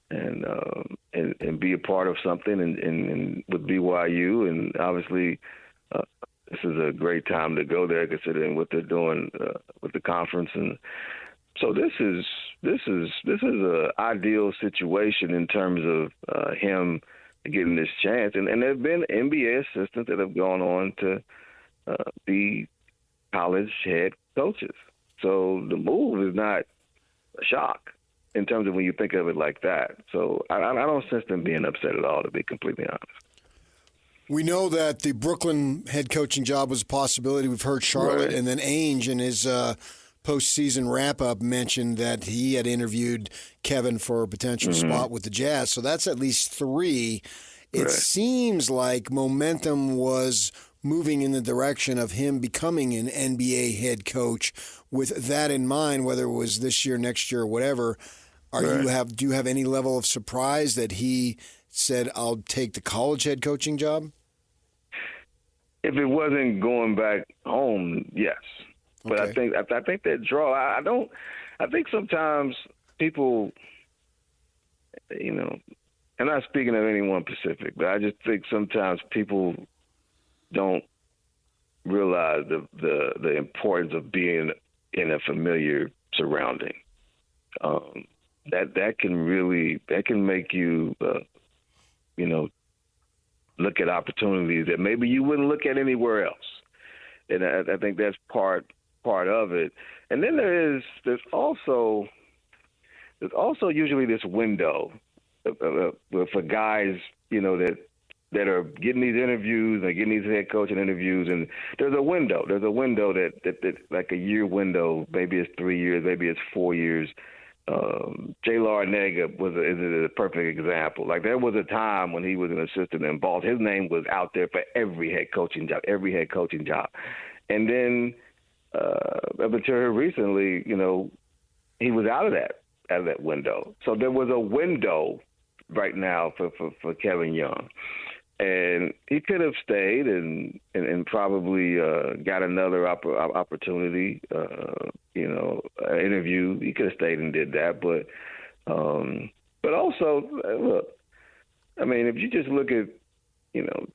and be a part of something and with BYU, and obviously this is a great time to go there considering what they're doing with the conference, and So this is an ideal situation in terms of him getting this chance. And there have been NBA assistants that have gone on to be college head coaches. So the move is not a shock in terms of when you think of it like that. So I don't sense them being upset at all, to be completely honest. We know that the Brooklyn head coaching job was a possibility. We've heard Charlotte, Right. and then Ainge in his postseason wrap-up mentioned that he had interviewed Kevin for a potential spot with the Jazz. So that's at least 3. It seems like momentum was moving in the direction of him becoming an NBA head coach. With that in mind, whether it was this year, next year, or whatever, do you have any level of surprise that he said, "I'll take the college head coaching job"? If it wasn't going back home, yes. But I think that draw. I think sometimes people, I'm not speaking of anyone specific, but I just think sometimes people don't realize the importance of being in a familiar surrounding. That can make you, look at opportunities that maybe you wouldn't look at anywhere else. And I think that's part of it. And then there's also usually this window for guys, that are getting these interviews and getting these head coaching interviews, and there's a window that like a year window, maybe it's 3 years, maybe it's 4 years. Jay Larnega is a perfect example. Like, there was a time when he was an assistant in Boston, his name was out there for every head coaching job. And then up until recently, he was out of that window. So there was a window right now for Kevin Young. And he could have stayed and probably got another opportunity, interview. He could have stayed and did that. But also, look, I mean, if you just look at,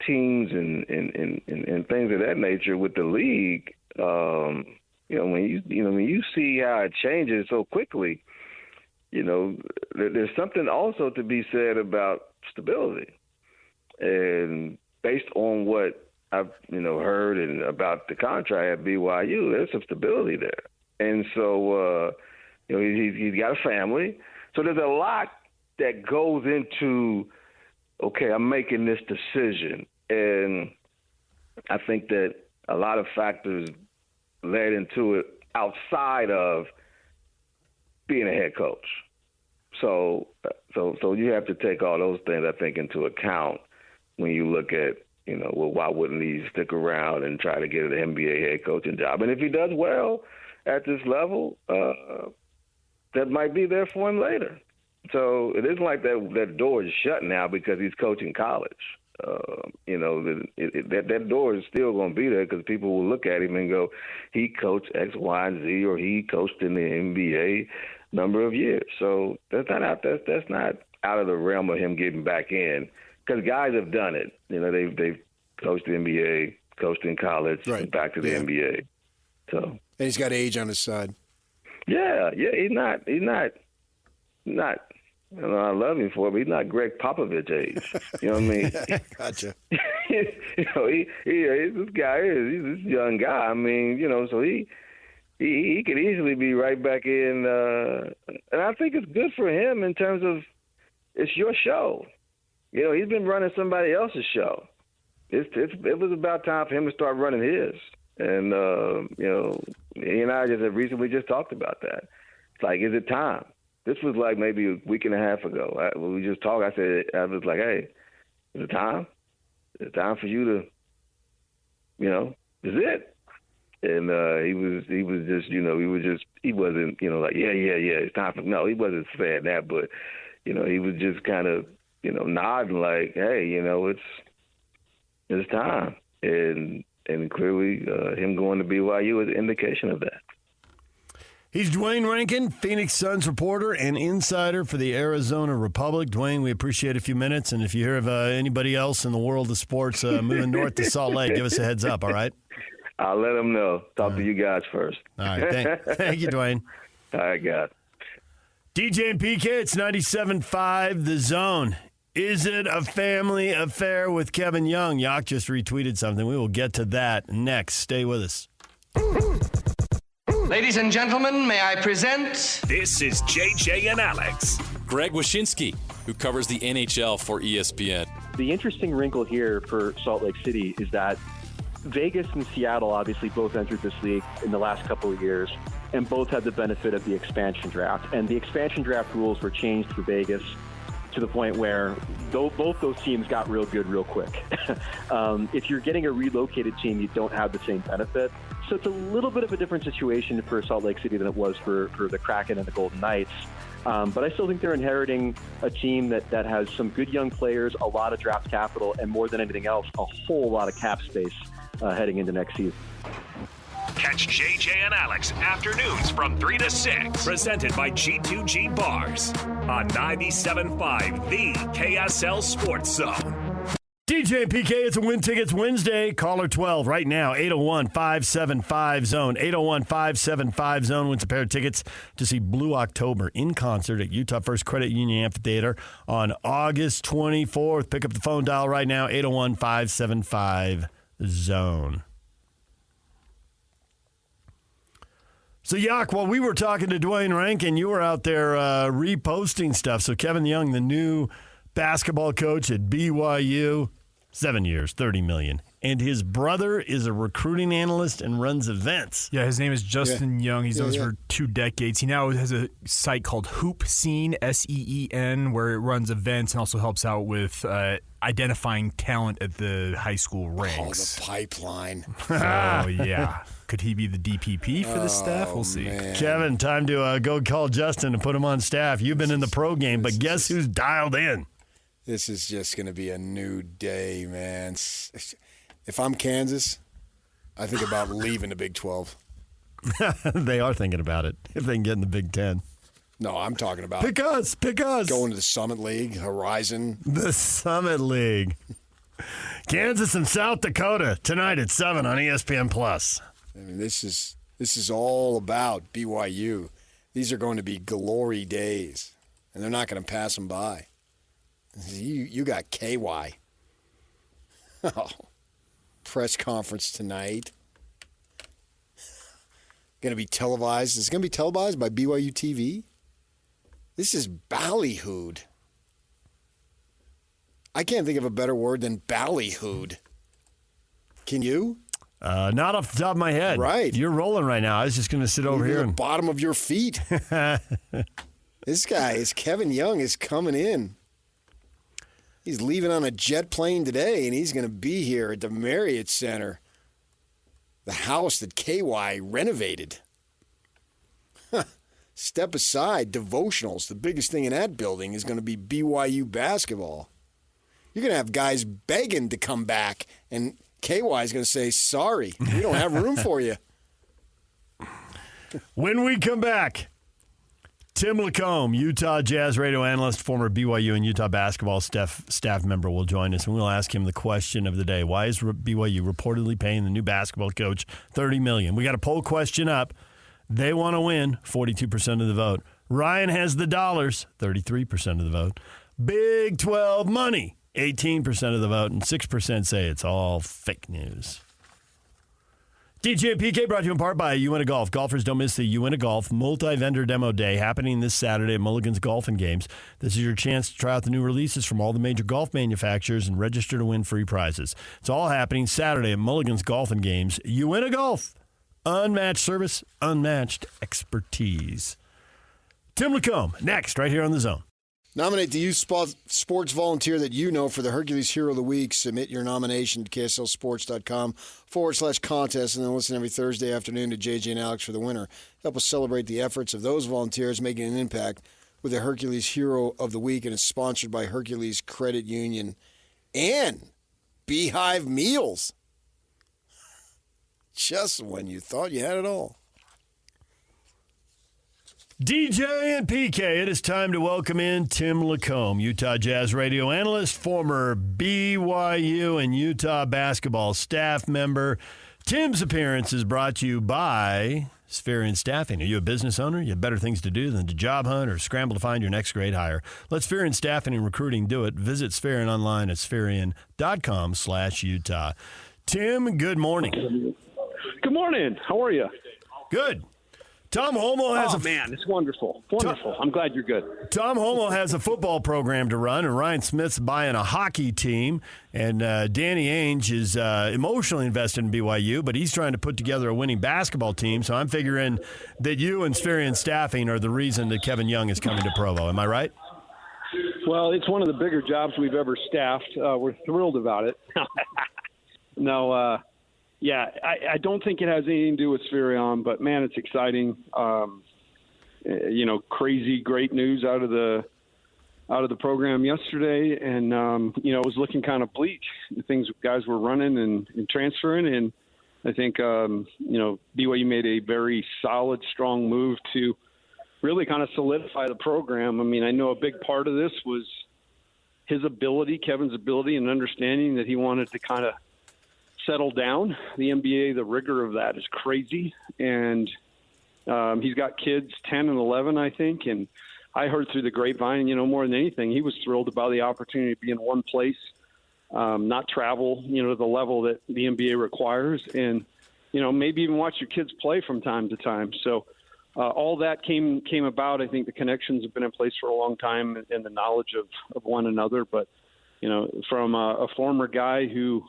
teams and things of that nature with the league, when you see how it changes so quickly, there's something also to be said about stability. And based on what I've heard and about the contract at BYU, there's some stability there. And so he's got a family. So there's a lot that goes into, okay, I'm making this decision. And I think that a lot of factors led into it outside of being a head coach. So you have to take all those things, I think, into account when you look at, why wouldn't he stick around and try to get an NBA head coaching job? And if he does well at this level, that might be there for him later. So it isn't like that door is shut now because he's coaching college. That door is still going to be there because people will look at him and go, he coached X, Y, and Z, or he coached in the NBA number of years. So that's not out of the realm of him getting back in. Because guys have done it. They've coached the NBA, coached in college, and back to the NBA. So, and he's got age on his side. Yeah, he's not. I love him for it, but he's not Greg Popovich age. You know what I mean? Gotcha. This guy he's this young guy. I mean, so he could easily be right back in. And I think it's good for him in terms of it's your show. He's been running somebody else's show. It was about time for him to start running his. And, he and I have recently talked about that. It's like, is it time? This was like maybe a week and a half ago. When we just talked, I was like, hey, is it time? Is it time for you to, is it? And he wasn't, like, yeah, it's time for, no, he wasn't saying that, but, he was just kind of, nodding like, hey, it's time. And clearly him going to BYU is an indication of that. He's Duane Rankin, Phoenix Suns reporter and insider for the Arizona Republic. Duane, we appreciate a few minutes. And if you hear of anybody else in the world of sports moving north to Salt Lake, give us a heads up, all right? I'll let them know. Talk to you guys first. All right. Thank you, Duane. I got DJ and PK, it's 97.5 The Zone. Is it a family affair with Kevin Young? Yak just retweeted something. We will get to that next. Stay with us. Ladies and gentlemen, may I present... This is JJ and Alex. Greg Wyshynski, who covers the NHL for ESPN. The interesting wrinkle here for Salt Lake City is that Vegas and Seattle obviously both entered this league in the last couple of years and both had the benefit of the expansion draft. And the expansion draft rules were changed for Vegas to the point where both those teams got real good real quick. If you're getting a relocated team, you don't have the same benefit. So it's a little bit of a different situation for Salt Lake City than it was for the Kraken and the Golden Knights. But I still think they're inheriting a team that has some good young players, a lot of draft capital, and more than anything else, a whole lot of cap space heading into next season. Catch JJ and Alex afternoons from 3 to 6. Presented by G2G Bars on 97.5, the KSL Sports Zone. DJ and PK, it's a Win Tickets Wednesday. Caller 12 right now, 801-575-ZONE. 801-575-ZONE wins a pair of tickets to see Blue October in concert at Utah First Credit Union Amphitheater on August 24th. Pick up the phone dial right now, 801-575-ZONE. So, Yak, while we were talking to Duane Rankin, you were out there reposting stuff. So, Kevin Young, the new basketball coach at BYU, 7 years, $30 million. And his brother is a recruiting analyst and runs events. Yeah, his name is Justin Young. He's done this for 2 decades. He now has a site called Hoop Scene, SEEN, where it runs events and also helps out with identifying talent at the high school ranks. Oh, the pipeline. So, yeah. Could he be the DPP for the staff? We'll see. Man. Kevin, time to go call Justin and put him on staff. You've been in the pro game, but guess who's dialed in? This is just going to be a new day, man. If I'm Kansas, I think about leaving the Big 12. They are thinking about it, if they can get in the Big 10. No, I'm talking about Pick us. Going to the Summit League, Horizon. The Summit League. Kansas and South Dakota tonight at 7 on ESPN+. I mean, this is all about BYU. These are going to be glory days, and they're not going to pass them by. You got KY. Oh, press conference tonight. Going to be televised. Is it going to be televised by BYU TV? This is ballyhooed. I can't think of a better word than ballyhooed. Can you? Not off the top of my head. Right. You're rolling right now. I was just going to sit over here. The bottom of your feet. This guy, Kevin Young, is coming in. He's leaving on a jet plane today, and he's going to be here at the Marriott Center, the house that KY renovated. Step aside, devotionals. The biggest thing in that building is going to be BYU basketball. You're going to have guys begging to come back, and KY is going to say, sorry, we don't have room for you. When we come back, Tim LaComb, Utah Jazz radio analyst, former BYU and Utah basketball staff member, will join us, and we'll ask him the question of the day. Why is BYU reportedly paying the new basketball coach $30 million? We got a poll question up. They want to win, 42% of the vote. Ryan has the dollars, 33% of the vote. Big 12 money, 18% of the vote, and 6% say it's all fake news. DJ and PK brought to you in part by Uinta Golf. Golfers, don't miss the Uinta Golf multi-vendor demo day happening this Saturday at Mulligan's Golf and Games. This is your chance to try out the new releases from all the major golf manufacturers and register to win free prizes. It's all happening Saturday at Mulligan's Golf and Games. Uinta Golf. Unmatched service, unmatched expertise. Tim LaComb, next, right here on The Zone. Nominate the youth sports volunteer that you know for the Hercules Hero of the Week. Submit your nomination to KSLSports.com/contest, and then listen every Thursday afternoon to JJ and Alex for the winner. Help us celebrate the efforts of those volunteers making an impact with the Hercules Hero of the Week, and it's sponsored by Hercules Credit Union and Beehive Meals. Just when you thought you had it all. DJ and PK, it is time to welcome in Tim LaComb, Utah Jazz radio analyst, former BYU and Utah basketball staff member. Tim's appearance is brought to you by Spherian Staffing. Are you a business owner? You have better things to do than to job hunt or scramble to find your next great hire. Let Spherian Staffing and Recruiting do it. Visit Spherian online at spherian.com/Utah. Tim, good morning. Good morning. How are you? Good. Tom Holmoe has man, it's wonderful. Wonderful. I'm glad you're good. Tom Holmoe has a football program to run, and Ryan Smith's buying a hockey team. And Danny Ainge is emotionally invested in BYU, but he's trying to put together a winning basketball team. So I'm figuring that you and Spherian Staffing are the reason that Kevin Young is coming to Provo. Am I right? Well, it's one of the bigger jobs we've ever staffed. We're thrilled about it. No, yeah, I don't think it has anything to do with Spherion, but man, it's exciting. Crazy, great news out of the program yesterday, and it was looking kind of bleak. Things guys were running and transferring, and I think BYU made a very solid, strong move to really kind of solidify the program. I mean, I know a big part of this was Kevin's ability, and understanding that he wanted to kind of settle down. The NBA, the rigor of that is crazy. And he's got kids 10 and 11, I think. And I heard through the grapevine, more than anything, he was thrilled about the opportunity to be in one place, not travel, to the level that the NBA requires. And, maybe even watch your kids play from time to time. So all that came about. I think the connections have been in place for a long time, and the knowledge of one another. But, from a former guy who,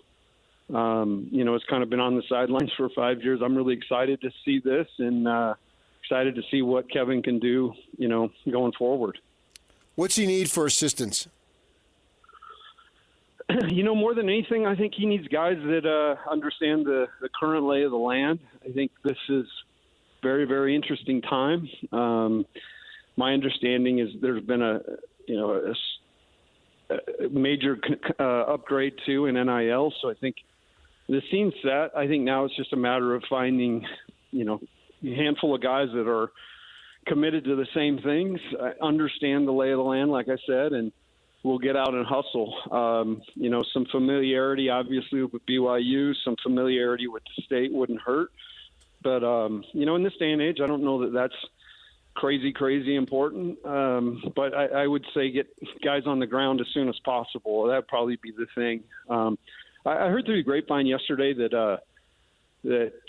has kind of been on the sidelines for 5 years. I'm really excited to see this, and excited to see what Kevin can do, going forward. What's he need for assistance? More than anything, I think he needs guys that understand the current lay of the land. I think this is very, very interesting time. My understanding is there's been a major upgrade to in NIL, so I think the scene's set. I think now it's just a matter of finding, a handful of guys that are committed to the same things, understand the lay of the land, like I said, and we'll get out and hustle. Some familiarity, obviously, with BYU, some familiarity with the state wouldn't hurt. But, in this day and age, I don't know that that's crazy important. But I would say get guys on the ground as soon as possible. That'd probably be the thing. I heard through the grapevine yesterday that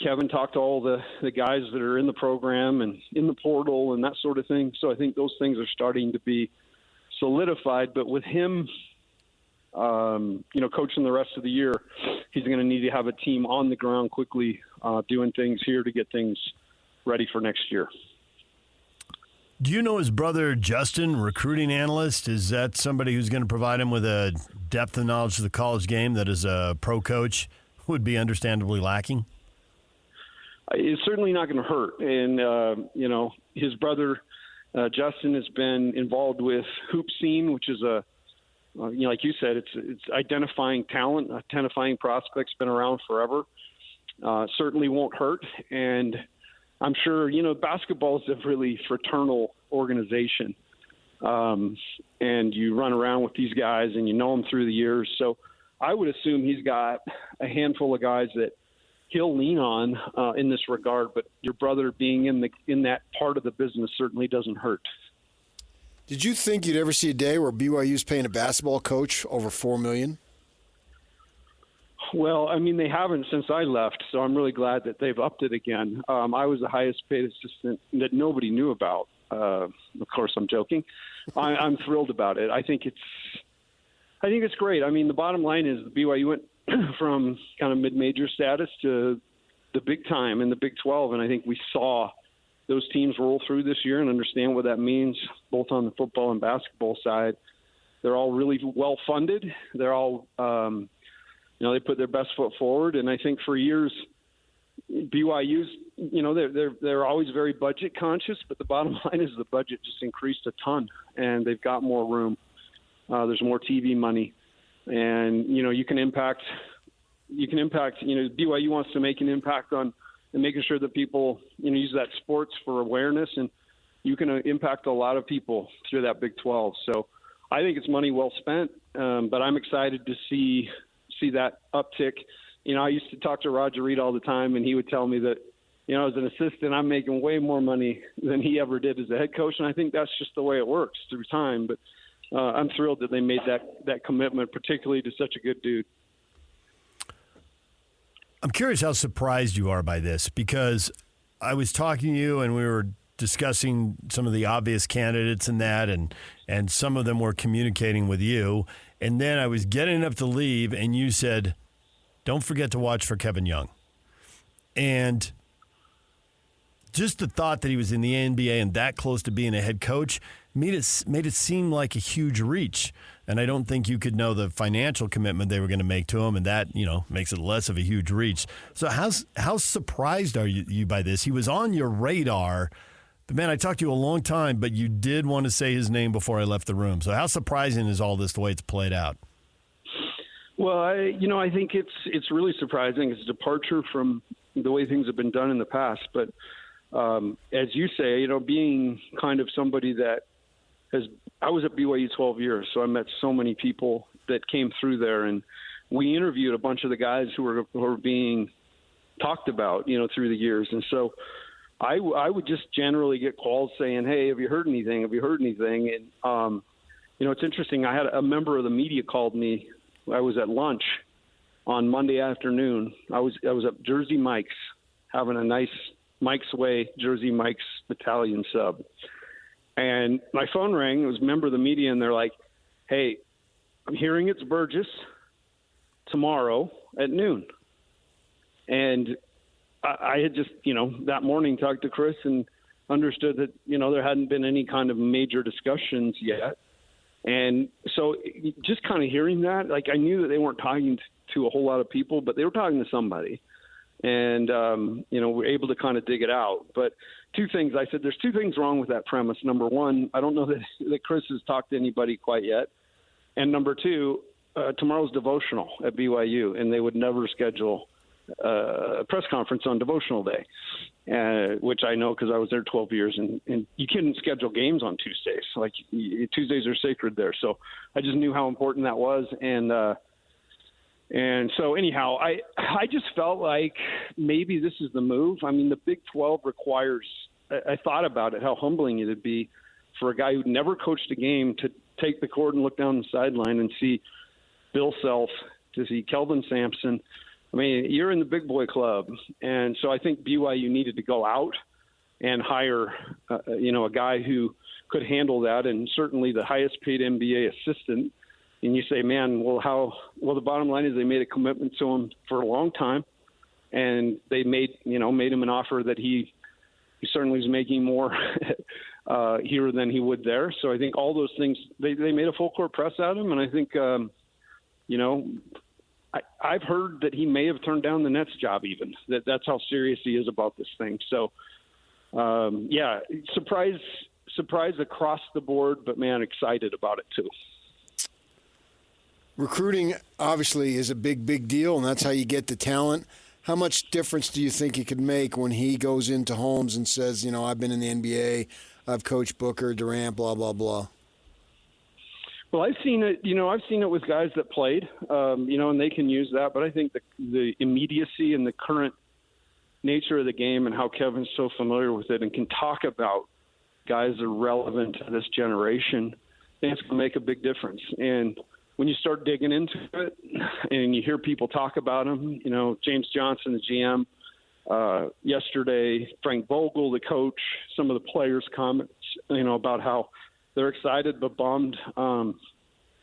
Kevin talked to all the guys that are in the program and in the portal and that sort of thing. So I think those things are starting to be solidified. But with him, coaching the rest of the year, he's going to need to have a team on the ground quickly doing things here to get things ready for next year. Do you know his brother Justin, recruiting analyst? Is that somebody who's going to provide him with a depth of knowledge of the college game that as a pro coach would be understandably lacking? It's certainly not going to hurt. And, his brother Justin has been involved with Hoop Scene, which is like you said, it's identifying talent, identifying prospects, been around forever. Certainly won't hurt. And I'm sure, basketball is a really fraternal organization. And you run around with these guys and you know them through the years. So I would assume he's got a handful of guys that he'll lean on in this regard. But your brother being in that part of the business certainly doesn't hurt. Did you think you'd ever see a day where BYU's paying a basketball coach over $4 million? Well, I mean, they haven't since I left, so I'm really glad that they've upped it again. I was the highest paid assistant that nobody knew about. Of course, I'm joking. I'm thrilled about it. I think it's great. I mean, the bottom line is the BYU went from kind of mid-major status to the big time in the Big 12, and I think we saw those teams roll through this year and understand what that means, both on the football and basketball side. They're all really well-funded. They're all they put their best foot forward, and I think for years, BYU's, they're always very budget conscious, but the bottom line is the budget just increased a ton, and they've got more room. There's more TV money, and you can impact. BYU wants to make an impact on and making sure that people use that sports for awareness, and you can impact a lot of people through that Big 12. So I think it's money well spent, but I'm excited to see that uptick. I used to talk to Roger Reed all the time, and he would tell me that as an assistant, I'm making way more money than he ever did as a head coach, and I think that's just the way it works through time. But I'm thrilled that they made that commitment, particularly to such a good dude. I'm curious how surprised you are by this, because I was talking to you and we were discussing some of the obvious candidates in that, and some of them were communicating with you. And then I was getting up to leave, and you said, don't forget to watch for Kevin Young. And just the thought that he was in the NBA and that close to being a head coach made it seem like a huge reach. And I don't think you could know the financial commitment they were going to make to him, and that, makes it less of a huge reach. So how surprised are you by this? He was on your radar. But, man, I talked to you a long time, but you did want to say his name before I left the room. So how surprising is all this the way it's played out? Well, I think it's really surprising. It's a departure from the way things have been done in the past. But as you say, being kind of somebody that I was at BYU 12 years, so I met so many people that came through there, and we interviewed a bunch of the guys who were being talked about, through the years. And so I would just generally get calls saying, hey, have you heard anything? Have you heard anything? And, it's interesting. I had a member of the media called me. I was at lunch on Monday afternoon. I was at Jersey Mike's having a nice Mike's Way Jersey Mike's Italian sub. And my phone rang. It was a member of the media, and they're like, hey, I'm hearing it's Burgess tomorrow at noon. And I had just, that morning talked to Chris and understood that, there hadn't been any kind of major discussions yet. And so just kind of hearing that, I knew that they weren't talking to a whole lot of people, but they were talking to somebody. And, we're able to kind of dig it out. But two things, I said, there's two things wrong with that premise. Number one, I don't know that Chris has talked to anybody quite yet. And number two, tomorrow's devotional at BYU, and they would never schedule a press conference on devotional day, which I know because I was there 12 years, and you couldn't schedule games on Tuesdays. Tuesdays are sacred there. So I just knew how important that was. And so anyhow, I just felt like maybe this is the move. I mean, the Big 12 requires, I thought about it, how humbling it would be for a guy who'd never coached a game to take the court and look down the sideline and see Bill Self, to see Kelvin Sampson. I mean, you're in the big boy club. And so I think BYU needed to go out and hire, a guy who could handle that, and certainly the highest paid NBA assistant. And you say, man, the bottom line is they made a commitment to him for a long time, and they made him an offer that he certainly is making more here than he would there. So I think all those things, they made a full court press at him. And I think, I've heard that he may have turned down the Nets job even. That's how serious he is about this thing. So, surprise across the board, but, man, excited about it too. Recruiting obviously is a big deal, and that's how you get the talent. How much difference do you think it could make when he goes into homes and says, I've been in the NBA, I've coached Booker, Durant, blah, blah, blah? Well, I've seen it. I've seen it with guys that played, and they can use that. But I think the immediacy and the current nature of the game and how Kevin's so familiar with it and can talk about guys that are relevant to this generation, I think it's going to make a big difference. And when you start digging into it and you hear people talk about him, James Johnson, the GM, yesterday, Frank Vogel, the coach, some of the players' comments, about how they're excited but bummed.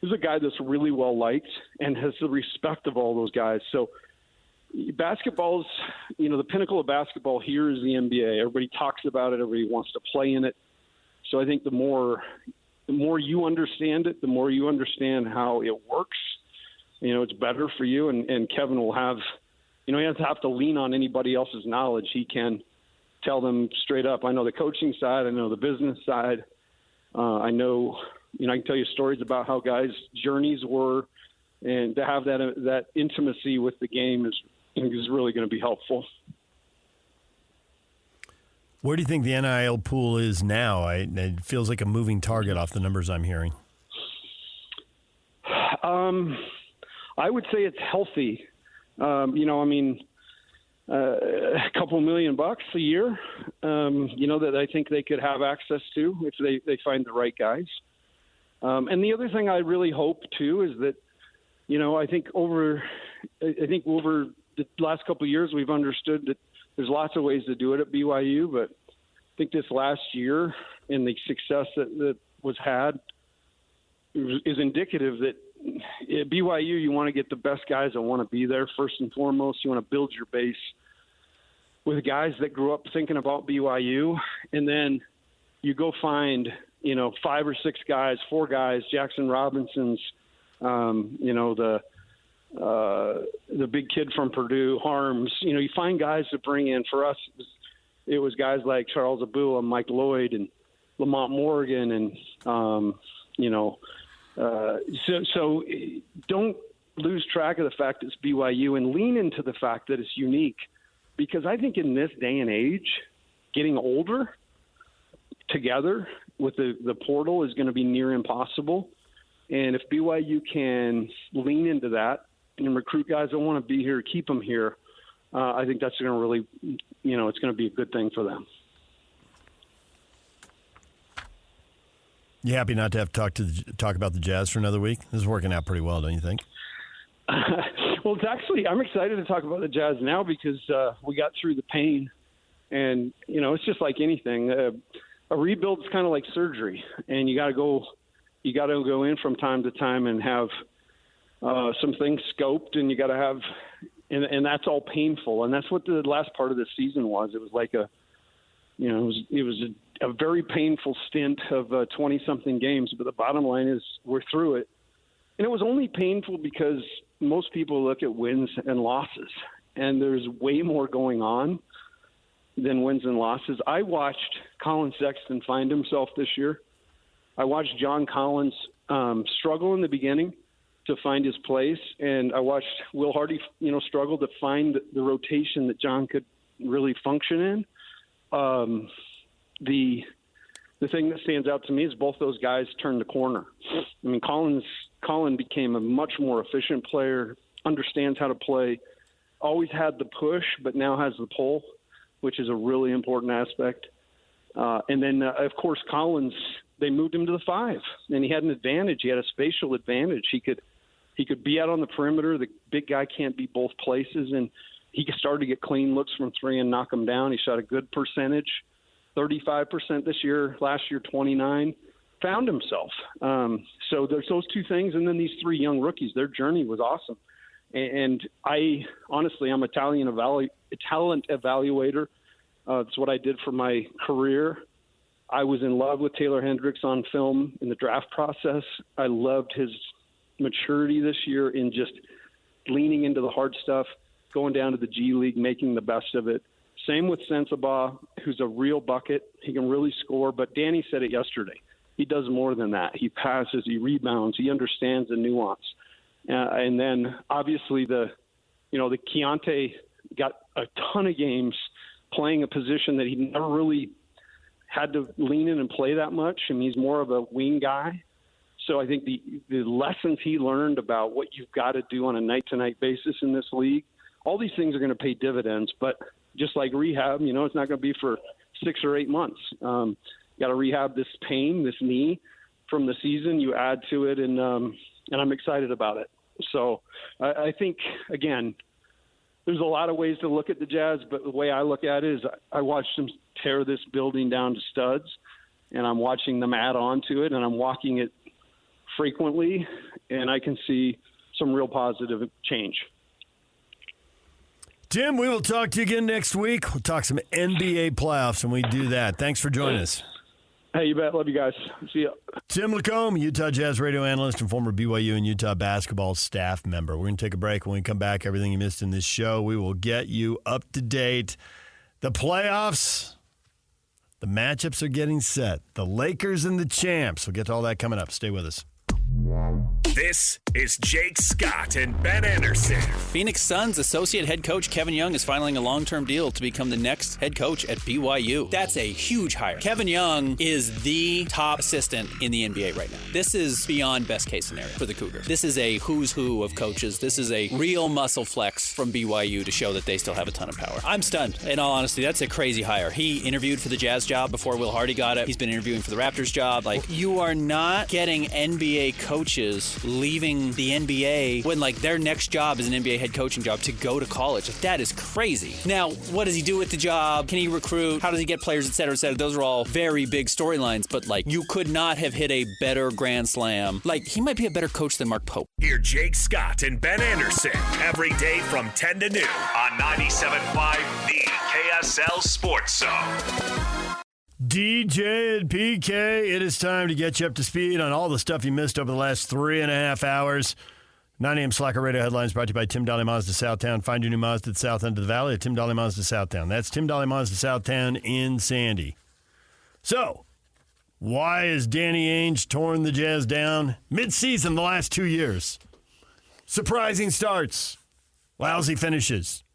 He's a guy that's really well liked and has the respect of all those guys. So basketball's, the pinnacle of basketball here is the NBA. Everybody talks about it. Everybody wants to play in it. So I think the more you understand it, the more you understand how it works. It's better for you. And Kevin will have, he doesn't have to lean on anybody else's knowledge. He can tell them straight up, I know the coaching side, I know the business side. I know, I can tell you stories about how guys' journeys were, and to have that intimacy with the game is really going to be helpful. Where do you think the NIL pool is now? It feels like a moving target off the numbers I'm hearing. I would say it's healthy. a couple $1 million a year, that I think they could have access to if they find the right guys. And the other thing I really hope too is that, I think over the last couple of years we've understood that there's lots of ways to do it at BYU, but I think this last year and the success that was had is indicative that at BYU you want to get the best guys that want to be there first and foremost. You want to build your base with guys that grew up thinking about BYU, and then you go find, 5 or 6 guys, 4 guys, Jackson Robinson's, the big kid from Purdue, Harms. You find guys to bring in. For us, it was guys like Charles Abula, Mike Lloyd, and Lamont Morgan, and so don't lose track of the fact it's BYU and lean into the fact that it's unique, because I think in this day and age, getting older together with the portal is going to be near impossible. And if BYU can lean into that and recruit guys that want to be here, keep them here, I think that's going to really, it's going to be a good thing for them. You happy not to have to talk about the Jazz for another week? This is working out pretty well, don't you think? Well, I'm excited to talk about the Jazz now because we got through the pain. And, it's just like anything. A rebuild is kind of like surgery, and you got to go in from time to time and have some things scoped, and you got to have, and that's all painful. And that's what the last part of the season was. It was like it was a very painful stint of 20-something games, but the bottom line is we're through it. And it was only painful because most people look at wins and losses, and there's way more going on than wins and losses. I watched Colin Sexton find himself this year. I watched John Collins struggle in the beginning to find his place, and I watched Will Hardy, struggle to find the rotation that John could really function in. The thing that stands out to me is both those guys turned the corner. I mean, Colin became a much more efficient player, understands how to play, always had the push, but now has the pull, which is a really important aspect. And then, of course, Collins, they moved him to the 5, and he had an advantage. He had a spatial advantage. He could be out on the perimeter. The big guy can't be both places, and he started to get clean looks from 3 and knock them down. He shot a good percentage, 35% this year. Last year, 29%. Found himself. So there's those two things, and then these 3 young rookies. Their journey was awesome. And I'm a talent evaluator. It's what I did for my career. I was in love with Taylor Hendricks on film in the draft process. I loved his maturity this year in just leaning into the hard stuff, going down to the G League, making the best of it. Same with Sensabaugh, who's a real bucket. He can really score, but Danny said it yesterday. He does more than that. He passes, he rebounds, he understands the nuance. And then obviously the Keontae got a ton of games playing a position that he never really had to lean in and play that much. I mean, he's more of a wing guy. So I think the lessons he learned about what you've got to do on a night-to-night basis in this league, all these things are going to pay dividends. But just like rehab, it's not going to be for 6 or 8 months. You got to rehab this pain, this knee from the season. You add to it, and I'm excited about it. So I think, again, there's a lot of ways to look at the Jazz, but the way I look at it is I watched them tear this building down to studs, and I'm watching them add on to it, and I'm walking it frequently, and I can see some real positive change. Tim, we will talk to you again next week. We'll talk some NBA playoffs when we do that. Thanks for joining us. Hey, you bet. Love you guys. See ya. Tim LaComb, Utah Jazz radio analyst and former BYU and Utah basketball staff member. We're going to take a break. When we come back, everything you missed in this show, we will get you up to date. The playoffs, the matchups are getting set. The Lakers and the champs. We'll get to all that coming up. Stay with us. This is Jake Scott and Ben Anderson. Phoenix Suns associate head coach Kevin Young is filing a long-term deal to become the next head coach at BYU. That's a huge hire. Kevin Young is the top assistant in the NBA right now. This is beyond best case scenario for the Cougars. This is a who's who of coaches. This is a real muscle flex from BYU to show that they still have a ton of power. I'm stunned. In all honesty, that's a crazy hire. He interviewed for the Jazz job before Will Hardy got it. He's been interviewing for the Raptors job. Like, you are not getting NBA coaches leaving the NBA when their next job is an NBA head coaching job to go to college. That is crazy. Now, what does he do with the job? Can he recruit? How does he get players, et cetera, et cetera? Those are all very big storylines, but you could not have hit a better grand slam. He might be a better coach than Mark Pope. Hear Jake Scott and Ben Anderson every day from 10 to noon on 97.5 The KSL Sports Zone. DJ and PK, it is time to get you up to speed on all the stuff you missed over the last 3.5 hours. 9 a.m. Slacker Radio headlines brought to you by Tim Dahle Mazda Southtown. Find your new Mazda at the south end of the valley at Tim Dahle Mazda Southtown. That's Tim Dahle Mazda Southtown in Sandy. So, why has Danny Ainge torn the Jazz down mid-season the last 2 years? Surprising starts. Lousy finishes.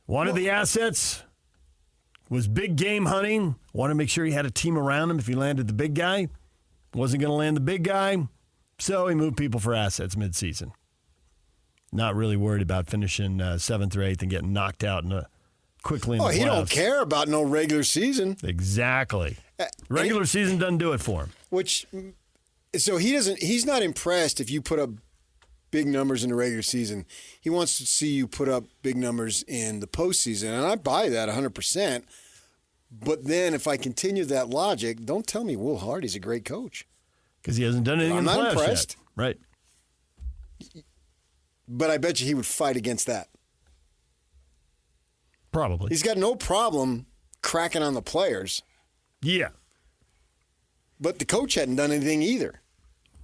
One of the assets was big game hunting. Want to make sure he had a team around him if he landed the big guy. Wasn't going to land the big guy, so he moved people for assets midseason. Not really worried about finishing 7th or 8th and getting knocked out quickly in the playoffs. He don't care about no regular season. Exactly. Regular season doesn't do it for him. So he's not impressed if you put up big numbers in the regular season. He wants to see you put up big numbers in the postseason, and I buy that 100%. But then if I continue that logic, don't tell me Will Hardy's a great coach. Because he hasn't done anything in the playoffs. I'm not impressed. Yet. Right. But I bet you he would fight against that. Probably. He's got no problem cracking on the players. Yeah. But the coach hadn't done anything either.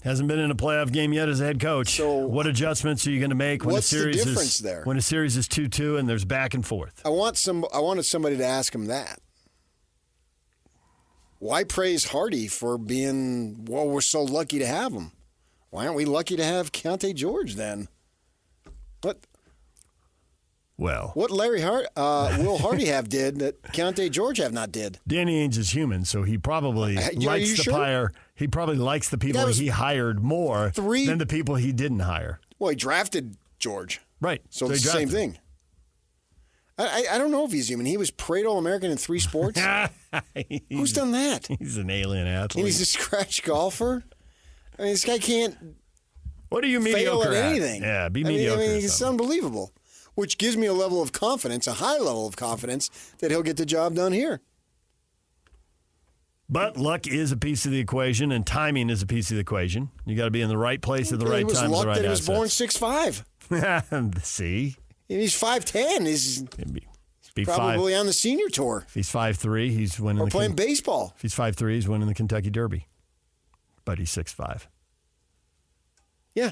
Hasn't been in a playoff game yet as a head coach. So what adjustments are you going to make when what's the series the difference there? When a series is 2-2 and there's back and forth? I wanted somebody to ask him that. Why praise Hardy for being, we're so lucky to have him? Why aren't we lucky to have Keontae George then? What Will Hardy have did that Keontae George have not did? Danny Ainge is human, so he probably likes the player. He probably likes the people he hired more than the people he didn't hire. Well, he drafted George. Right. So it's the same thing. I don't know if he's human. He was Parade All-American in 3 sports. Who's done that? He's an alien athlete. And he's a scratch golfer. I mean, this guy can't What are you mediocre fail at anything. Yeah, be mediocre. I mean it's unbelievable. Which gives me a level of confidence, a high level of confidence, that he'll get the job done here. But luck is a piece of the equation, and timing is a piece of the equation. You got to be in the right place at the right time. It was luck the right that he was born 6'5". See? And he's 5'10". He's probably on the senior tour. If he's 5'3", he's winning. Or playing baseball. If he's 5'3", he's winning the Kentucky Derby. But he's 6'5". Yeah.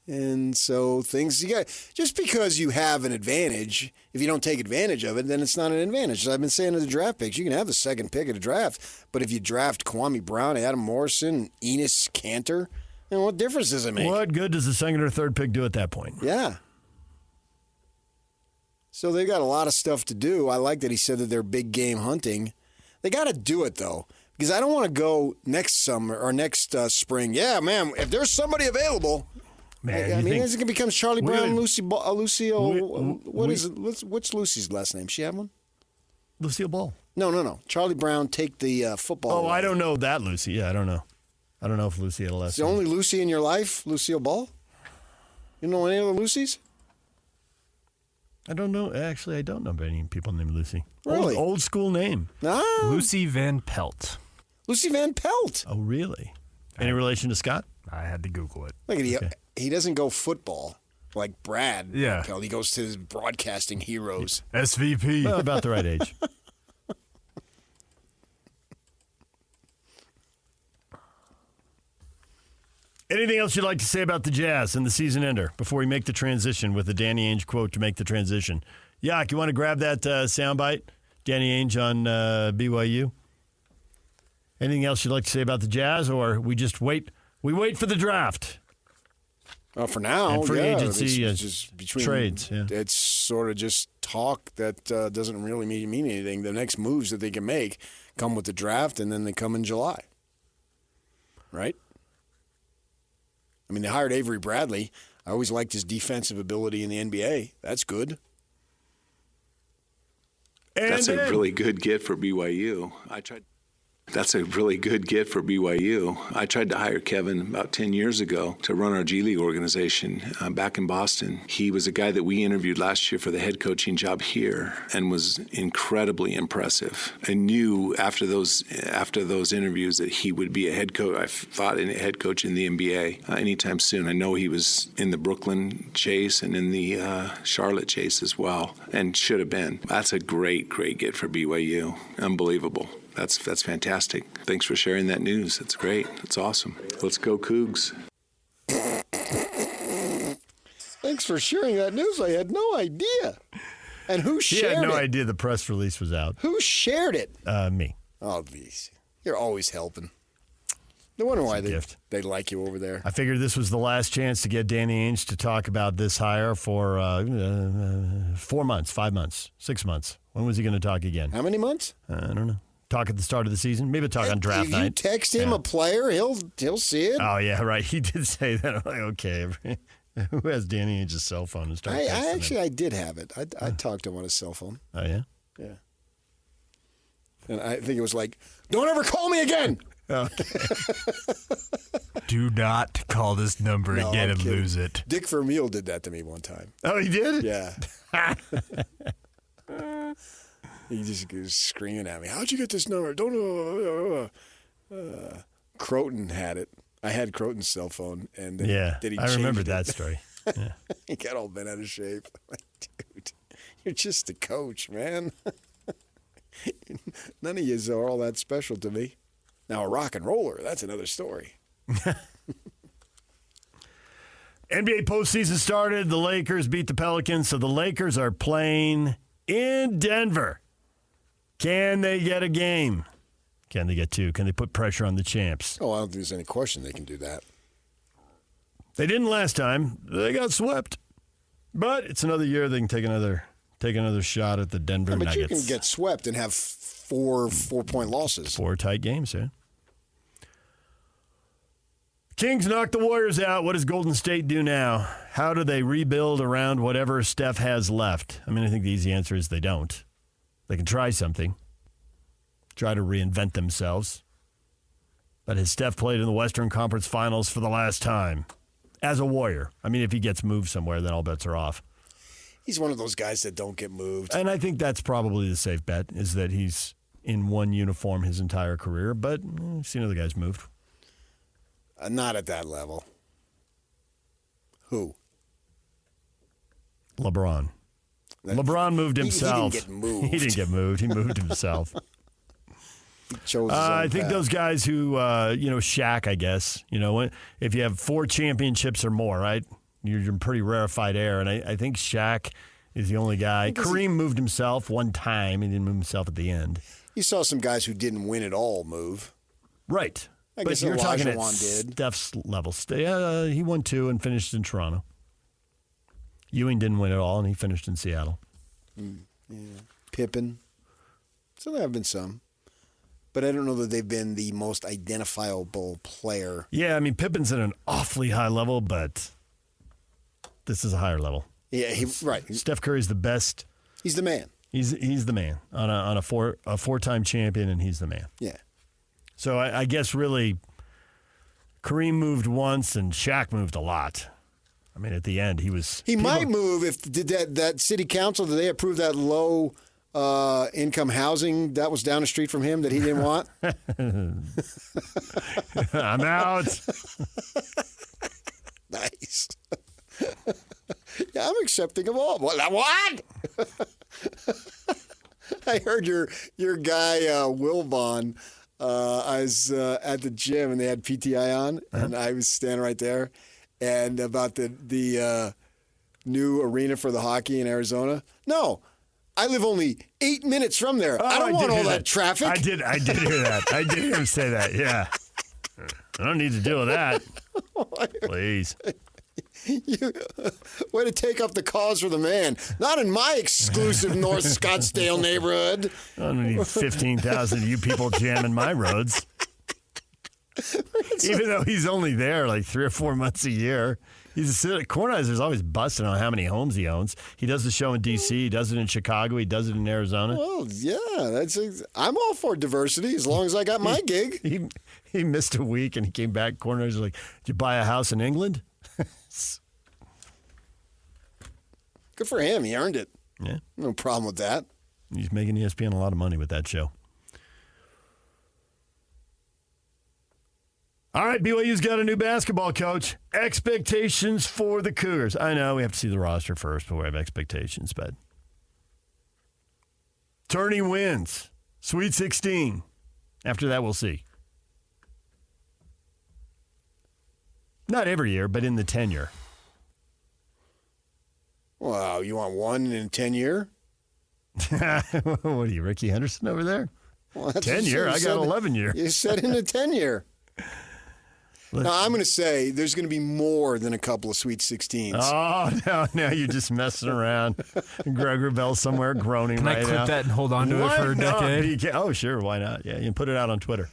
And so just because you have an advantage, if you don't take advantage of it, then it's not an advantage. As I've been saying to the draft picks, you can have the second pick of the draft, but if you draft Kwame Brown, Adam Morrison, Enos Kanter, then what difference does it make? What good does the second or third pick do at that point? Yeah. So they got a lot of stuff to do. I like that he said that they're big game hunting. They got to do it, though, because I don't want to go next summer or next spring. Yeah, man, if there's somebody available. Man, I mean, it becomes Charlie Brown, Lucille. What's Lucy's last name? She have one? Lucille Ball. No. Charlie Brown take the football. Oh, away. I don't know that Lucy. Yeah, I don't know. I don't know if Lucy had a last name. Is the only Lucy in your life Lucille Ball? You know any other Lucys? I don't know. Actually, I don't know any people named Lucy. Really? Old school name. Ah. Lucy Van Pelt. Lucy Van Pelt. Oh, really? Any relation to Scott? I had to Google it. Look at he doesn't go football like Brad. Yeah. He goes to his broadcasting heroes. SVP. Well, about the right age. Anything else you'd like to say about the Jazz and the season ender before we make the transition with the Danny Ainge quote to make the transition? Yak, you want to grab that soundbite? Danny Ainge on BYU? Anything else you'd like to say about the Jazz, or we just wait We wait for the draft. For now, and free agency it's just between trades. Yeah. It's sort of just talk that doesn't really mean anything. The next moves that they can make come with the draft, and then they come in July. Right? I mean, they hired Avery Bradley. I always liked his defensive ability in the NBA. That's good. That's a really good get for BYU. That's a really good get for BYU. I tried to hire Kevin about 10 years ago to run our G League organization back in Boston. He was a guy that we interviewed last year for the head coaching job here and was incredibly impressive. I knew after those interviews that he would be a head coach. I thought a head coach in the NBA anytime soon. I know he was in the Brooklyn chase and in the Charlotte chase as well, and should have been. That's a great get for BYU. Unbelievable. That's fantastic. Thanks for sharing that news. That's great. That's awesome. Let's go Cougs. Thanks for sharing that news. I had no idea. And who shared it? He had no idea the press release was out. Who shared it? Me. Oh, geez. You're always helping. No wonder why they like you over there. I figured this was the last chance to get Danny Ainge to talk about this hire for 4 months, 5 months, 6 months. When was he going to talk again? How many months? I don't know. Talk at the start of the season. Maybe talk on draft night. If you text him a player, he'll see it. Oh, yeah, right. He did say that. I'm like, okay. Who has Danny Ainge's cell phone? And start I did have it. I talked to him on his cell phone. Oh, yeah? Yeah. And I think it was like, don't ever call me again. Okay. Do not call this number again and lose it. Dick Vermeil did that to me one time. Oh, he did? Yeah. He just was screaming at me. How'd you get this number? Don't. Croton had it. I had Croton's cell phone, and then he I remember that story. Yeah. He got all bent out of shape. I'm like, dude, you're just a coach, man. None of you are all that special to me. Now a rock and roller, that's another story. NBA postseason started. The Lakers beat the Pelicans, so the Lakers are playing in Denver. Can they get a game? Can they get two? Can they put pressure on the champs? Oh, I don't think there's any question they can do that. They didn't last time. They got swept. But it's another year they can take another shot at the Denver Nuggets. But you can get swept and have four-point losses. 4 tight games, yeah. Kings knocked the Warriors out. What does Golden State do now? How do they rebuild around whatever Steph has left? I mean, I think the easy answer is they don't. They can try something, try to reinvent themselves. But has Steph played in the Western Conference Finals for the last time as a Warrior? I mean, if he gets moved somewhere, then all bets are off. He's one of those guys that don't get moved. And I think that's probably the safe bet, is that he's in one uniform his entire career. But I've seen other guys moved. Not at that level. Who? LeBron. LeBron moved himself. He didn't get moved. He didn't get moved. He moved himself. He chose his own I think path. those guys who, Shaq, I guess, if you have 4 championships or more, right, you're in pretty rarefied air. And I think Shaq is the only guy. Kareem moved himself one time. He didn't move himself at the end. You saw some guys who didn't win at all move. Right. I but guess you're talking at did. Steph's level. He won 2 and finished in Toronto. Ewing didn't win at all, and he finished in Seattle. Yeah. Pippen. So there have been some. But I don't know that they've been the most identifiable player. Yeah, I mean, Pippen's at an awfully high level, but this is a higher level. Yeah, right. Steph Curry's the best. He's the man. He's the man on a 4-time champion, and he's the man. Yeah. So I guess really Kareem moved once and Shaq moved a lot. I mean, at the end, He might move if that city council, did they approve that low income housing that was down the street from him that he didn't want? I'm out. Nice. Yeah, I'm accepting of all. What? I heard your guy Wilbon. I was at the gym and they had PTI on, and I was standing right there. And about the new arena for the hockey in Arizona. No, I live only 8 minutes from there. I don't want all that traffic. I did hear that. I did hear him say that. Yeah. I don't need to deal with that. Please. Way to take up the cause for the man. Not in my exclusive North Scottsdale neighborhood. I don't need 15,000 of you people jamming my roads. Even though he's only there like 3 or 4 months a year. Kornheiser's always busting on how many homes he owns. He does the show in D.C. He does it in Chicago. He does it in Arizona. Well, yeah, I'm all for diversity as long as I got my gig. He missed a week and he came back. Kornheiser's like, did you buy a house in England? Good for him. He earned it. Yeah. No problem with that. He's making ESPN a lot of money with that show. All right, BYU's got a new basketball coach. Expectations for the Cougars. I know we have to see the roster first before we have expectations, but Tourney wins. Sweet 16. After that, we'll see. Not every year, but in the tenure. Wow, you want one in a 10-year? What are you, Ricky Henderson over there? Well, 10-year? I got 11-year. You said in a 10-year. Now, I'm going to say there's going to be more than a couple of Sweet 16s. Oh, no, you're just messing around. Greg Wrubell somewhere groaning Can right now. I clip that and hold on to it for a decade? Oh, sure, why not? Yeah, you can put it out on Twitter.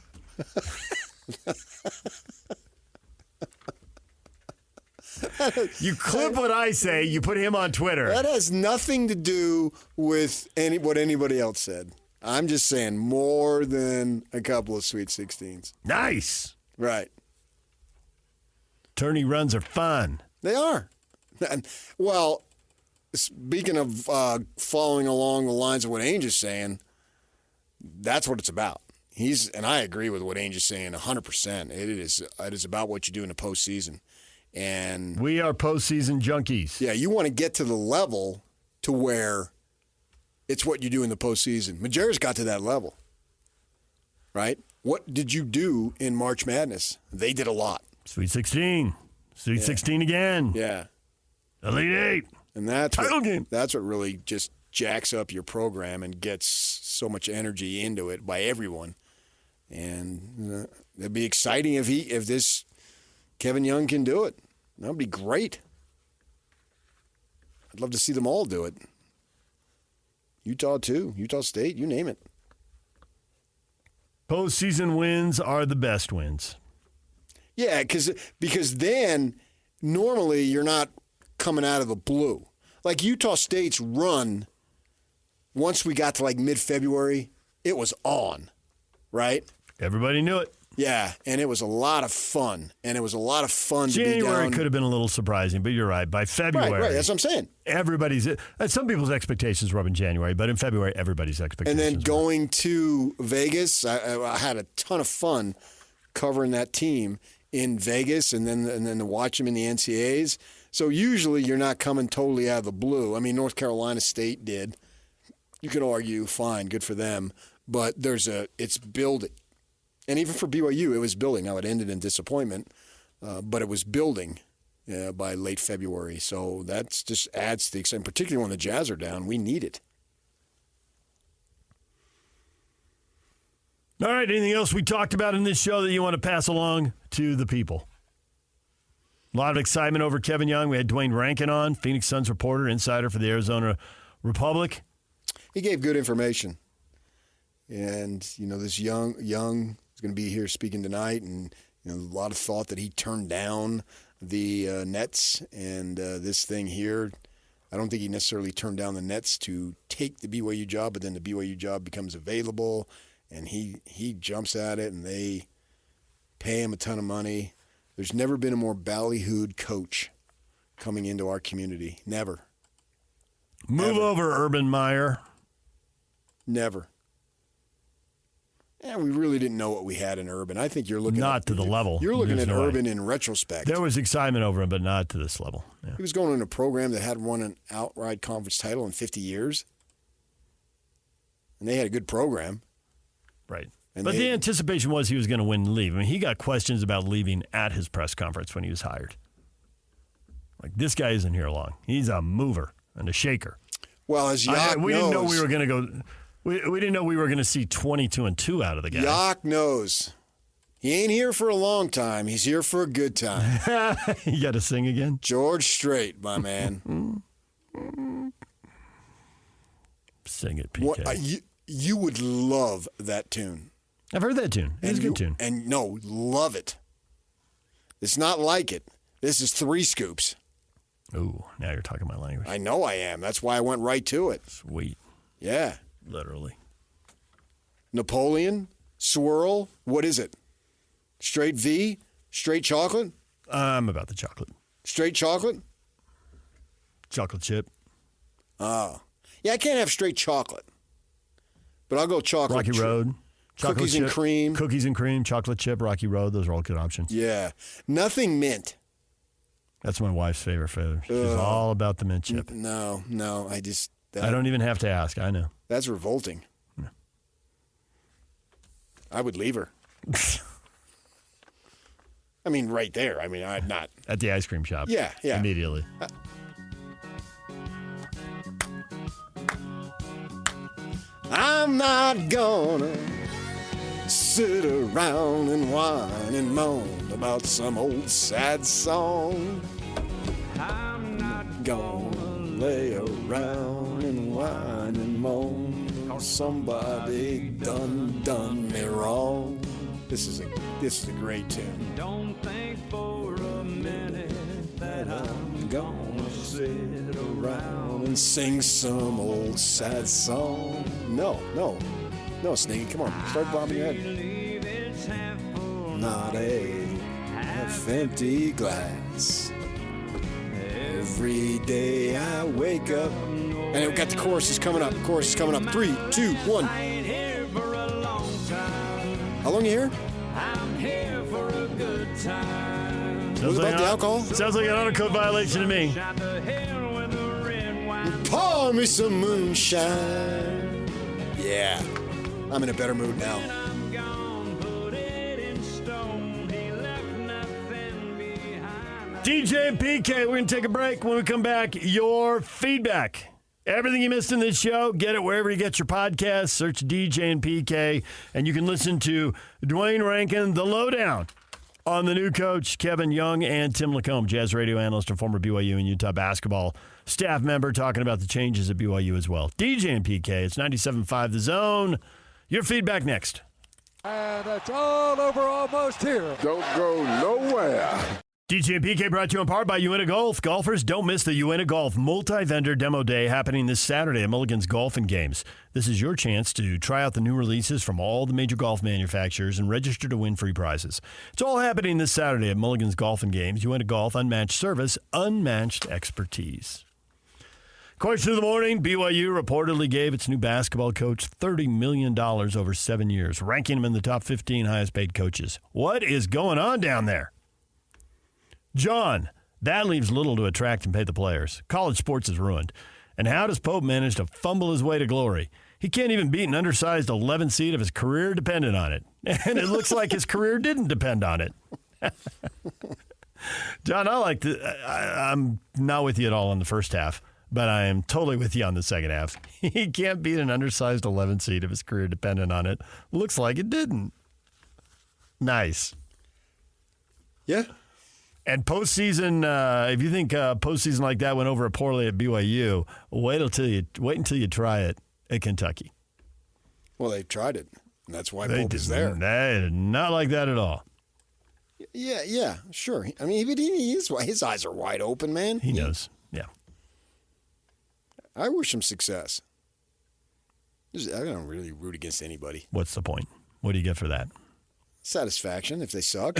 You clip what I say, you put him on Twitter. That has nothing to do with what anybody else said. I'm just saying more than a couple of Sweet 16s. Nice. Right. Tourney runs are fun. They are. And, well, speaking of following along the lines of what Ainge is saying, that's what it's about. And I agree with what Ainge is saying 100%. It is about what you do in the postseason. And we are postseason junkies. Yeah, you want to get to the level to where it's what you do in the postseason. Majer's got to that level, right? What did you do in March Madness? They did a lot. Sweet 16. Sweet 16 again. Yeah. Elite 8. And that's Title game. That's what really just jacks up your program and gets so much energy into it by everyone. And it'd be exciting if this Kevin Young can do it. That would be great. I'd love to see them all do it. Utah, too. Utah State, you name it. Postseason wins are the best wins. Yeah, because then normally you're not coming out of the blue. Like Utah State's run, once we got to like mid-February, it was on, right? Everybody knew it. Yeah, and it was a lot of fun. And it was a lot of fun to be down. January could have been a little surprising, but you're right. By February. Right, that's what I'm saying. Some people's expectations were up in January, but in February, everybody's expectations. And then going to Vegas, I had a ton of fun covering that team in Vegas and then to watch them in the NCAAs. So usually you're not coming totally out of the blue. I mean, North Carolina State did. You could argue, fine, good for them. But it's building. And even for BYU, it was building. Now, it ended in disappointment, but it was building by late February. So that just adds to the excitement, particularly when the Jazz are down. We need it. All right, anything else we talked about in this show that you want to pass along to the people? A lot of excitement over Kevin Young. We had Duane Rankin on, Phoenix Suns reporter, insider for the Arizona Republic. He gave good information. And, this Young is going to be here speaking tonight, and a lot of thought that he turned down the Nets and this thing here. I don't think he necessarily turned down the Nets to take the BYU job, but then the BYU job becomes available, and he jumps at it, and they pay him a ton of money. There's never been a more ballyhooed coach coming into our community. Never. Move over, Urban Meyer. Never. Yeah, we really didn't know what we had in Urban. I think you're looking not to the level. You're looking at Urban in retrospect. There was excitement over him, but not to this level. Yeah. He was going in a program that hadn't won an outright conference title in 50 years. And they had a good program. Right. But the anticipation was he was going to win and leave. I mean, he got questions about leaving at his press conference when he was hired. Like, this guy isn't here long. He's a mover and a shaker. Well, as Yak knows, we didn't know we were going to go. We didn't know we were going to see 22-2 out of the guy. Yak knows He ain't here for a long time. He's here for a good time. You got to sing again? George Strait, my man. Sing it, PK. You would love that tune. I've heard that tune. It's a good tune. And no, love it. It's not like it. This is 3 Scoops. Ooh, now you're talking my language. I know I am. That's why I went right to it. Sweet. Yeah. Literally. Napoleon, swirl, what is it? Straight V? Straight chocolate? I'm about the chocolate. Straight chocolate? Chocolate chip. Oh. Yeah, I can't have straight chocolate. But I'll go chocolate. Rocky Road. Cookies and cream. Cookies and cream, chocolate chip, Rocky Road. Those are all good options. Yeah. Nothing mint. That's my wife's favorite flavor. She's all about the mint chip. No, I just... I don't even have to ask. I know. That's revolting. Yeah. I would leave her. I mean, right there. I mean, I'd not. At the ice cream shop. Yeah. Immediately. I'm not gonna sit around and whine and moan about some old sad song. I'm not gonna lay around and whine and moan. Somebody done me wrong. This is a great tune. Don't think for a minute that I'm gonna sit around and sing some old sad song. No, Sneaky, come on, start bobbing your head. Not a half-empty glass. Every day I wake up, and we've got the chorus is coming up. 3, 2, 1. How long you here? I'm here for a good time. What about the alcohol? Sounds like an honor code violation to me. Pour me some moonshine. Yeah, I'm in a better mood now. DJ and PK, we're going to take a break. When we come back, your feedback. Everything you missed in this show, get it wherever you get your podcasts. Search DJ and PK, and you can listen to Duane Rankin, The Lowdown, on the new coach, Kevin Young, and Tim LaComb, Jazz radio analyst and former BYU and Utah basketball staff member, talking about the changes at BYU as well. DJ and PK, it's 97.5 The Zone. Your feedback next. And it's all over almost here. Don't go nowhere. DJ and PK brought to you in part by Uinta Golf. Golfers, don't miss the Uinta Golf multi-vendor demo day happening this Saturday at Mulligan's Golf and Games. This is your chance to try out the new releases from all the major golf manufacturers and register to win free prizes. It's all happening this Saturday at Mulligan's Golf and Games. Uinta Golf, unmatched service, unmatched expertise. Question of the morning, BYU reportedly gave its new basketball coach $30 million over 7 years, ranking him in the top 15 highest paid coaches. What is going on down there? John, that leaves little to attract and pay the players. College sports is ruined. And how does Pope manage to fumble his way to glory? He can't even beat an undersized 11 seed if his career depended on it. And it looks like his career didn't depend on it. John, I'm not with you at all on the first half, but I am totally with you on the second half. He can't beat an undersized 11 seed if his career depended on it. Looks like it didn't. Nice. Yeah. And postseason, if you think postseason like that went over poorly at BYU, wait until you try it at Kentucky. Well, they tried it, and that's why Pope is there. Not like that at all. Yeah, sure. I mean, his eyes are wide open, man. He knows. Yeah. I wish him success. I don't really root against anybody. What's the point? What do you get for that? Satisfaction if they suck.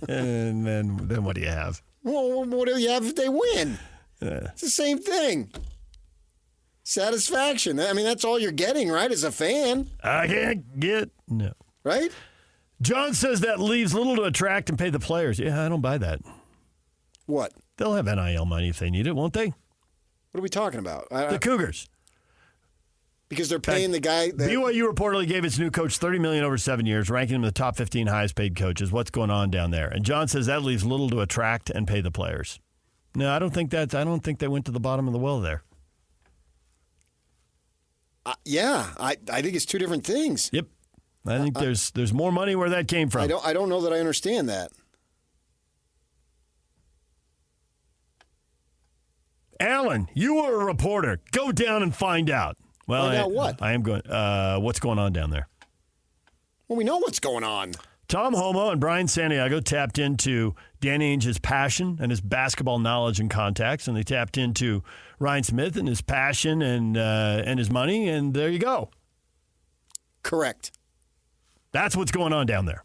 And then what do you have? Well, what do you have if they win? It's the same thing. Satisfaction. I mean, that's all you're getting, right, as a fan. I can't get no. Right? John says that leaves little to attract and pay the players. Yeah, I don't buy that. What? They'll have NIL money if they need it, won't they? What are we talking about? The Cougars. Because they're paying the guy. BYU reportedly gave its new coach $30 million over 7 years, ranking him in the top 15 highest paid coaches. What's going on down there? And John says that leaves little to attract and pay the players. No, I don't think they went to the bottom of the well there. Yeah, I think it's two different things. Yep, I think there's more money where that came from. I don't know that I understand that. Alan, you were a reporter. Go down and find out. Well, Find out what? I am going. What's going on down there? Well, we know what's going on. Tom Homo and Brian Santiago tapped into Dan Ainge's passion and his basketball knowledge and contacts, and they tapped into Ryan Smith and his passion and his money, and there you go. Correct. That's what's going on down there.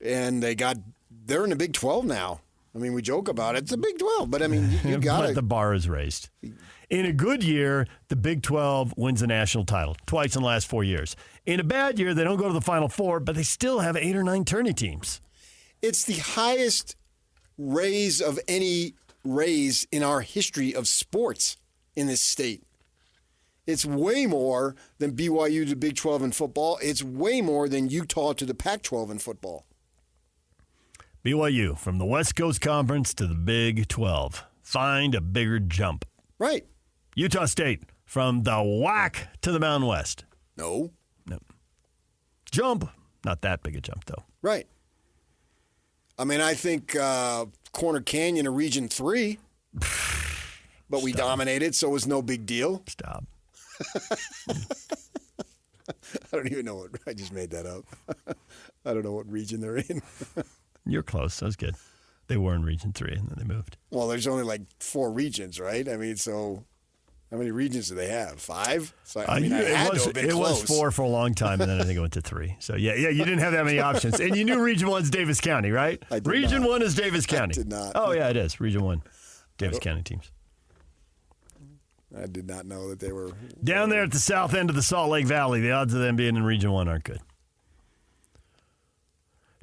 And they're in the Big 12 now. I mean, we joke about it. It's the Big 12, but I mean, you got But to. the bar is raised. In a good year, the Big 12 wins the national title twice in the last 4 years. In a bad year, they don't go to the Final Four, but they still have 8 or 9 tourney teams. It's the highest raise of any raise in our history of sports in this state. It's way more than BYU to Big 12 in football. It's way more than Utah to the Pac-12 in football. BYU, from the West Coast Conference to the Big 12. Find a bigger jump. Right. Utah State, from the WAC to the Mountain West. No. Jump. Not that big a jump, though. Right. I mean, I think Corner Canyon to Region 3, but we dominated, so it was no big deal. Stop. I don't even know what, I just made that up. I don't know what region they're in. You're close. That was good. They were in Region 3, and then they moved. Well, there's only like 4 regions, right? I mean, so how many regions do they have? 5? So, I mean, it was 4 for a long time, and then I think it went to 3. So, yeah, you didn't have that many options. And you knew Region 1's Davis County, right? I did Region not. 1 is Davis County. I did not. Oh, yeah, it is. Region 1, Davis County teams. I did not know that they were. Down there at the south end of the Salt Lake Valley, the odds of them being in Region 1 aren't good.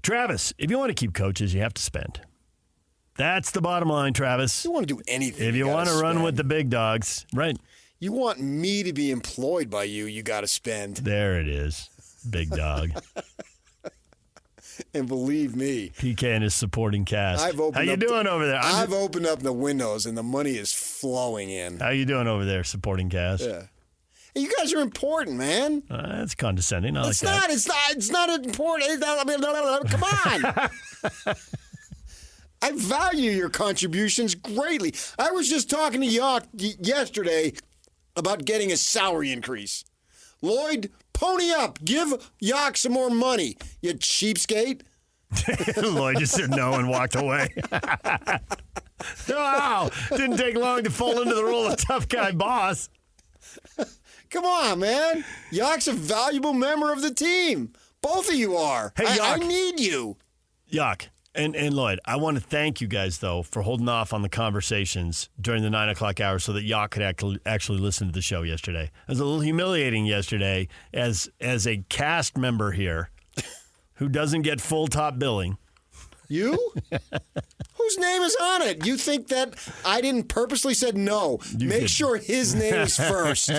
Travis, if you want to keep coaches, you have to spend. That's the bottom line, Travis. You want to do anything. If you want to run with the big dogs, right? You want me to be employed by you, you got to spend. There it is. Big dog. And believe me, PK and his supporting cast. How you doing over there? I've opened up the windows and the money is flowing in. How you doing over there, supporting cast? Yeah. Hey, you guys are important, man. That's condescending. I It's like not. that. It's not important. Come on. I value your contributions greatly. I was just talking to Yock yesterday about getting a salary increase. Lloyd, pony up. Give Yock some more money, you cheapskate. Lloyd just said no and walked away. Wow. Didn't take long to fall into the role of tough guy boss. Come on, man. Yock's a valuable member of the team. Both of you are. Hey, I Yock. need you. Yock and Lloyd, I want to thank you guys, though, for holding off on the conversations during the 9 o'clock hour so that Yock could actually listen to the show yesterday. It was a little humiliating yesterday as a cast member here who doesn't get full top billing. You? Whose name is on it? You think that I didn't purposely said no? Make sure his name is first.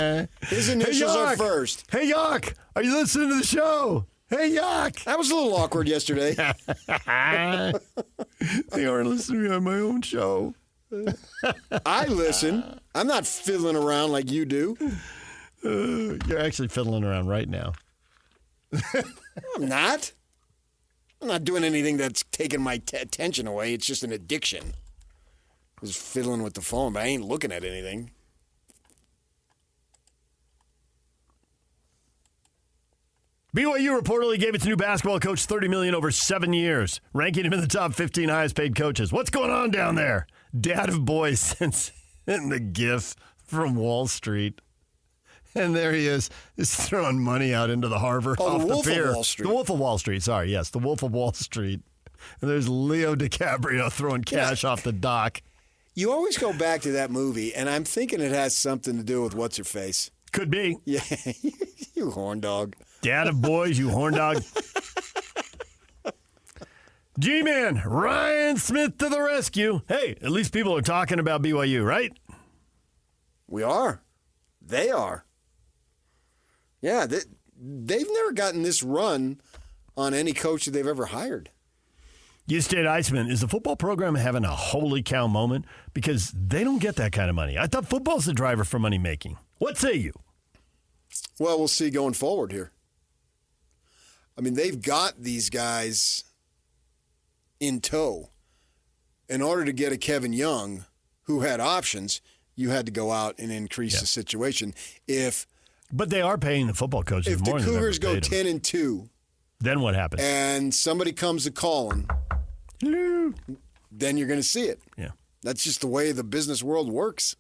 His initials are first. Hey, Yock, are you listening to the show? Hey, Yock. That was a little awkward yesterday. They aren't listening on my own show. I listen. I'm not fiddling around like you do. You're actually fiddling around right now. I'm not. I'm not doing anything that's taking my attention away. It's just an addiction. I was fiddling with the phone, but I ain't looking at anything. BYU reportedly gave its new basketball coach $30 million over 7 years, ranking him in the top 15 highest paid coaches. What's going on down there? Dad of boys sends in the gif from Wall Street. And there he is throwing money out into the harbor off the pier. Of Wall Street. The Wolf of Wall Street, sorry, yes, the Wolf of Wall Street. And there's Leo DiCaprio throwing cash off the dock. You always go back to that movie, and I'm thinking it has something to do with what's-her-face. Could be. Yeah, you horn dog. Dad of boys, you horn dog. G-Man, Ryan Smith to the rescue. Hey, at least people are talking about BYU, right? We are. They are. Yeah, they've never gotten this run on any coach that they've ever hired. U State Iceman, is the football program having a holy cow moment? Because they don't get that kind of money. I thought football's the driver for money making. What say you? Well, we'll see going forward here. I mean, they've got these guys in tow. In order to get a Kevin Young, who had options, you had to go out and increase the situation. But they are paying the football coaches if more the than Cougars go they've ever paid them. 10-2, then what happens? and somebody comes a calling, then you're going to see it. Yeah. That's just the way the business world works.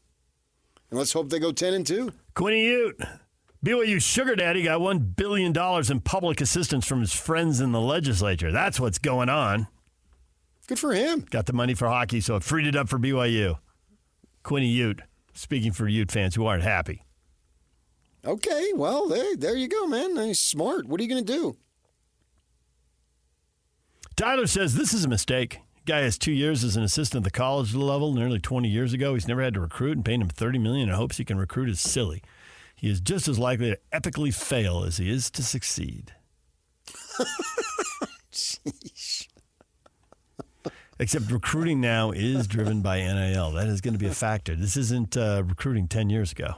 And let's hope they go 10-2. Quinny Ute, BYU sugar daddy got $1 billion in public assistance from his friends in the legislature. That's what's going on. Good for him. Got the money for hockey, so it freed it up for BYU. Quinny Ute, speaking for Ute fans who aren't happy. Okay, well, there you go, man. He's smart. What are you going to do? Tyler says this is a mistake. Guy has 2 years as an assistant at the college level. Nearly 20 years ago, he's never had to recruit, and paying him $30 million in hopes he can recruit is silly. He is just as likely to epically fail as he is to succeed. Jeez. Except recruiting now is driven by NIL. That is going to be a factor. This isn't recruiting 10 years ago.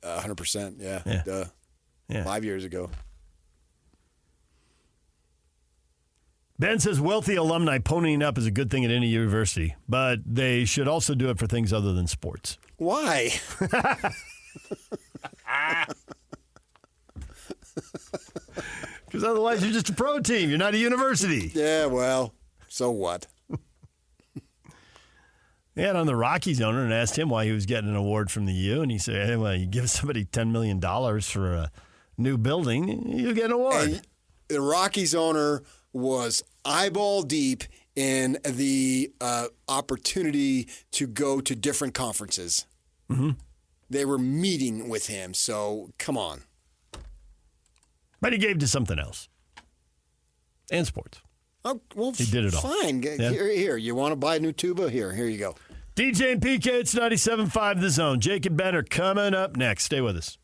100%, yeah. Yeah. Duh. Yeah. 5 years ago. Ben says wealthy alumni ponying up is a good thing at any university, but they should also do it for things other than sports. Why? Because otherwise you're just a pro team. You're not a university. Yeah, well, so what? They had on the Rockies owner and asked him why he was getting an award from the U, and he said, hey, well, you give somebody $10 million for a new building, you get an award. And the Rockies owner was eyeball deep in the opportunity to go to different conferences. Mm-hmm. They were meeting with him, so come on. But he gave to something else. And sports. Oh, well, he did it all. Fine. Yeah. Here. You want to buy a new tuba? Here you go. DJ and PK, it's 97.5 The Zone. Jake and Ben are coming up next. Stay with us.